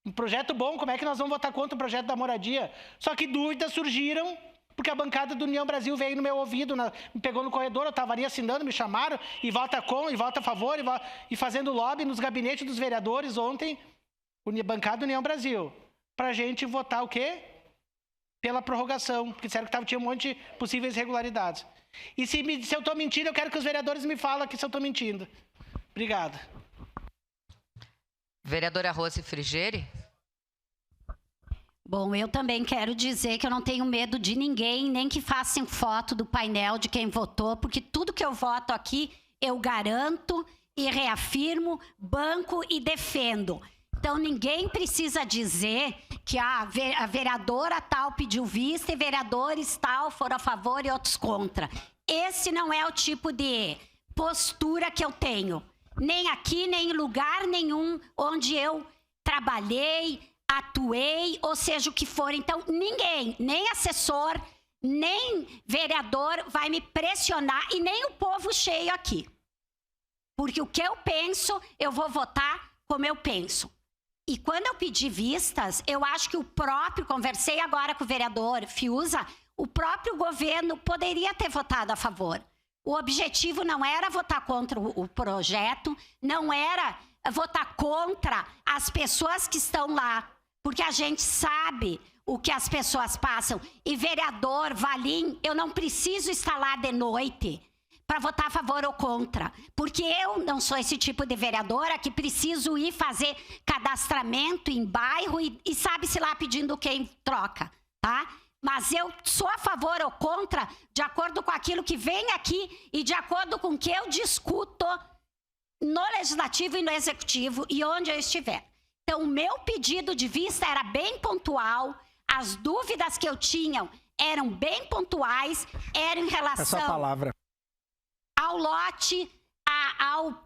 Um projeto bom, como é que nós vamos votar contra o projeto da moradia? Só que dúvidas surgiram, porque a bancada do União Brasil veio no meu ouvido, me pegou no corredor, eu estava ali assinando, me chamaram, e vota com, e vota a favor, e fazendo lobby nos gabinetes dos vereadores ontem, bancada do União Brasil, para a gente votar o quê? Pela prorrogação, porque disseram que tinha um monte de possíveis irregularidades. E se eu estou mentindo, eu quero que os vereadores me falem aqui se eu estou mentindo. Obrigado. Vereadora Rose Frigeri. Bom, eu também quero dizer que eu não tenho medo de ninguém, nem que façam foto do painel de quem votou, porque tudo que eu voto aqui, eu garanto e reafirmo, banco e defendo. Então, ninguém precisa dizer que a vereadora tal pediu vista e vereadores tal foram a favor e outros contra. Esse não é o tipo de postura que eu tenho. Nem aqui, nem em lugar nenhum onde eu trabalhei, atuei, ou seja, o que for. Então, ninguém, nem assessor, nem vereador vai me pressionar e nem o povo cheio aqui. Porque o que eu penso, eu vou votar como eu penso. E quando eu pedi vistas, eu acho que conversei agora com o vereador Fiuza, o próprio governo poderia ter votado a favor. O objetivo não era votar contra o projeto, não era votar contra as pessoas que estão lá, porque a gente sabe o que as pessoas passam. E vereador Valim, eu não preciso estar lá de noite para votar a favor ou contra, porque eu não sou esse tipo de vereadora que preciso ir fazer cadastramento em bairro e sabe-se lá pedindo quem troca, tá? Mas eu sou a favor ou contra de acordo com aquilo que vem aqui e de acordo com o que eu discuto no Legislativo e no Executivo e onde eu estiver. Então, o meu pedido de vista era bem pontual, as dúvidas que eu tinha eram bem pontuais, eram em relação Essa palavra. ao lote,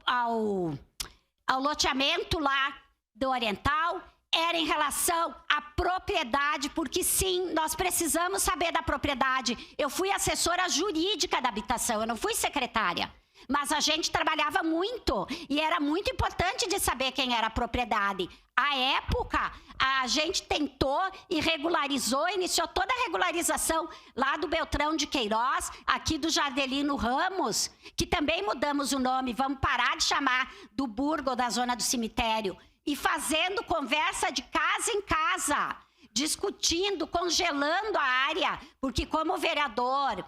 ao loteamento lá do Oriental, era em relação à propriedade, porque sim, nós precisamos saber da propriedade. Eu fui assessora jurídica da habitação, eu não fui secretária. Mas a gente trabalhava muito e era muito importante de saber quem era a propriedade. À época, a gente tentou e regularizou, iniciou toda a regularização lá do Beltrão de Queiroz, aqui do Jardelino Ramos, que também mudamos o nome, vamos parar de chamar do Burgo da Zona do Cemitério, e fazendo conversa de casa em casa, discutindo, congelando a área, porque como o vereador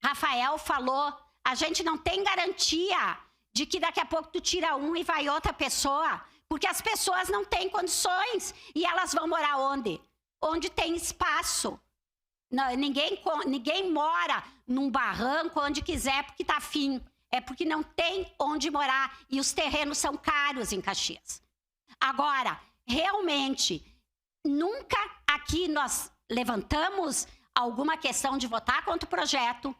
Rafael falou, a gente não tem garantia de que daqui a pouco tu tira um e vai outra pessoa, porque as pessoas não têm condições e elas vão morar onde? Onde tem espaço. Não, ninguém mora num barranco onde quiser porque tá afim. É porque não tem onde morar e os terrenos são caros em Caxias. Agora, realmente, nunca aqui nós levantamos alguma questão de votar contra o projeto,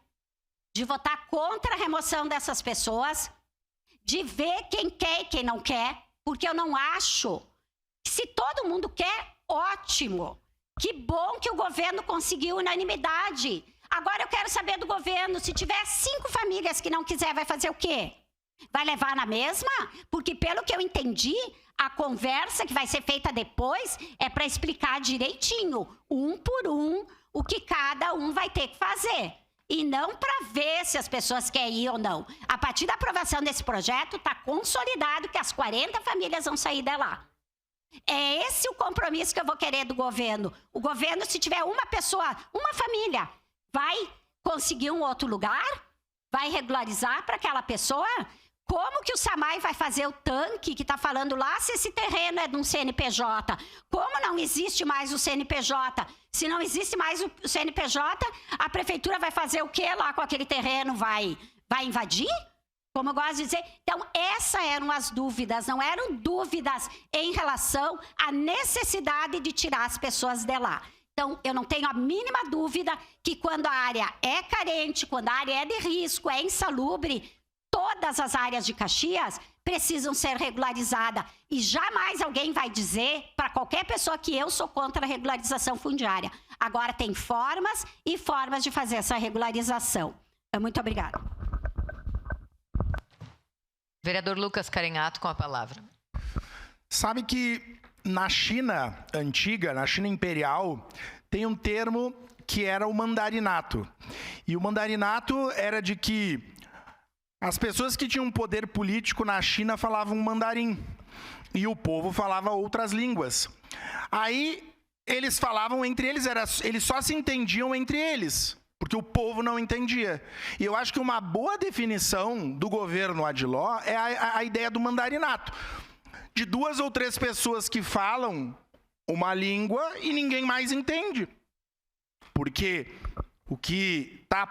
de votar contra a remoção dessas pessoas, de ver quem quer e quem não quer, porque eu não acho que se todo mundo quer, ótimo. Que bom que o governo conseguiu unanimidade. Agora eu quero saber do governo, se tiver 5 famílias que não quiser, vai fazer o quê? Vai levar na mesma? Porque pelo que eu entendi, a conversa que vai ser feita depois é para explicar direitinho, um por um, o que cada um vai ter que fazer. E não para ver se as pessoas querem ir ou não. A partir da aprovação desse projeto, está consolidado que as 40 famílias vão sair de lá. É esse o compromisso que eu vou querer do governo. O governo, se tiver uma pessoa, uma família, vai conseguir um outro lugar? Vai regularizar para aquela pessoa? Como que o SAMAI vai fazer o tanque que está falando lá se esse terreno é de um CNPJ? Como não existe mais o CNPJ? Se não existe mais o CNPJ, a prefeitura vai fazer o que lá com aquele terreno? Vai invadir? Como eu gosto de dizer. Então, essas eram as dúvidas, não eram dúvidas em relação à necessidade de tirar as pessoas de lá. Então, eu não tenho a mínima dúvida que quando a área é carente, quando a área é de risco, é insalubre, todas as áreas de Caxias precisam ser regularizadas. E jamais alguém vai dizer para qualquer pessoa que eu sou contra a regularização fundiária. Agora, tem formas e formas de fazer essa regularização. Muito obrigada. Vereador Lucas Carenhato com a palavra. Sabe que na China antiga, na China imperial, tem um termo que era o mandarinato. E o mandarinato era de que as pessoas que tinham poder político na China falavam mandarim. E o povo falava outras línguas. Aí eles falavam entre eles, eles só se entendiam entre eles, porque o povo não entendia. E eu acho que uma boa definição do governo Adiló é a ideia do mandarinato. De 2 ou 3 pessoas que falam uma língua e ninguém mais entende. Porque o que está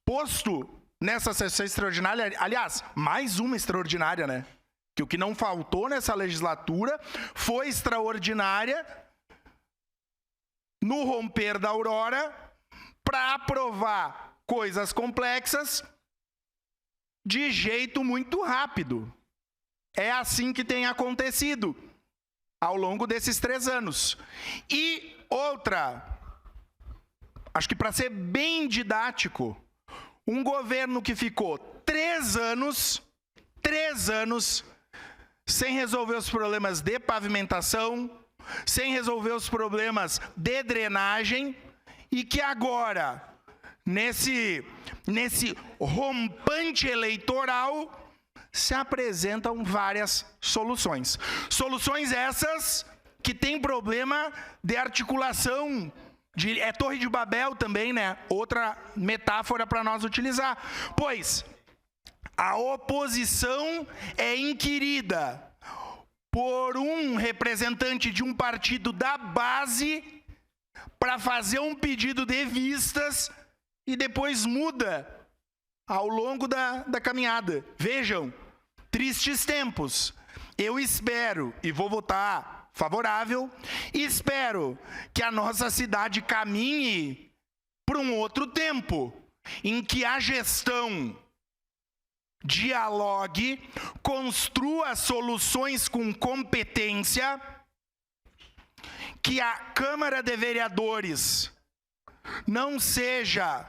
posto nessa sessão extraordinária, aliás, mais uma extraordinária, né? Que o que não faltou nessa legislatura foi extraordinária no romper da aurora para aprovar coisas complexas de jeito muito rápido. É assim que tem acontecido ao longo desses 3 anos. E outra, acho que para ser bem didático, um governo que ficou 3 anos sem resolver os problemas de pavimentação, sem resolver os problemas de drenagem, e que agora, nesse nesse rompante eleitoral, se apresentam várias soluções. Soluções essas que têm problema de articulação, é Torre de Babel também, né? Outra metáfora para nós utilizar. Pois a oposição é inquirida por um representante de um partido da base para fazer um pedido de vistas e depois muda ao longo da caminhada. Vejam, tristes tempos. Eu espero, e vou votar favorável, espero que a nossa cidade caminhe para um outro tempo, em que a gestão dialogue, construa soluções com competência, que a Câmara de Vereadores não seja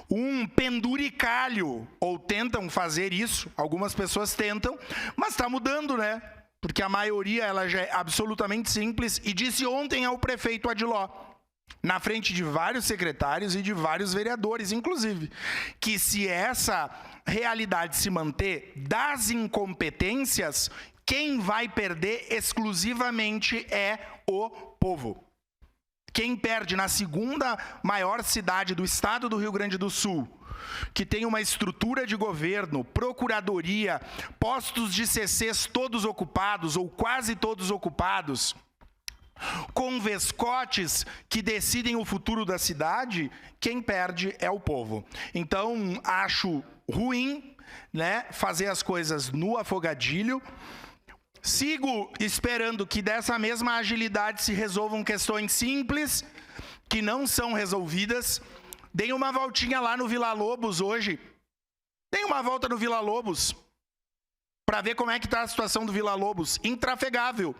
um penduricalho, ou tentam fazer isso, algumas pessoas tentam, mas está mudando, né? Porque a maioria ela já é absolutamente simples, e disse ontem ao prefeito Adiló, na frente de vários secretários e de vários vereadores, inclusive, que se essa realidade se manter das incompetências, quem vai perder exclusivamente é o povo. Quem perde na segunda maior cidade do estado do Rio Grande do Sul, que tem uma estrutura de governo, procuradoria, postos de CCs todos ocupados ou quase todos ocupados, com vescotes que decidem o futuro da cidade, quem perde é o povo. Então, acho ruim, né, fazer as coisas no afogadilho. Sigo esperando que dessa mesma agilidade se resolvam questões simples, que não são resolvidas. Dei uma voltinha lá no Vila Lobos hoje. Dei uma volta no Vila Lobos para ver como é que está a situação do Vila Lobos. Intrafegável.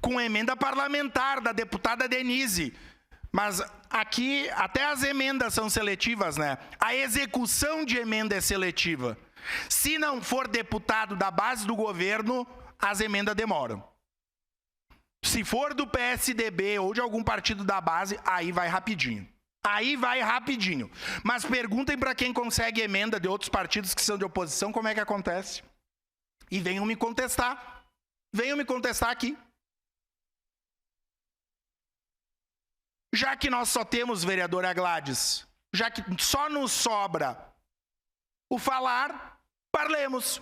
Com emenda parlamentar da deputada Denise. Mas aqui até as emendas são seletivas, né? A execução de emenda é seletiva. Se não for deputado da base do governo, as emendas demoram. Se for do PSDB ou de algum partido da base, aí vai rapidinho. Aí vai rapidinho. Mas perguntem para quem consegue emenda de outros partidos que são de oposição como é que acontece. E venham me contestar. Venham me contestar aqui. Já que nós só temos, vereadora Gladys, já que só nos sobra o falar, parlemos.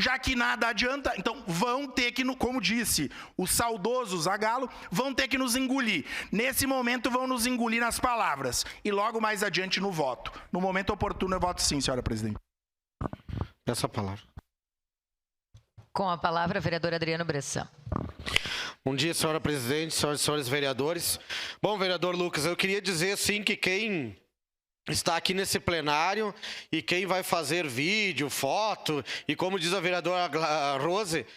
Já que nada adianta, então vão ter que, como disse o saudoso Zagallo, vão ter que nos engolir. Nesse momento vão nos engolir nas palavras. E logo mais adiante no voto. No momento oportuno eu voto sim, senhora presidente. Essa palavra. Com a palavra, a vereadora Adriano Bressan. Bom dia, senhora presidente, senhoras e senhores vereadores. Bom, vereador Lucas, eu queria dizer sim que quem está aqui nesse plenário e quem vai fazer vídeo, foto, e como diz a vereadora Rose,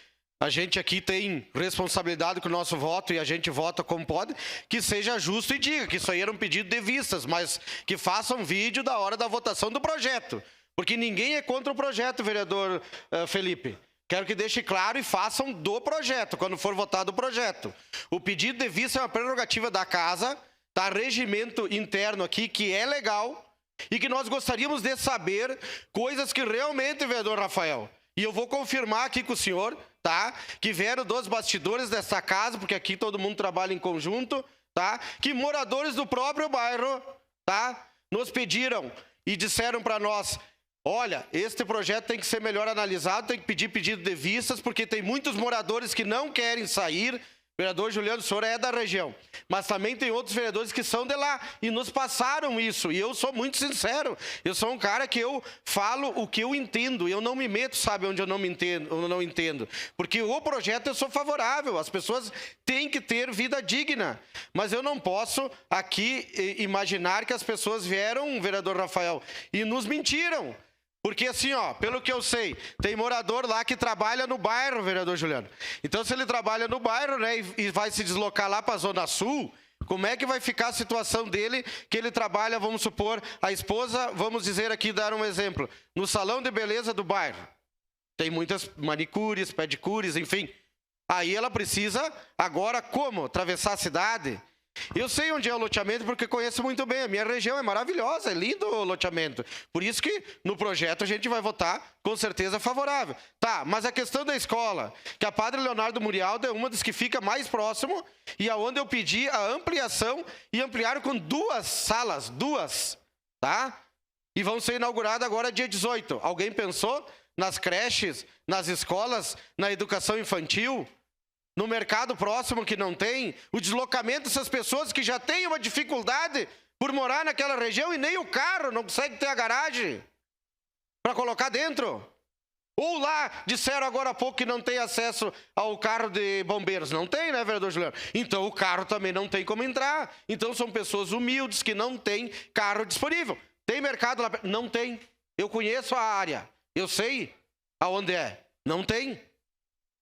a gente aqui tem responsabilidade com o nosso voto e a gente vota como pode, que seja justo e diga que isso aí era um pedido de vistas, mas que façam vídeo da hora da votação do projeto. Porque ninguém é contra o projeto, vereador Felipe. Quero que deixe claro e façam do projeto, quando for votado o projeto. O pedido de vista é uma prerrogativa da casa, tá? Regimento interno aqui, que é legal, e que nós gostaríamos de saber coisas que realmente, vereador Rafael, e eu vou confirmar aqui com o senhor, tá? Que vieram dos bastidores dessa casa, porque aqui todo mundo trabalha em conjunto, tá? Que moradores do próprio bairro, tá? Nos pediram e disseram para nós: olha, este projeto tem que ser melhor analisado, tem que pedir pedido de vistas, porque tem muitos moradores que não querem sair. Vereador Juliano, o senhor é da região, mas também tem outros vereadores que são de lá e nos passaram isso. E eu sou muito sincero, eu sou um cara que eu falo o que eu entendo, eu não me meto, sabe, onde eu não entendo. Porque o projeto eu sou favorável, as pessoas têm que ter vida digna. Mas eu não posso aqui imaginar que as pessoas vieram, vereador Rafael, e nos mentiram. Porque assim, ó, pelo que eu sei, tem morador lá que trabalha no bairro, vereador Juliano. Então, se ele trabalha no bairro, né, e vai se deslocar lá para a Zona Sul, como é que vai ficar a situação dele, que ele trabalha, vamos supor, a esposa, vamos dizer aqui, dar um exemplo, no salão de beleza do bairro. Tem muitas manicures, pedicures, enfim. Aí ela precisa, agora, como? Atravessar a cidade? Eu sei onde é o loteamento porque conheço muito bem. A minha região é maravilhosa, é lindo o loteamento. Por isso que no projeto a gente vai votar com certeza favorável. Tá, mas a questão da escola, que a Padre Leonardo Murialdo é uma das que fica mais próximo e aonde eu pedi a ampliação e ampliaram com 2 salas, 2, tá? E vão ser inauguradas agora dia 18. Alguém pensou nas creches, nas escolas, na educação infantil? No mercado próximo que não tem, o deslocamento dessas pessoas que já têm uma dificuldade por morar naquela região e nem o carro não consegue ter a garagem para colocar dentro. Ou lá, disseram agora há pouco que não tem acesso ao carro de bombeiros. Não tem, né, vereador Juliano? Então o carro também não tem como entrar. Então são pessoas humildes que não têm carro disponível. Tem mercado lá? Não tem. Eu conheço a área. Eu sei aonde é. Não tem.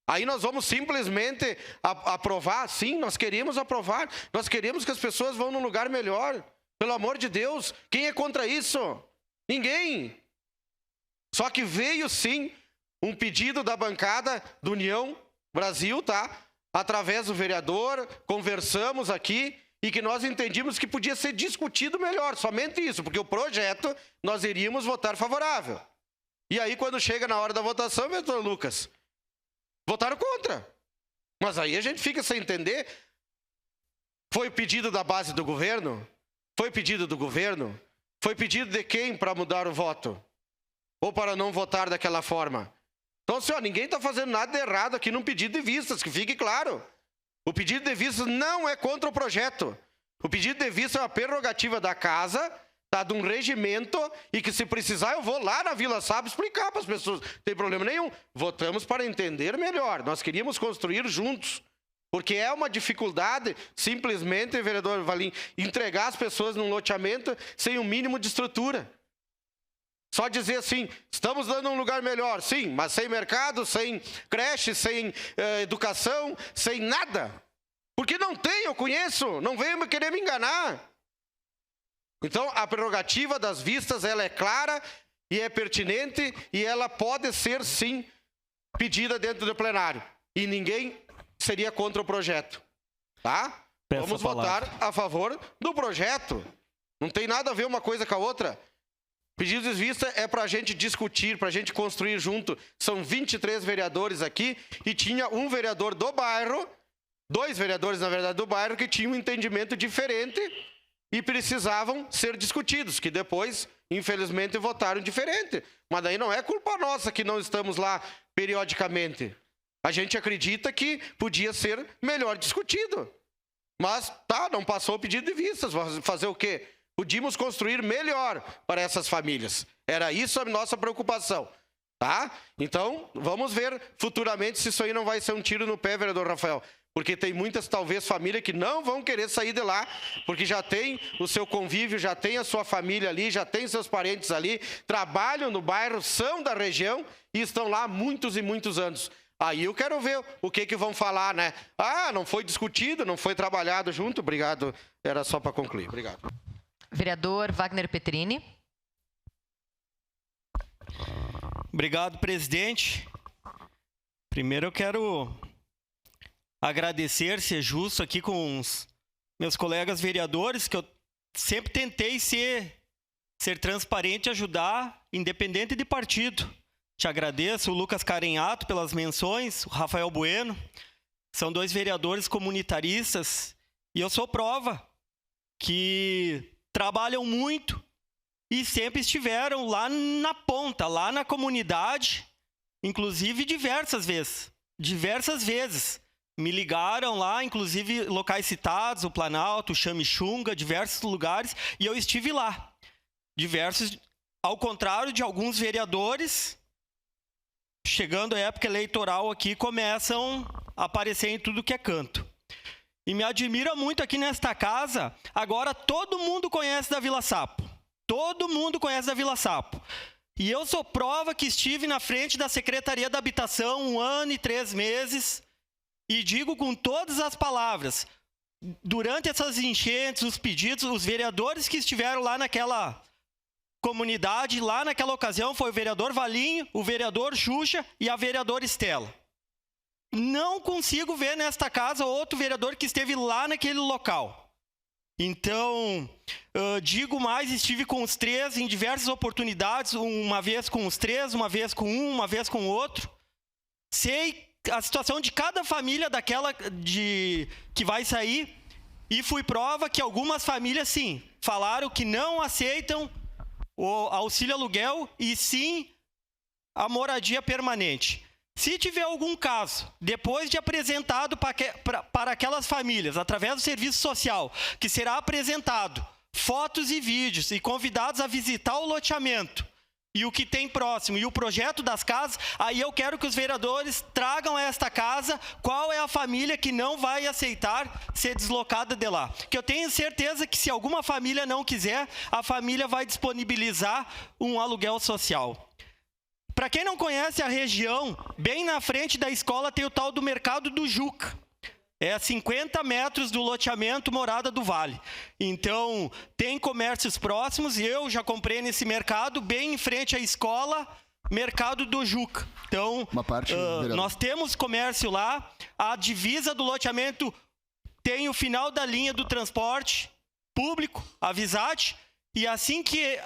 Aí nós vamos simplesmente aprovar? Sim, nós queremos aprovar. Nós queremos que as pessoas vão num lugar melhor. Pelo amor de Deus, quem é contra isso? Ninguém. Só que veio sim um pedido da bancada do União Brasil, tá? Através do vereador, conversamos aqui e que nós entendíamos que podia ser discutido melhor, somente isso, porque o projeto nós iríamos votar favorável. E aí quando chega na hora da votação, vereador Lucas, votaram contra. Mas aí a gente fica sem entender. Foi pedido da base do governo? Foi pedido do governo? Foi pedido de quem para mudar o voto? Ou para não votar daquela forma? Então, senhor, ninguém está fazendo nada de errado aqui num pedido de vistas, que fique claro. O pedido de vistas não é contra o projeto. O pedido de vista é uma prerrogativa da casa, tá, de um regimento, e que se precisar eu vou lá na Vila Saba explicar para as pessoas. Não tem problema nenhum. Votamos para entender melhor. Nós queríamos construir juntos. Porque é uma dificuldade, simplesmente, vereador Valim, entregar as pessoas num loteamento sem o mínimo de estrutura. Só dizer assim, estamos dando um lugar melhor, sim, mas sem mercado, sem creche, sem educação, sem nada. Porque não tem, eu conheço, não venham querer me enganar. Então, a prerrogativa das vistas, ela é clara e é pertinente e ela pode ser, sim, pedida dentro do plenário. E ninguém seria contra o projeto, tá? Vamos votar a favor do projeto. Não tem nada a ver uma coisa com a outra. Pedido de vista é para a gente discutir, para a gente construir junto. São 23 vereadores aqui e tinha um vereador do bairro, 2 vereadores, na verdade, do bairro, que tinham um entendimento diferente e precisavam ser discutidos, que depois, infelizmente, votaram diferente. Mas daí não é culpa nossa que não estamos lá periodicamente. A gente acredita que podia ser melhor discutido. Mas, tá, não passou o pedido de vistas. Fazer o quê? Podíamos construir melhor para essas famílias. Era isso a nossa preocupação. Tá? Então, vamos ver futuramente se isso aí não vai ser um tiro no pé, vereador Rafael. Porque tem muitas, talvez, famílias que não vão querer sair de lá, porque já tem o seu convívio, já tem a sua família ali, já tem seus parentes ali, trabalham no bairro, são da região e estão lá há muitos e muitos anos. Aí eu quero ver o que vão falar, né? Ah, não foi discutido, não foi trabalhado junto. Obrigado. Era só para concluir. Obrigado. Vereador Wagner Petrini. Obrigado, presidente. Primeiro eu quero agradecer, ser justo aqui com os meus colegas vereadores, que eu sempre tentei ser transparente e ajudar, independente de partido. Te agradeço, o Lucas Carenhato pelas menções, o Rafael Bueno. São 2 vereadores comunitaristas e eu sou prova que trabalham muito e sempre estiveram lá na ponta, lá na comunidade, inclusive diversas vezes. Me ligaram lá, inclusive locais citados, o Planalto, o Xamixunga, diversos lugares, e eu estive lá. Diversos, ao contrário de alguns vereadores, chegando a época eleitoral aqui, começam a aparecer em tudo que é canto. E me admira muito aqui nesta casa, agora todo mundo conhece da Vila Sapo. Todo mundo conhece da Vila Sapo. E eu sou prova que estive na frente da Secretaria da Habitação 1 ano e 3 meses, e digo com todas as palavras, durante essas enchentes, os pedidos, os vereadores que estiveram lá naquela comunidade, lá naquela ocasião, foi o vereador Valinho, o vereador Xuxa e a vereadora Estela. Não consigo ver nesta casa outro vereador que esteve lá naquele local. Então, digo mais, estive com os três em diversas oportunidades, uma vez com os três, uma vez com um, uma vez com o outro. Sei a situação de cada família daquela que vai sair e fui prova que algumas famílias, sim, falaram que não aceitam o auxílio aluguel e sim a moradia permanente. Se tiver algum caso, depois de apresentado para aquelas famílias, através do serviço social, que será apresentado fotos e vídeos e convidados a visitar o loteamento e o que tem próximo e o projeto das casas, aí eu quero que os vereadores tragam a esta casa qual é a família que não vai aceitar ser deslocada de lá. Que eu tenho certeza que se alguma família não quiser, a família vai disponibilizar um aluguel social. Para quem não conhece a região, bem na frente da escola tem o tal do Mercado do Juca. É a 50 metros do loteamento Morada do Vale. Então, tem comércios próximos e eu já comprei nesse mercado, bem em frente à escola, Mercado do Juca. Então, nós temos comércio lá, a divisa do loteamento tem o final da linha do transporte público, a Visate, e assim que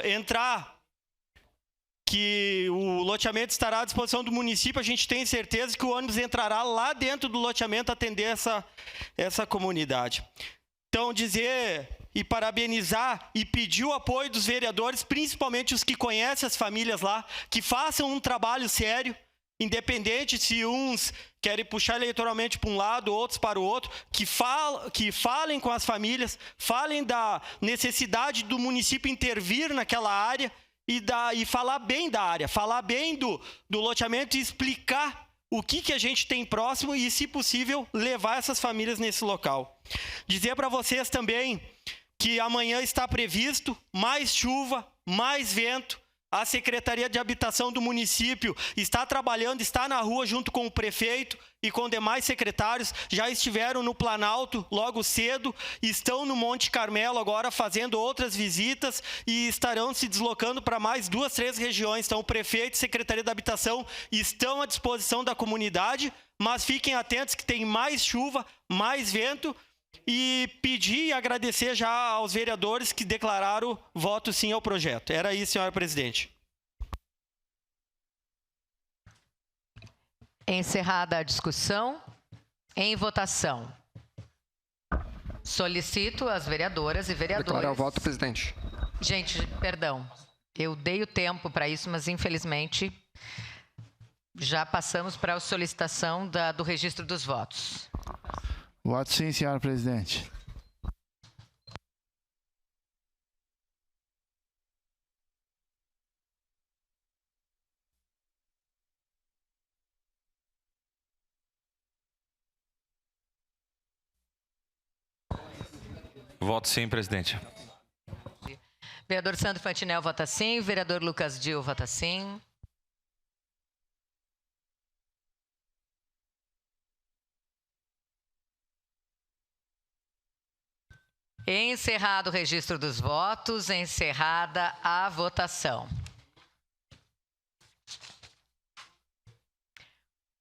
entrar que o loteamento estará à disposição do município, a gente tem certeza que o ônibus entrará lá dentro do loteamento atender essa comunidade. Então, dizer e parabenizar e pedir o apoio dos vereadores, principalmente os que conhecem as famílias lá, que façam um trabalho sério, independente se uns querem puxar eleitoralmente para um lado, outros para o outro, que falem com as famílias, falem da necessidade do município intervir naquela área, e falar bem da área, falar bem do loteamento e explicar o que a gente tem próximo e, se possível, levar essas famílias nesse local. Dizer para vocês também que amanhã está previsto mais chuva, mais vento. A Secretaria de Habitação do município está trabalhando, está na rua junto com o prefeito e com demais secretários, já estiveram no Planalto logo cedo, estão no Monte Carmelo agora fazendo outras visitas e estarão se deslocando para mais 2, 3 regiões. Então, o prefeito e a Secretaria da Habitação estão à disposição da comunidade, mas fiquem atentos que tem mais chuva, mais vento, e pedir e agradecer já aos vereadores que declararam voto sim ao projeto. Era isso, senhora presidente. Encerrada a discussão, em votação. Solicito às vereadoras e vereadores... Declarar o voto, presidente. Gente, perdão. Eu dei o tempo para isso, mas infelizmente já passamos para a solicitação do registro dos votos. Voto sim, senhora presidente. Voto sim, presidente. Vereador Sandro Fantinel vota sim. Vereador Lucas Dil vota sim. Encerrado o registro dos votos, encerrada a votação.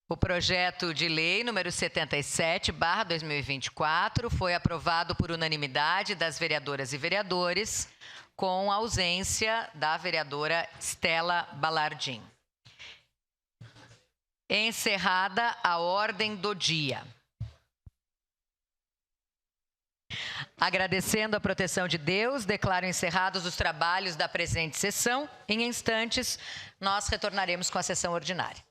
O projeto de lei número 77/2024 foi aprovado por unanimidade das vereadoras e vereadores, com ausência da vereadora Stella Balardim. Encerrada a ordem do dia. Agradecendo a proteção de Deus, declaro encerrados os trabalhos da presente sessão. Em instantes, nós retornaremos com a sessão ordinária.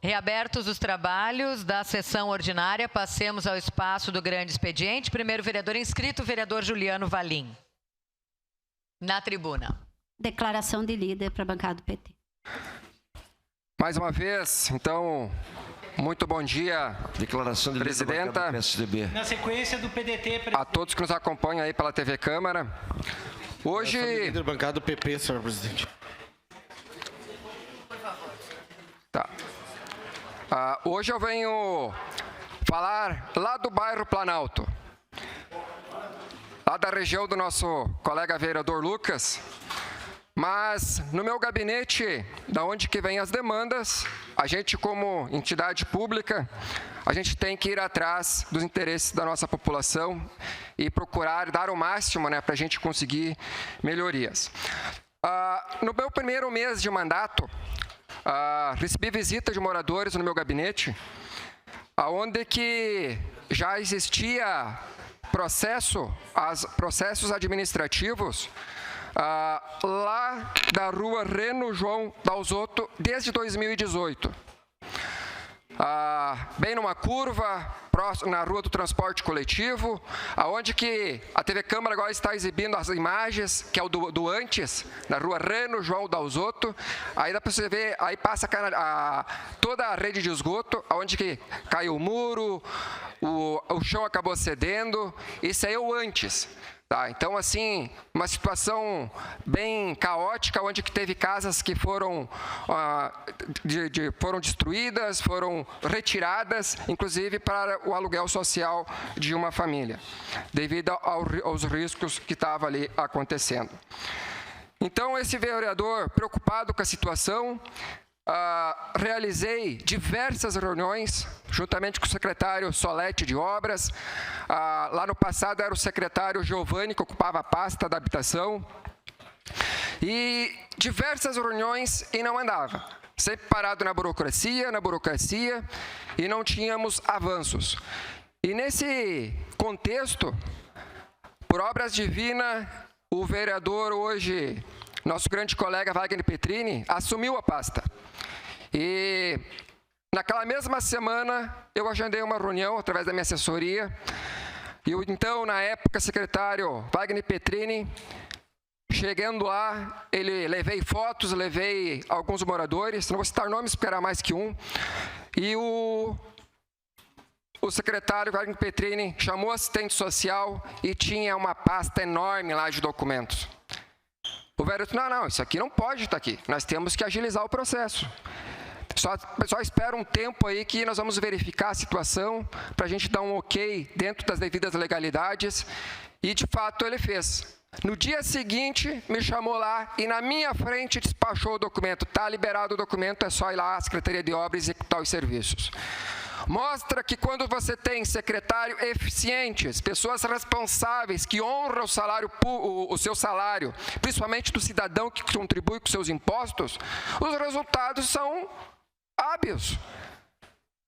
Reabertos os trabalhos da sessão ordinária, passemos ao espaço do grande expediente. Primeiro vereador inscrito, vereador Juliano Valim. Na tribuna. Declaração de líder para a bancada do PT. Mais uma vez, então, muito bom dia, declaração de presidenta, do PSDB. Na sequência do PDT, a todos que nos acompanham aí pela TV Câmara. Hoje... Líder bancada do PP, senhor presidente. Tá. Hoje eu venho falar lá do bairro Planalto, lá da região do nosso colega vereador Lucas, mas no meu gabinete, da onde que vem as demandas, a gente como entidade pública, a gente tem que ir atrás dos interesses da nossa população e procurar dar o máximo, né, para a gente conseguir melhorias. No meu primeiro mês de mandato, recebi visita de moradores no meu gabinete, onde que já existia processos administrativos lá da rua Reno João Dalzotto desde 2018. Bem numa curva, na rua do transporte coletivo, aonde que a TV Câmara agora está exibindo as imagens, que é o do antes, na rua Reno João Dalzotto. Aí dá para você ver, aí passa toda a rede de esgoto, aonde que caiu o muro, o chão acabou cedendo. Isso aí é o antes. Tá, então, assim, uma situação bem caótica, onde que teve casas que foram destruídas, foram retiradas, inclusive para o aluguel social de uma família, devido aos riscos que estavam ali acontecendo. Então, esse vereador, preocupado com a situação, realizei diversas reuniões, juntamente com o secretário Solete de Obras. Lá no passado era o secretário Giovanni, que ocupava a pasta da habitação. E diversas reuniões e não andava. Sempre parado na burocracia, e não tínhamos avanços. E nesse contexto, por obras divinas, o vereador hoje, nosso grande colega Wagner Petrini, assumiu a pasta. E naquela mesma semana, eu agendei uma reunião através da minha assessoria. E então, na época, secretário Wagner Petrini, chegando lá, levei fotos, levei alguns moradores, não vou citar nomes porque era mais que um. E o secretário Wagner Petrini chamou o assistente social e tinha uma pasta enorme lá de documentos. O vereador disse, não, isso aqui não pode estar aqui, nós temos que agilizar o processo. Só espera um tempo aí que nós vamos verificar a situação para a gente dar um ok dentro das devidas legalidades. E, de fato, ele fez. No dia seguinte, me chamou lá e na minha frente despachou o documento. Está liberado o documento, é só ir lá à Secretaria de Obras e executar os serviços. Mostra que quando você tem secretário eficientes, pessoas responsáveis que honram o seu salário, principalmente do cidadão que contribui com seus impostos, os resultados são hábeis,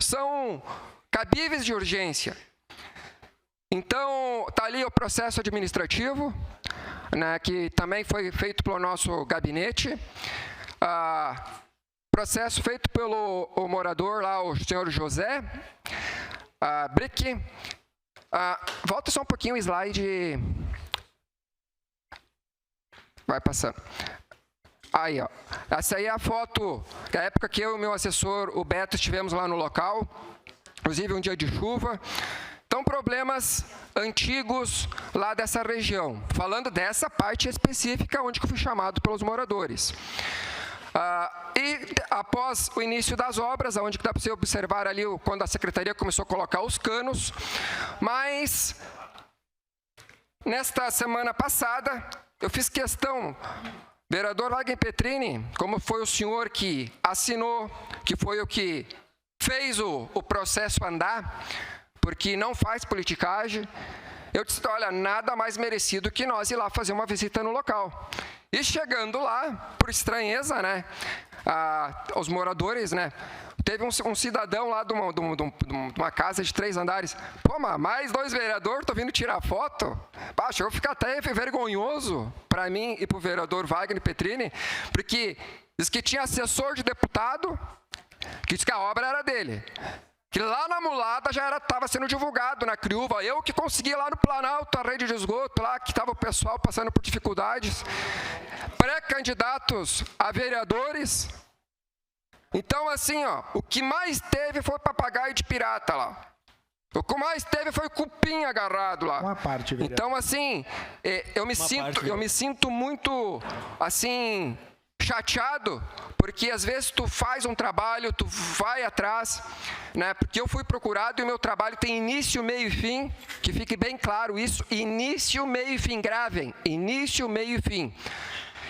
são cabíveis de urgência. Então, está ali o processo administrativo, né, que também foi feito pelo nosso gabinete. Processo feito pelo morador lá, o senhor José Brick. Volta só um pouquinho o slide. Vai passando. Aí, ó. Essa aí é a foto da época que eu e o meu assessor, o Beto, estivemos lá no local. Inclusive um dia de chuva. Então, problemas antigos lá dessa região. Falando dessa parte específica onde eu fui chamado pelos moradores. E após o início das obras, onde dá para você observar ali quando a secretaria começou a colocar os canos, mas nesta semana passada eu fiz questão, vereador Wagner Petrini, como foi o senhor que assinou, que foi o que fez o processo andar, porque não faz politicagem, eu disse, olha, nada mais merecido que nós ir lá fazer uma visita no local. E chegando lá, por estranheza, né, os moradores, né, teve um cidadão lá de uma casa de 3 andares. Pô, mas mais 2 vereadores, tô vindo tirar foto? Chegou a ficar até vergonhoso para mim e para o vereador Wagner Petrini, porque diz que tinha assessor de deputado, que disse que a obra era dele. Que lá na Mulada já estava sendo divulgado na Criúva. Eu que consegui lá no Planalto a rede de esgoto, lá que estava o pessoal passando por dificuldades. Pré-candidatos a vereadores. Então, assim, ó, o que mais teve foi papagaio de pirata lá. O que mais teve foi cupim agarrado lá. Uma parte, vereador. Então, assim, eu me sinto muito, assim, chateado, porque às vezes tu faz um trabalho, tu vai atrás, né? Porque eu fui procurado e o meu trabalho tem início, meio e fim, que fique bem claro isso, início, meio e fim, gravem, início, meio e fim.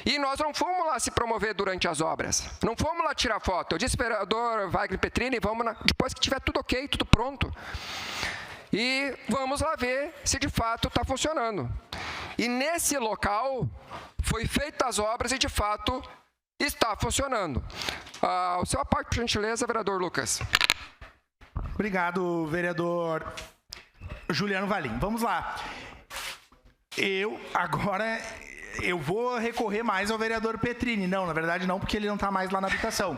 E nós não fomos lá se promover durante as obras, não fomos lá tirar foto. Eu disse, vereador Wagner Petrini, vamos depois que tiver tudo ok, tudo pronto. E vamos lá ver se de fato está funcionando. E nesse local foi feitas as obras e de fato está funcionando. O seu parte, por gentileza, vereador Lucas. Obrigado, vereador Juliano Valim. Vamos lá. Eu vou recorrer mais ao vereador Petrini. Não, na verdade não, porque ele não está mais lá na habitação.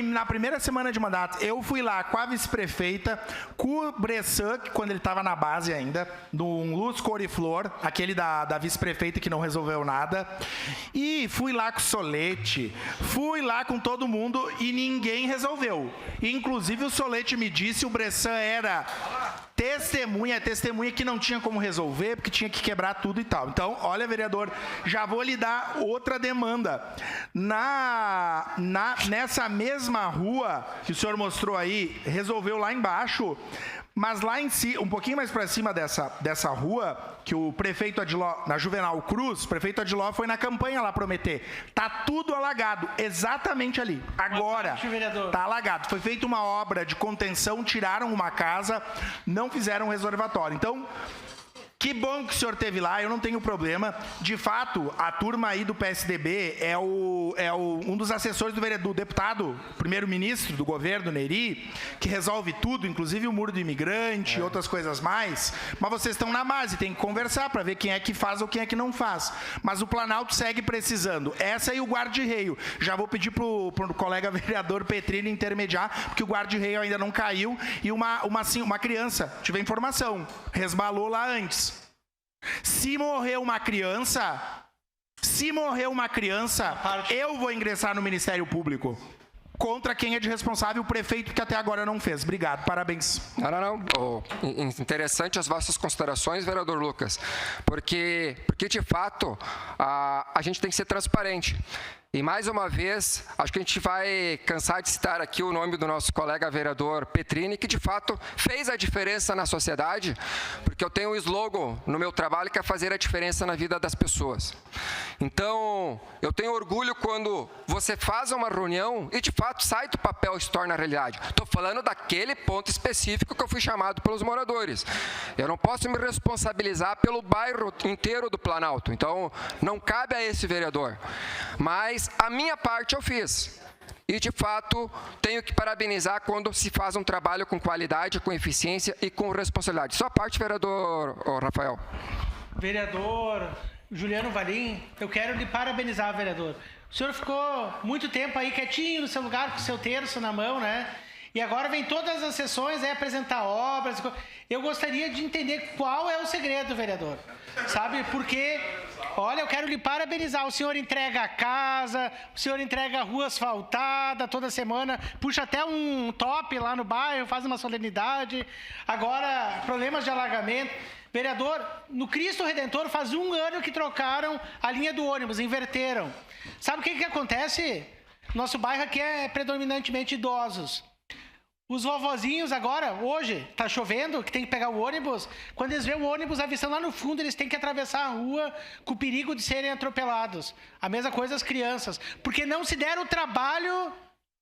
Na primeira semana de mandato, eu fui lá com a vice-prefeita, com o Bressan, quando ele estava na base ainda, no Luz Cor e Flor, aquele da vice-prefeita que não resolveu nada. E fui lá com o Solete, fui lá com todo mundo e ninguém resolveu. Inclusive o Solete me disse, o Bressan era testemunha que não tinha como resolver, porque tinha que quebrar tudo e tal. Então, olha, vereador, já vou lhe dar outra demanda. Nessa mesma rua que o senhor mostrou aí, resolveu lá embaixo, mas lá em si, um pouquinho mais para cima dessa rua, que o prefeito Adiló, na Juvenal Cruz, o prefeito Adiló foi na campanha lá prometer. Tá tudo alagado, exatamente ali. Agora, tá alagado. Foi feita uma obra de contenção, tiraram uma casa, não fizeram um reservatório. Então, que bom que o senhor esteve lá, eu não tenho problema. De fato, a turma aí do PSDB é um dos assessores do deputado, primeiro-ministro do governo, Neri, que resolve tudo, inclusive o muro do imigrante e outras coisas mais. Mas vocês estão na base, tem que conversar para ver quem é que faz ou quem é que não faz. Mas o Planalto segue precisando. Essa e o guarda-reio. Já vou pedir pro colega vereador Petrini intermediar, porque o guarda-reio ainda não caiu e uma criança, tive a informação, resbalou lá antes. Se morrer uma criança, eu vou ingressar no Ministério Público contra quem é de responsável, o prefeito, que até agora não fez. Obrigado, parabéns. Não. Interessante as vossas considerações, vereador Lucas, porque de fato a gente tem que ser transparente. E mais uma vez, acho que a gente vai cansar de citar aqui o nome do nosso colega vereador Petrini, que de fato fez a diferença na sociedade, porque eu tenho um slogan no meu trabalho que é fazer a diferença na vida das pessoas. Então, eu tenho orgulho quando você faz uma reunião e de fato sai do papel e se torna realidade. Estou falando daquele ponto específico que eu fui chamado pelos moradores. Eu não posso me responsabilizar pelo bairro inteiro do Planalto, então não cabe a esse vereador. Mas a minha parte eu fiz. E, de fato, tenho que parabenizar quando se faz um trabalho com qualidade, com eficiência e com responsabilidade. Sua parte, vereador Rafael. Vereador Juliano Valim, eu quero lhe parabenizar, vereador. O senhor ficou muito tempo aí quietinho no seu lugar, com o seu terço na mão, né? E agora vem todas as sessões aí apresentar obras. Eu gostaria de entender qual é o segredo, vereador. Sabe, porque... Olha, eu quero lhe parabenizar. O senhor entrega a casa, o senhor entrega a rua asfaltada toda semana, puxa até um top lá no bairro, faz uma solenidade. Agora, problemas de alagamento. Vereador, no Cristo Redentor faz 1 ano que trocaram a linha do ônibus, inverteram. Sabe o que acontece? Nosso bairro aqui é predominantemente idosos. Os vovozinhos agora, hoje, tá chovendo, que tem que pegar o ônibus. Quando eles veem o ônibus avistando lá no fundo, eles têm que atravessar a rua com o perigo de serem atropelados. A mesma coisa as crianças. Porque não se deram o trabalho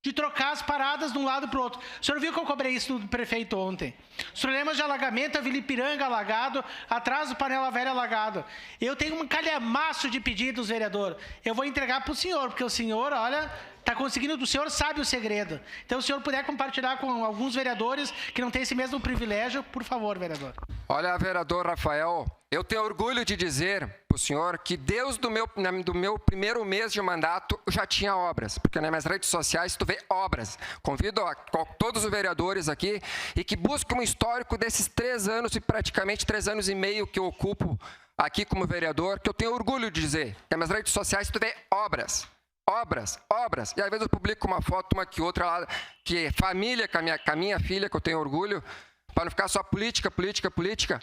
de trocar as paradas de um lado para o outro. O senhor viu que eu cobrei isso do prefeito ontem? Os problemas de alagamento, a Vila Ipiranga alagado, atrás do Panela Velha alagado. Eu tenho um calhamaço de pedidos, vereador. Eu vou entregar para o senhor, porque o senhor, olha... Está conseguindo, o senhor sabe o segredo. Então, se o senhor puder compartilhar com alguns vereadores que não têm esse mesmo privilégio, por favor, vereador. Olha, vereador Rafael, eu tenho orgulho de dizer para o senhor que desde do meu primeiro mês de mandato já tinha obras, porque nas minhas redes sociais tu vê obras. Convido a todos os vereadores aqui e que busquem um histórico desses 3 anos e praticamente 3 anos e meio que eu ocupo aqui como vereador, que eu tenho orgulho de dizer que nas minhas redes sociais tu vê obras. Obras. E às vezes eu publico uma foto, uma que outra lá, que é família com a minha filha, que eu tenho orgulho, para não ficar só política,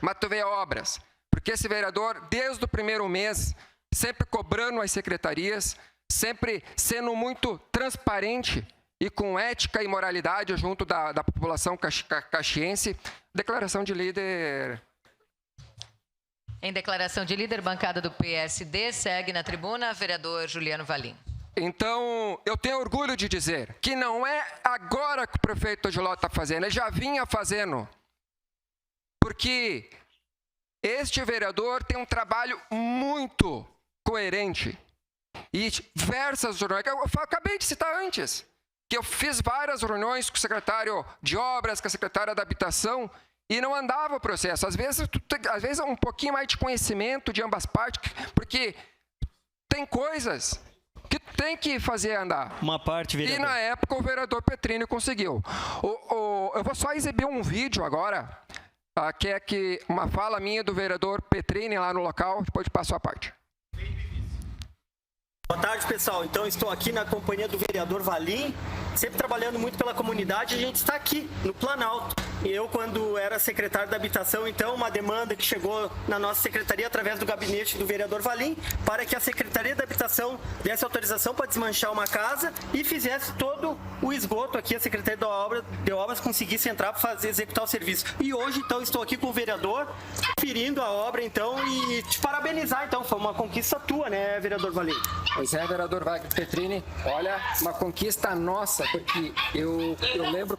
mas tu vê obras. Porque esse vereador, desde o primeiro mês, sempre cobrando as secretarias, sempre sendo muito transparente e com ética e moralidade junto da população caxiense. Declaração de líder. Em declaração de líder, bancada do PSD, segue na tribuna, vereador Juliano Valim. Então, eu tenho orgulho de dizer que não é agora que o prefeito Odiló está fazendo, ele já vinha fazendo. Porque este vereador tem um trabalho muito coerente. E diversas reuniões, eu acabei de citar antes, que eu fiz várias reuniões com o secretário de obras, com a secretária da habitação, e não andava o processo. Às vezes um pouquinho mais de conhecimento de ambas partes, porque tem coisas que tem que fazer andar. Uma parte, vereador. E na época o vereador Petrini conseguiu. Eu vou só exibir um vídeo agora, que é uma fala minha do vereador Petrini lá no local, depois passo a parte. Boa tarde, pessoal. Então, estou aqui na companhia do vereador Valim, sempre trabalhando muito pela comunidade. A gente está aqui no Planalto. E eu, quando era secretário da Habitação, então, uma demanda que chegou na nossa secretaria através do gabinete do vereador Valim, para que a Secretaria da Habitação desse autorização para desmanchar uma casa e fizesse todo o esgoto aqui, a Secretaria de Obras conseguisse entrar para executar o serviço. E hoje, então, estou aqui com o vereador, conferindo a obra, então, e te parabenizar, então. Foi uma conquista tua, né, vereador Valim? Pois é, vereador Wagner Petrini, olha, uma conquista nossa, porque eu lembro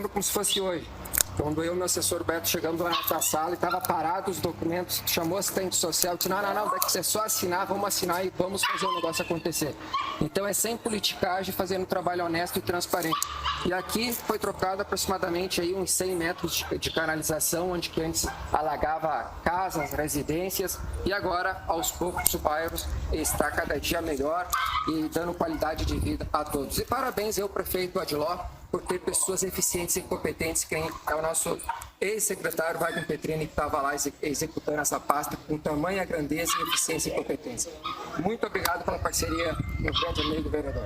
como se fosse hoje. Quando eu e meu assessor Beto chegamos lá na sala e estava parado os documentos, chamou assistente social, disse, não, daqui você só assinar, vamos assinar e vamos fazer o negócio acontecer. Então é sem politicagem, fazendo um trabalho honesto e transparente. E aqui foi trocado aproximadamente aí uns 100 metros de canalização, onde que antes alagava casas, residências, e agora, aos poucos, o bairro está cada dia melhor e dando qualidade de vida a todos. E parabéns ao prefeito Odiló, por ter pessoas eficientes e competentes, que é o nosso ex-secretário Wagner Petrini, que estava lá executando essa pasta com tamanha grandeza, eficiência e competência. Muito obrigado pela parceria, meu grande amigo vereador.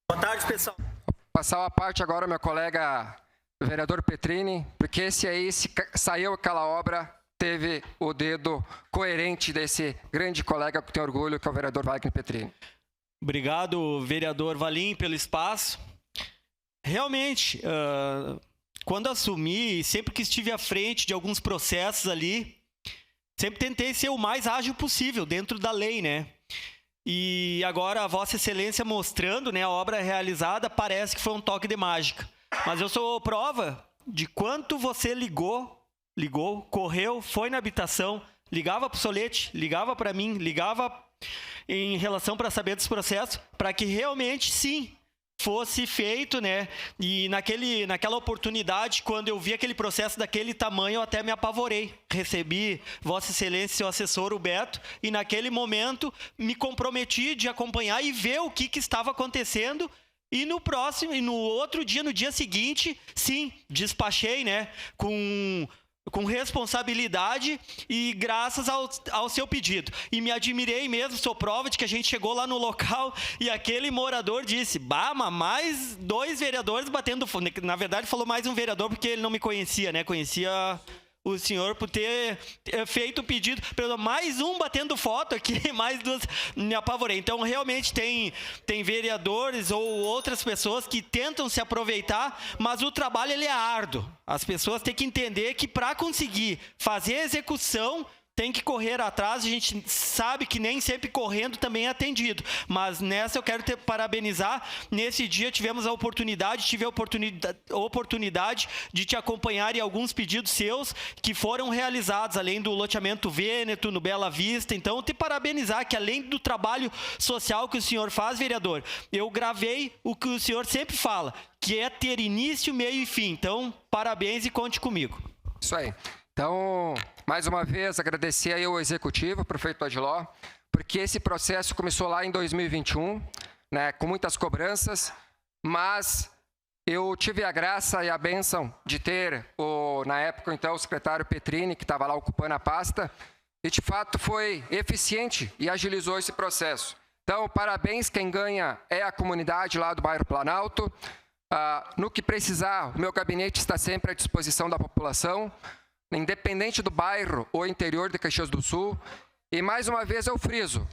Boa tarde, pessoal. Vou passar a parte agora, meu colega vereador Petrini, porque esse aí, se saiu aquela obra, teve o dedo coerente desse grande colega que tem orgulho, que é o vereador Wagner Petrini. Obrigado, vereador Valim, pelo espaço. Realmente, quando assumi, sempre que estive à frente de alguns processos ali, sempre tentei ser o mais ágil possível, dentro da lei, né? E agora a Vossa Excelência mostrando, né, a obra realizada, parece que foi um toque de mágica. Mas eu sou prova de quanto você ligou, correu, foi na habitação, ligava para o Solete, ligava para mim, ligava em relação para saber dos processos, para que realmente, sim, fosse feito, né? E naquela oportunidade, quando eu vi aquele processo daquele tamanho, eu até me apavorei. Recebi Vossa Excelência, seu assessor, o Beto, e naquele momento me comprometi de acompanhar e ver o que estava acontecendo. E no outro dia, no dia seguinte, sim, despachei, né? Com responsabilidade e graças ao seu pedido. E me admirei mesmo, sou prova de que a gente chegou lá no local e aquele morador disse, mas mais 2 vereadores batendo foto. Na verdade, falou mais um vereador porque ele não me conhecia, né? Conhecia o senhor por ter feito o pedido. Mais um batendo foto aqui, mais 2, me apavorei. Então, realmente, tem vereadores ou outras pessoas que tentam se aproveitar, mas o trabalho ele é árduo. As pessoas têm que entender que para conseguir fazer a execução, tem que correr atrás. A gente sabe que nem sempre correndo também é atendido. Mas nessa eu quero parabenizar. Nesse dia tive a oportunidade de te acompanhar em alguns pedidos seus que foram realizados, além do loteamento Vêneto, no Bela Vista. Então, te parabenizar que além do trabalho social que o senhor faz, vereador, eu gravei o que o senhor sempre fala, que é ter início, meio e fim. Então, parabéns e conte comigo. Isso aí. Então, mais uma vez, agradecer aí ao Executivo, ao prefeito Adiló, porque esse processo começou lá em 2021, né, com muitas cobranças, mas eu tive a graça e a bênção de ter, na época, então, o secretário Petrini, que estava lá ocupando a pasta, e, de fato, foi eficiente e agilizou esse processo. Então, parabéns, quem ganha é a comunidade lá do bairro Planalto. No que precisar, o meu gabinete está sempre à disposição da população, independente do bairro ou interior de Caxias do Sul. E, mais uma vez, eu friso,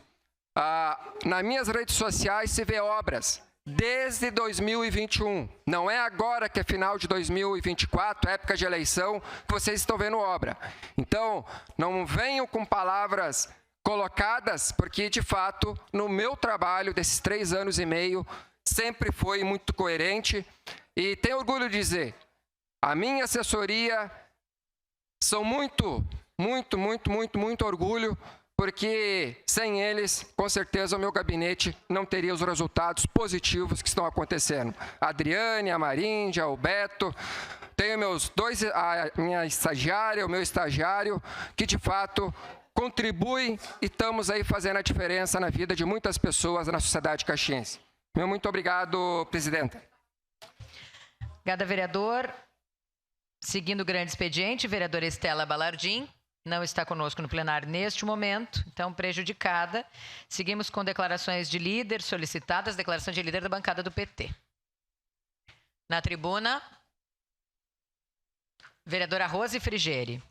nas minhas redes sociais se vê obras desde 2021. Não é agora que é final de 2024, época de eleição, que vocês estão vendo obra. Então, não venham com palavras colocadas, porque, de fato, no meu trabalho desses 3 anos e meio, sempre foi muito coerente. E tenho orgulho de dizer, a minha assessoria são muito orgulho, porque sem eles, com certeza, o meu gabinete não teria os resultados positivos que estão acontecendo. A Adriane, a Maríndia, o Beto, tenho a minha estagiária, o meu estagiário, que de fato contribuem e estamos aí fazendo a diferença na vida de muitas pessoas na sociedade caxiense. Meu muito obrigado, presidenta. Obrigada, vereador. Seguindo o grande expediente, vereadora Estela Balardim não está conosco no plenário neste momento, então prejudicada. Seguimos com declarações de líder solicitadas, declaração de líder da bancada do PT. Na tribuna, vereadora Rose Frigeri.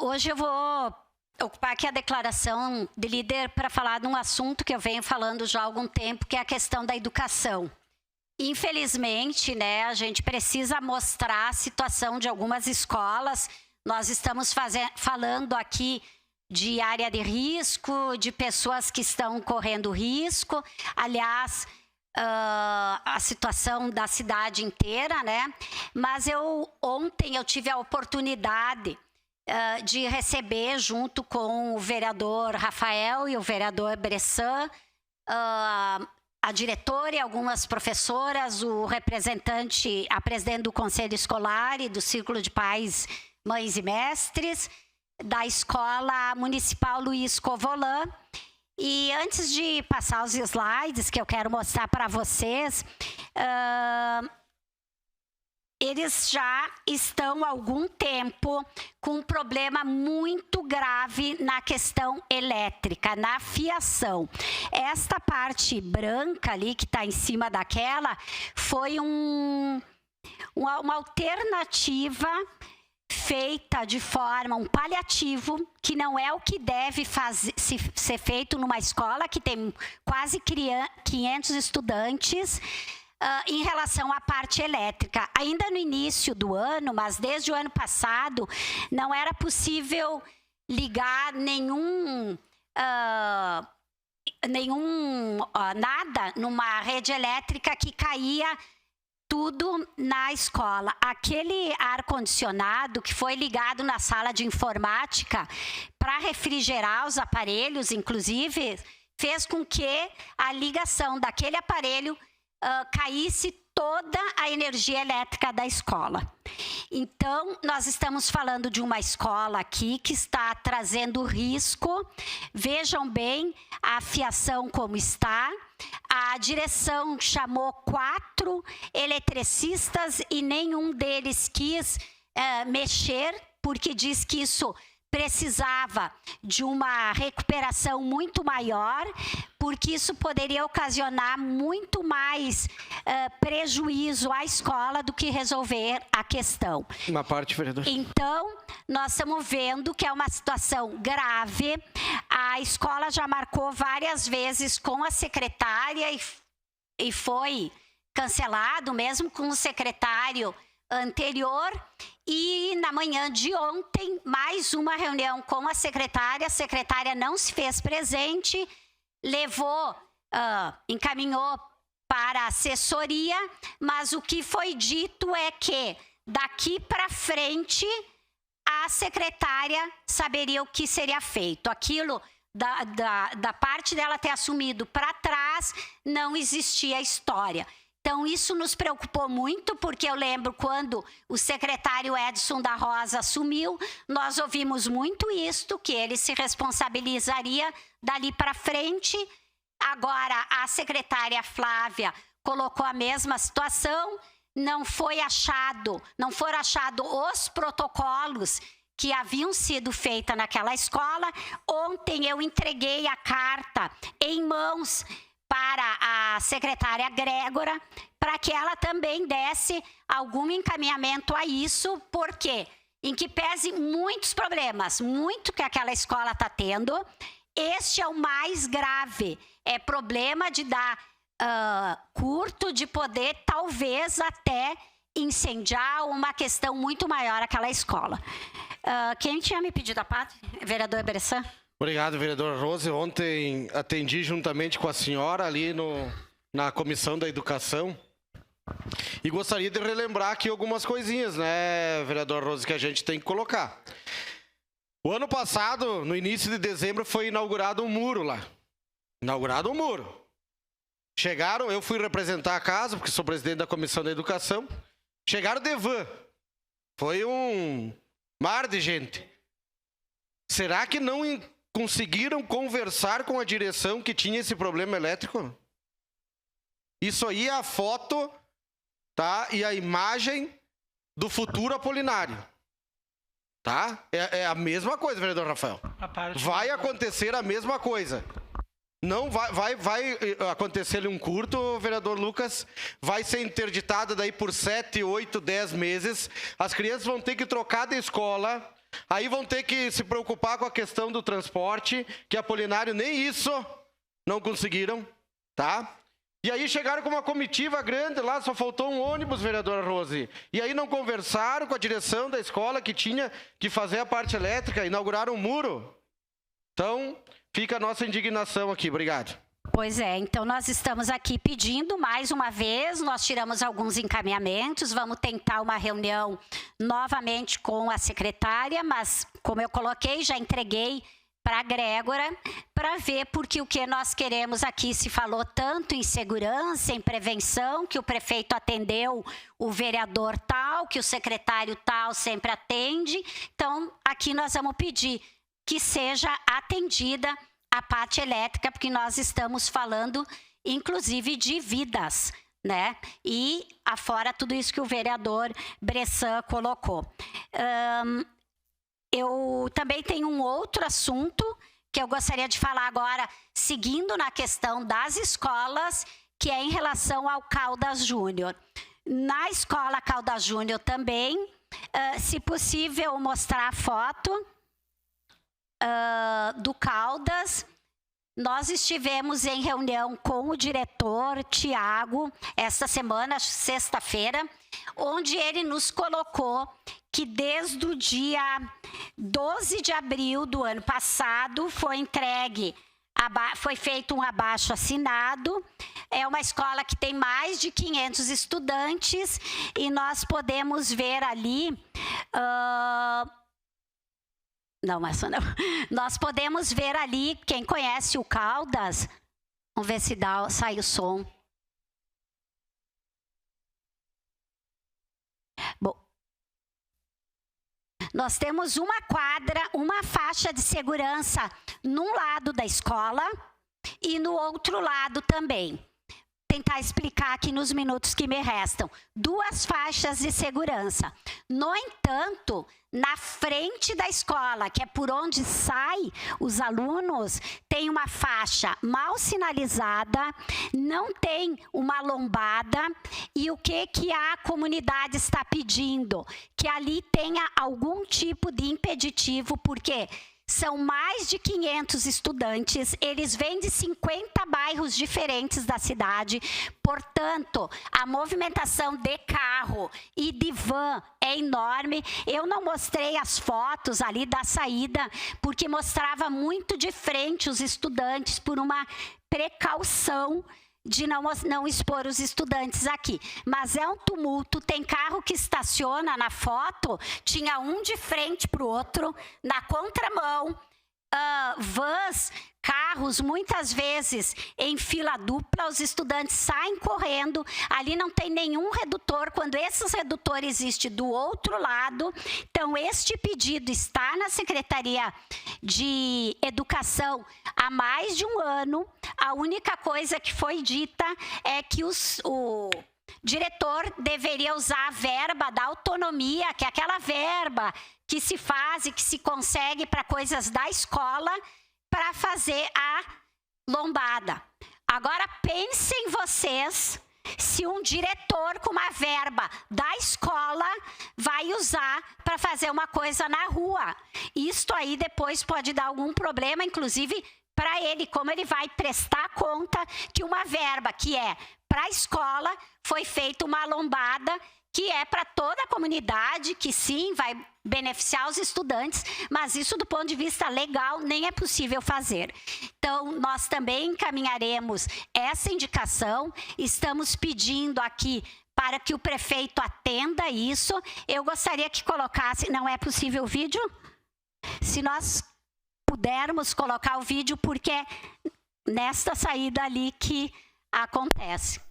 Hoje eu vou ocupar aqui a declaração de líder para falar de um assunto que eu venho falando já há algum tempo, que é a questão da educação. Infelizmente, né, a gente precisa mostrar a situação de algumas escolas. Nós estamos falando aqui de área de risco, de pessoas que estão correndo risco. Aliás, a situação da cidade inteira, né? Mas ontem eu tive a oportunidade de receber, junto com o vereador Rafael e o vereador Bressan, a diretora e algumas professoras, o representante, a presidente do Conselho Escolar e do Círculo de Pais, Mães e Mestres, da Escola Municipal Luiz Covolan. E antes de passar os slides que eu quero mostrar para vocês, eles já estão há algum tempo com um problema muito grave na questão elétrica, na fiação. Esta parte branca ali, que está em cima daquela, foi uma alternativa feita de forma, um paliativo, que não é o que deve ser feito numa escola que tem quase 500 estudantes, em relação à parte elétrica. Ainda no início do ano, mas desde o ano passado, não era possível ligar nada numa rede elétrica que caía tudo na escola. Aquele ar-condicionado que foi ligado na sala de informática para refrigerar os aparelhos, inclusive, fez com que a ligação daquele aparelho caísse toda a energia elétrica da escola. Então, nós estamos falando de uma escola aqui que está trazendo risco. Vejam bem a fiação como está. A direção chamou 4 eletricistas e nenhum deles quis mexer, porque diz que isso precisava de uma recuperação muito maior, porque isso poderia ocasionar muito mais prejuízo à escola do que resolver a questão. Uma parte, vereador. Então, nós estamos vendo que é uma situação grave. A escola já marcou várias vezes com a secretária e foi cancelado, mesmo com o secretário anterior. E na manhã de ontem, mais uma reunião com a secretária não se fez presente, encaminhou para a assessoria, mas o que foi dito é que daqui para frente a secretária saberia o que seria feito. Aquilo da parte dela ter assumido para trás, não existia história. Então, isso nos preocupou muito, porque eu lembro quando o secretário Edson da Rosa assumiu, nós ouvimos muito isto, que ele se responsabilizaria dali para frente. Agora, a secretária Flávia colocou a mesma situação, não foram achados os protocolos que haviam sido feitos naquela escola. Ontem eu entreguei a carta em mãos para a secretária Grégora, para que ela também desse algum encaminhamento a isso, porque, em que pese muitos problemas, muito que aquela escola está tendo, este é o mais grave, é problema de dar curto, de poder talvez até incendiar uma questão muito maior aquela escola. Quem tinha me pedido a parte? Vereador Bressan? Obrigado, vereadora Rose. Ontem atendi juntamente com a senhora ali na Comissão da Educação e gostaria de relembrar aqui algumas coisinhas, né, vereadora Rose, que a gente tem que colocar. O ano passado, no início de dezembro, foi inaugurado um muro lá. Inaugurado um muro. Chegaram, eu fui representar a casa, porque sou presidente da Comissão da Educação. Chegaram de van. Foi um mar de gente. Será que não conseguiram conversar com a direção que tinha esse problema elétrico? Isso aí é a foto, tá? E a imagem do futuro Apolinário. Tá? É a mesma coisa, vereador Rafael. Vai acontecer a mesma coisa. Não vai acontecer ali um curto, vereador Lucas. Vai ser interditado daí por 7, 8, 10 meses. As crianças vão ter que trocar de escola. Aí vão ter que se preocupar com a questão do transporte, que Apolinário nem isso não conseguiram, tá? E aí chegaram com uma comitiva grande lá, só faltou um ônibus, vereadora Rose. E aí não conversaram com a direção da escola que tinha que fazer a parte elétrica, inauguraram um muro. Então, fica a nossa indignação aqui. Obrigado. Pois é, então nós estamos aqui pedindo mais uma vez, nós tiramos alguns encaminhamentos, vamos tentar uma reunião novamente com a secretária, mas como eu coloquei, já entreguei para a Grégora, para ver, porque o que nós queremos aqui, se falou tanto em segurança, em prevenção, que o prefeito atendeu o vereador tal, que o secretário tal sempre atende, então aqui nós vamos pedir que seja atendida a parte elétrica, porque nós estamos falando, inclusive, de vidas, né? E afora tudo isso que o vereador Bressan colocou. Eu também tenho um outro assunto que eu gostaria de falar agora, seguindo na questão das escolas, que é em relação ao Caldas Júnior. Na escola Caldas Júnior também, se possível, mostrar a foto do Caldas. Nós estivemos em reunião com o diretor Tiago esta semana, sexta-feira, onde ele nos colocou que desde o dia 12 de abril do ano passado foi feito um abaixo-assinado. É uma escola que tem mais de 500 estudantes e nós podemos ver ali... Não, essa não. Nós podemos ver ali, quem conhece o Caldas, vamos ver se sai o som. Bom, nós temos uma quadra, uma faixa de segurança num lado da escola e no outro lado também. Tentar explicar aqui nos minutos que me restam. 2 faixas de segurança. No entanto, na frente da escola, que é por onde saem os alunos, tem uma faixa mal sinalizada, não tem uma lombada. E o que a comunidade está pedindo? Que ali tenha algum tipo de impeditivo, porque são mais de 500 estudantes, eles vêm de 50 bairros diferentes da cidade, portanto, a movimentação de carro e de van é enorme. Eu não mostrei as fotos ali da saída, porque mostrava muito de frente os estudantes por uma precaução de não expor os estudantes aqui. Mas é um tumulto, tem carro que estaciona na foto, tinha um de frente para o outro, na contramão, vans, carros, muitas vezes em fila dupla, os estudantes saem correndo, ali não tem nenhum redutor, quando esses redutores existem do outro lado. Então, este pedido está na Secretaria de Educação há mais de um ano. A única coisa que foi dita é que o diretor deveria usar a verba da autonomia, que é aquela verba que se faz e que se consegue para coisas da escola, para fazer a lombada. Agora pensem vocês se um diretor com uma verba da escola vai usar para fazer uma coisa na rua. Isto aí depois pode dar algum problema, inclusive para ele, como ele vai prestar conta que uma verba que é para a escola foi feita uma lombada que é para toda a comunidade, que sim, vai beneficiar os estudantes, mas isso do ponto de vista legal nem é possível fazer. Então, nós também encaminharemos essa indicação, estamos pedindo aqui para que o prefeito atenda isso. Eu gostaria que colocasse, não é possível o vídeo? Se nós pudermos colocar o vídeo, porque é nesta saída ali que acontece.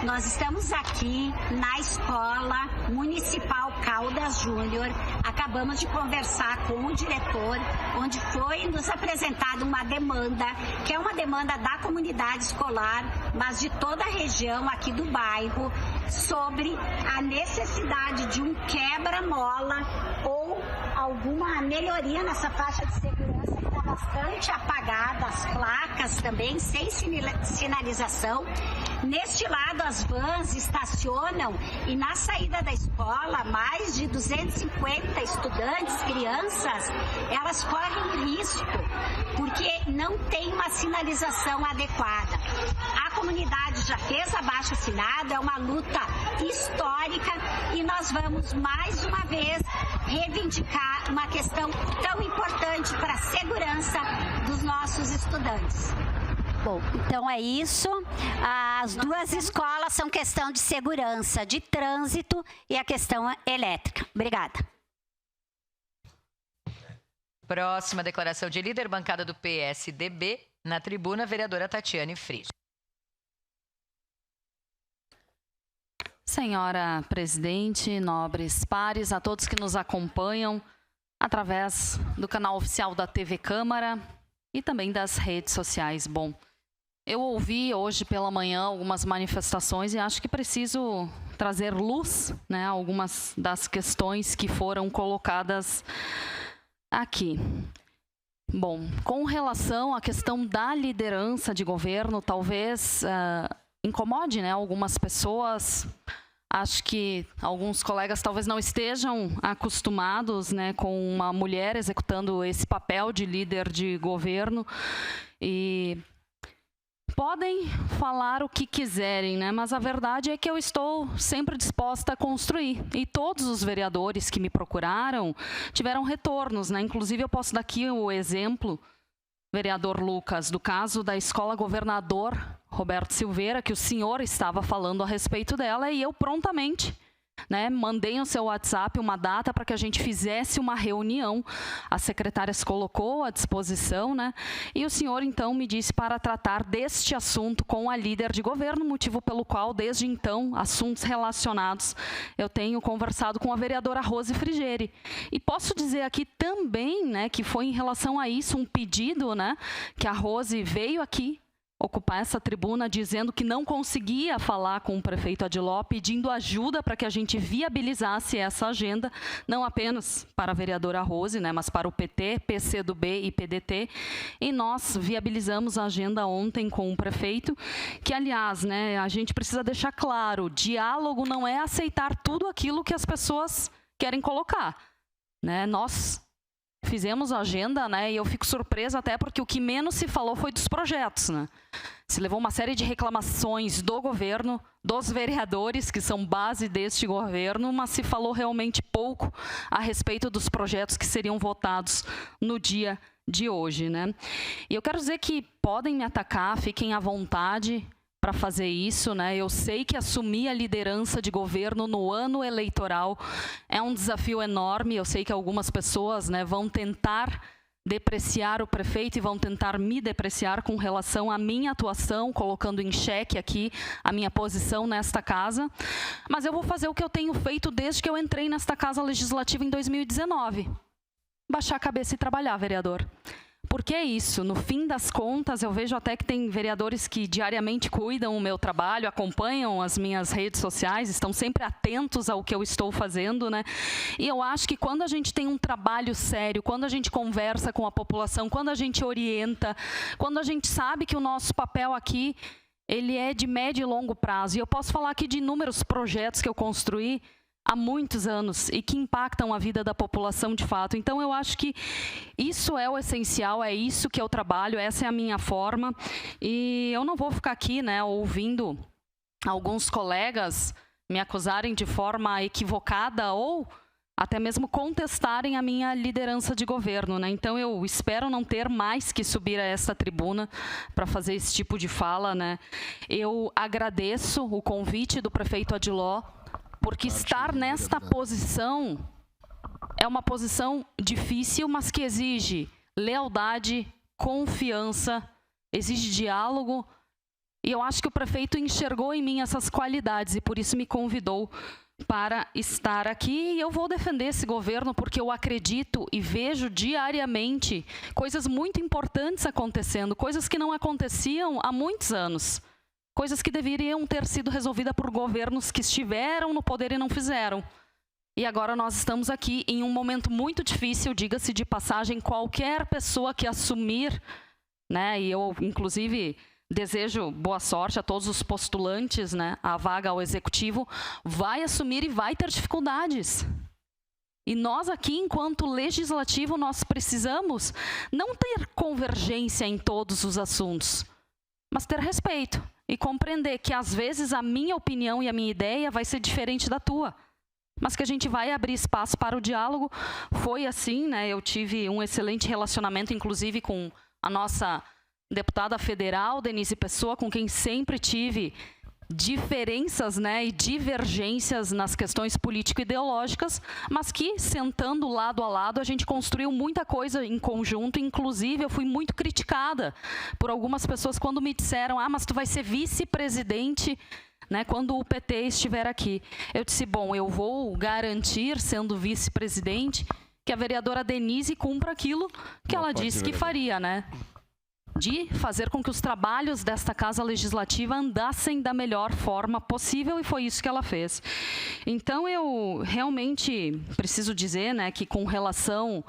Nós estamos aqui na Escola Municipal Caldas Júnior, acabamos de conversar com o diretor, onde foi nos apresentada uma demanda, que é uma demanda da comunidade escolar, mas de toda a região aqui do bairro, sobre a necessidade de um quebra-mola ou alguma melhoria nessa faixa de segurança que está bastante apagada, as placas também sem sinalização. Neste lado, as vans estacionam e na saída da escola, mais de 250 estudantes, crianças, elas correm risco, porque não tem uma sinalização adequada. A comunidade já fez abaixo-assinado, é uma luta histórica e nós vamos, mais uma vez, reivindicar uma questão tão importante para a segurança dos nossos estudantes. Bom, então é isso. As duas escolas são questão de segurança, de trânsito e a questão elétrica. Obrigada. Próxima declaração de líder, bancada do PSDB. Na tribuna, a vereadora Tatiane Frisch. Senhora presidente, nobres pares, a todos que nos acompanham através do canal oficial da TV Câmara e também das redes sociais. Bom, eu ouvi hoje pela manhã algumas manifestações e acho que preciso trazer luz, né, algumas das questões que foram colocadas aqui. Bom, com relação à questão da liderança de governo, talvez incomode, né, algumas pessoas. Acho que alguns colegas talvez não estejam acostumados, né, com uma mulher executando esse papel de líder de governo e podem falar o que quiserem, né, mas a verdade é que eu estou sempre disposta a construir e todos os vereadores que me procuraram tiveram retornos, né, inclusive eu posso dar aqui o exemplo, vereador Lucas, do caso da Escola Governador Roberto Silveira, que o senhor estava falando a respeito dela e eu prontamente, né, mandei no seu WhatsApp uma data para que a gente fizesse uma reunião. A secretária se colocou à disposição, né, e o senhor então me disse para tratar deste assunto com a líder de governo, motivo pelo qual desde então assuntos relacionados eu tenho conversado com a vereadora Rose Frigeri. E posso dizer aqui também, né, que foi em relação a isso um pedido, né, que a Rose veio aqui ocupar essa tribuna dizendo que não conseguia falar com o prefeito Adiló, pedindo ajuda para que a gente viabilizasse essa agenda, não apenas para a vereadora Rose, né, mas para o PT, PCdoB e PDT. E nós viabilizamos a agenda ontem com o prefeito, que, aliás, né, a gente precisa deixar claro, diálogo não é aceitar tudo aquilo que as pessoas querem colocar, né? Nós fizemos a agenda, né, e eu fico surpresa até porque o que menos se falou foi dos projetos, né? Se levou uma série de reclamações do governo, dos vereadores, que são base deste governo, mas se falou realmente pouco a respeito dos projetos que seriam votados no dia de hoje, né? E eu quero dizer que podem me atacar, fiquem à vontade para fazer isso, né? Eu sei que assumir a liderança de governo no ano eleitoral é um desafio enorme. Eu sei que algumas pessoas, né, vão tentar depreciar o prefeito e vão tentar me depreciar com relação à minha atuação, colocando em xeque aqui a minha posição nesta casa. Mas eu vou fazer o que eu tenho feito desde que eu entrei nesta casa legislativa em 2019. Baixar a cabeça e trabalhar, vereador. Porque é isso, no fim das contas, eu vejo até que tem vereadores que diariamente cuidam o meu trabalho, acompanham as minhas redes sociais, estão sempre atentos ao que eu estou fazendo, né? E eu acho que quando a gente tem um trabalho sério, quando a gente conversa com a população, quando a gente orienta, quando a gente sabe que o nosso papel aqui, ele é de médio e longo prazo. E eu posso falar aqui de inúmeros projetos que eu construí há muitos anos e que impactam a vida da população de fato. Então, eu acho que isso é o essencial, é isso que eu trabalho, essa é a minha forma. E eu não vou ficar aqui, né, ouvindo alguns colegas me acusarem de forma equivocada ou até mesmo contestarem a minha liderança de governo, né? Então, eu espero não ter mais que subir a essa tribuna para fazer esse tipo de fala, né? Eu agradeço o convite do prefeito Adiló, porque estar nesta posição é uma posição difícil, mas que exige lealdade, confiança, exige diálogo. E eu acho que o prefeito enxergou em mim essas qualidades e por isso me convidou para estar aqui. E eu vou defender esse governo porque eu acredito e vejo diariamente coisas muito importantes acontecendo, coisas que não aconteciam há muitos anos. Coisas que deveriam ter sido resolvidas por governos que estiveram no poder e não fizeram. E agora nós estamos aqui em um momento muito difícil, diga-se de passagem, qualquer pessoa que assumir, né, e eu, inclusive, desejo boa sorte a todos os postulantes, né, à vaga ao executivo, vai assumir e vai ter dificuldades. E nós aqui, enquanto legislativo, nós precisamos não ter convergência em todos os assuntos, mas ter respeito. E compreender que, às vezes, a minha opinião e a minha ideia vai ser diferente da tua. Mas que a gente vai abrir espaço para o diálogo. Foi assim, né? Eu tive um excelente relacionamento, inclusive, com a nossa deputada federal, Denise Pessoa, com quem sempre tive diferenças, né, e divergências nas questões político-ideológicas, mas que, sentando lado a lado, a gente construiu muita coisa em conjunto. Inclusive, eu fui muito criticada por algumas pessoas quando me disseram: ah, mas tu vai ser vice-presidente, né, quando o PT estiver aqui. Eu disse: bom, eu vou garantir, sendo vice-presidente, que a vereadora Denise cumpra aquilo que ela disse que faria, né? De fazer com que os trabalhos desta Casa Legislativa andassem da melhor forma possível, e foi isso que ela fez. Então, eu realmente preciso dizer, né, que com relação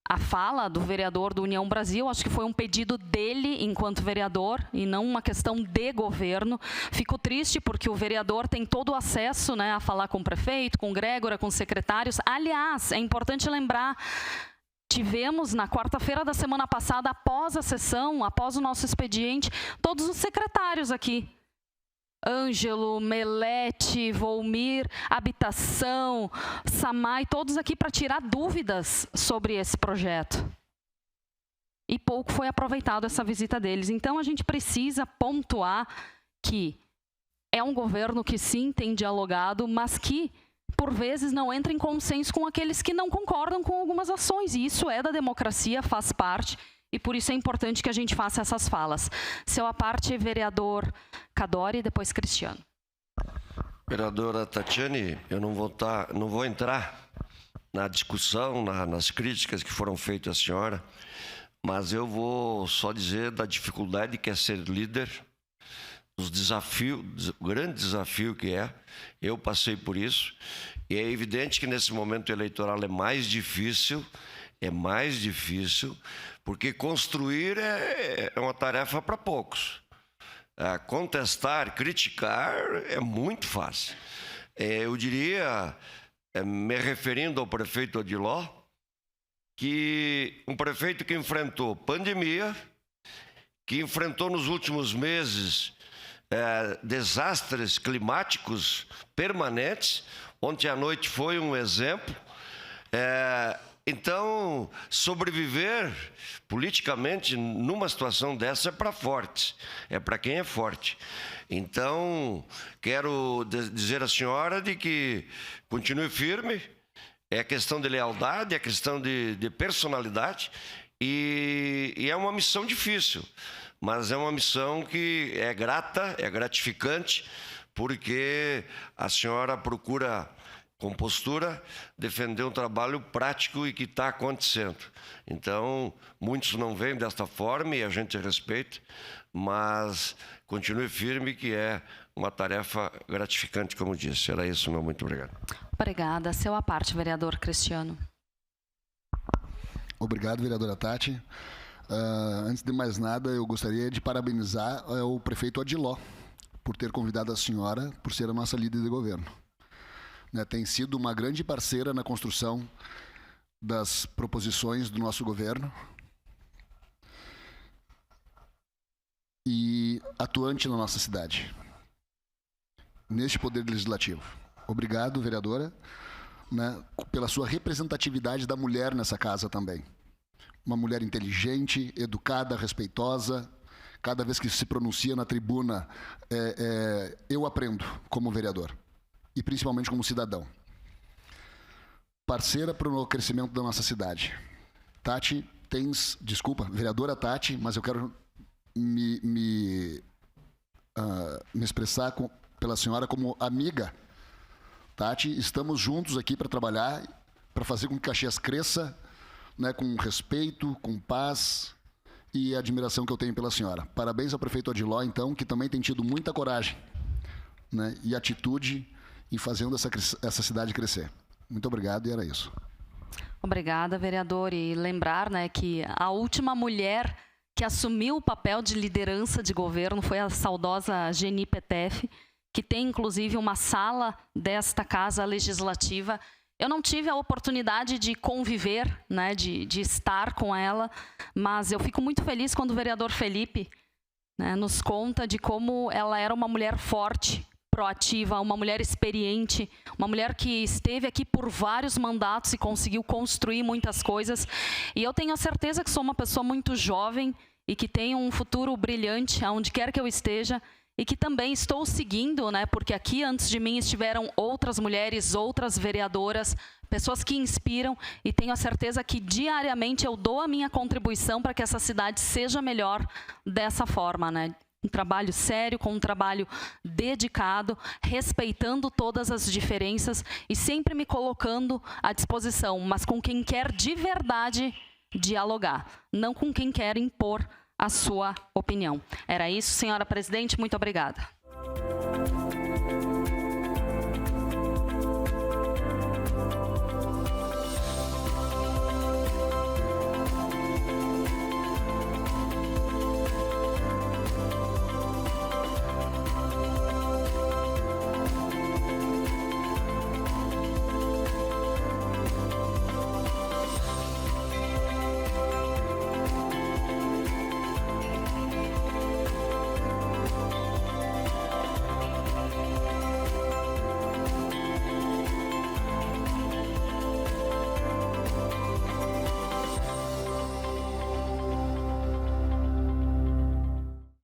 à fala do vereador do União Brasil, acho que foi um pedido dele enquanto vereador e não uma questão de governo. Fico triste porque o vereador tem todo o acesso, né, a falar com o prefeito, com o Grégora, com os secretários. Aliás, é importante lembrar, tivemos na quarta-feira da semana passada, após a sessão, após o nosso expediente, todos os secretários aqui. Ângelo, Melete, Volmir, Habitação, Samai, todos aqui para tirar dúvidas sobre esse projeto. E pouco foi aproveitado essa visita deles. Então, a gente precisa pontuar que é um governo que sim tem dialogado, mas que por vezes não entra em consenso com aqueles que não concordam com algumas ações. E isso é da democracia, faz parte, e por isso é importante que a gente faça essas falas. Seu à parte, vereador Cadore, depois Cristiano. Vereadora Tatiane, eu não vou entrar na discussão, nas críticas que foram feitas à senhora, mas eu vou só dizer da dificuldade que é ser líder, os desafios, o grande desafio que é. Eu passei por isso, e é evidente que nesse momento eleitoral é mais difícil, porque construir é uma tarefa para poucos. Contestar, criticar é muito fácil. Eu diria, me referindo ao prefeito Adiló, que um prefeito que enfrentou pandemia, que enfrentou nos últimos meses desastres climáticos permanentes. Ontem à noite foi um exemplo. Então, sobreviver politicamente numa situação dessa é para fortes, é para quem é forte. Então, quero dizer à senhora de que continue firme, é questão de lealdade, é questão de personalidade, e é uma missão difícil, mas é uma missão que é grata, é gratificante, porque a senhora procura, com postura, defender um trabalho prático e que está acontecendo. Então, muitos não veem desta forma e a gente respeita, mas continue firme, que é uma tarefa gratificante, como disse. Era isso, meu muito obrigado. Obrigada. Seu à parte, vereador Cristiano. Obrigado, vereadora Tati. Antes de mais nada, eu gostaria de parabenizar o prefeito Adiló por ter convidado a senhora, por ser a nossa líder de governo. Tem sido uma grande parceira na construção das proposições do nosso governo e atuante na nossa cidade, neste poder legislativo. Obrigado, vereadora, pela sua representatividade da mulher nessa casa também. Uma mulher inteligente, educada, respeitosa. Cada vez que se pronuncia na tribuna, eu aprendo como vereador. E principalmente como cidadão. Parceira para o crescimento da nossa cidade. Tati, vereadora Tati, mas eu quero me expressar pela senhora como amiga. Tati, estamos juntos aqui para trabalhar, para fazer com que Caxias cresça, com respeito, com paz e admiração que eu tenho pela senhora. Parabéns ao prefeito Adiló, então, que também tem tido muita coragem e atitude em fazendo essa cidade crescer. Muito obrigado, e era isso. Obrigada, vereador. E lembrar que a última mulher que assumiu o papel de liderança de governo foi a saudosa Geni Petef, que tem, inclusive, uma sala desta Casa Legislativa. Eu não tive a oportunidade de conviver, de estar com ela, mas eu fico muito feliz quando o vereador Felipe nos conta de como ela era uma mulher forte, proativa, uma mulher experiente, uma mulher que esteve aqui por vários mandatos e conseguiu construir muitas coisas. E eu tenho a certeza que sou uma pessoa muito jovem e que tem um futuro brilhante aonde quer que eu esteja, e que também estou seguindo, porque aqui antes de mim estiveram outras mulheres, outras vereadoras, pessoas que inspiram, e tenho a certeza que diariamente eu dou a minha contribuição para que essa cidade seja melhor dessa forma, Um trabalho sério, com um trabalho dedicado, respeitando todas as diferenças e sempre me colocando à disposição, mas com quem quer de verdade dialogar, não com quem quer impor a sua opinião. Era isso, senhora presidente, muito obrigada.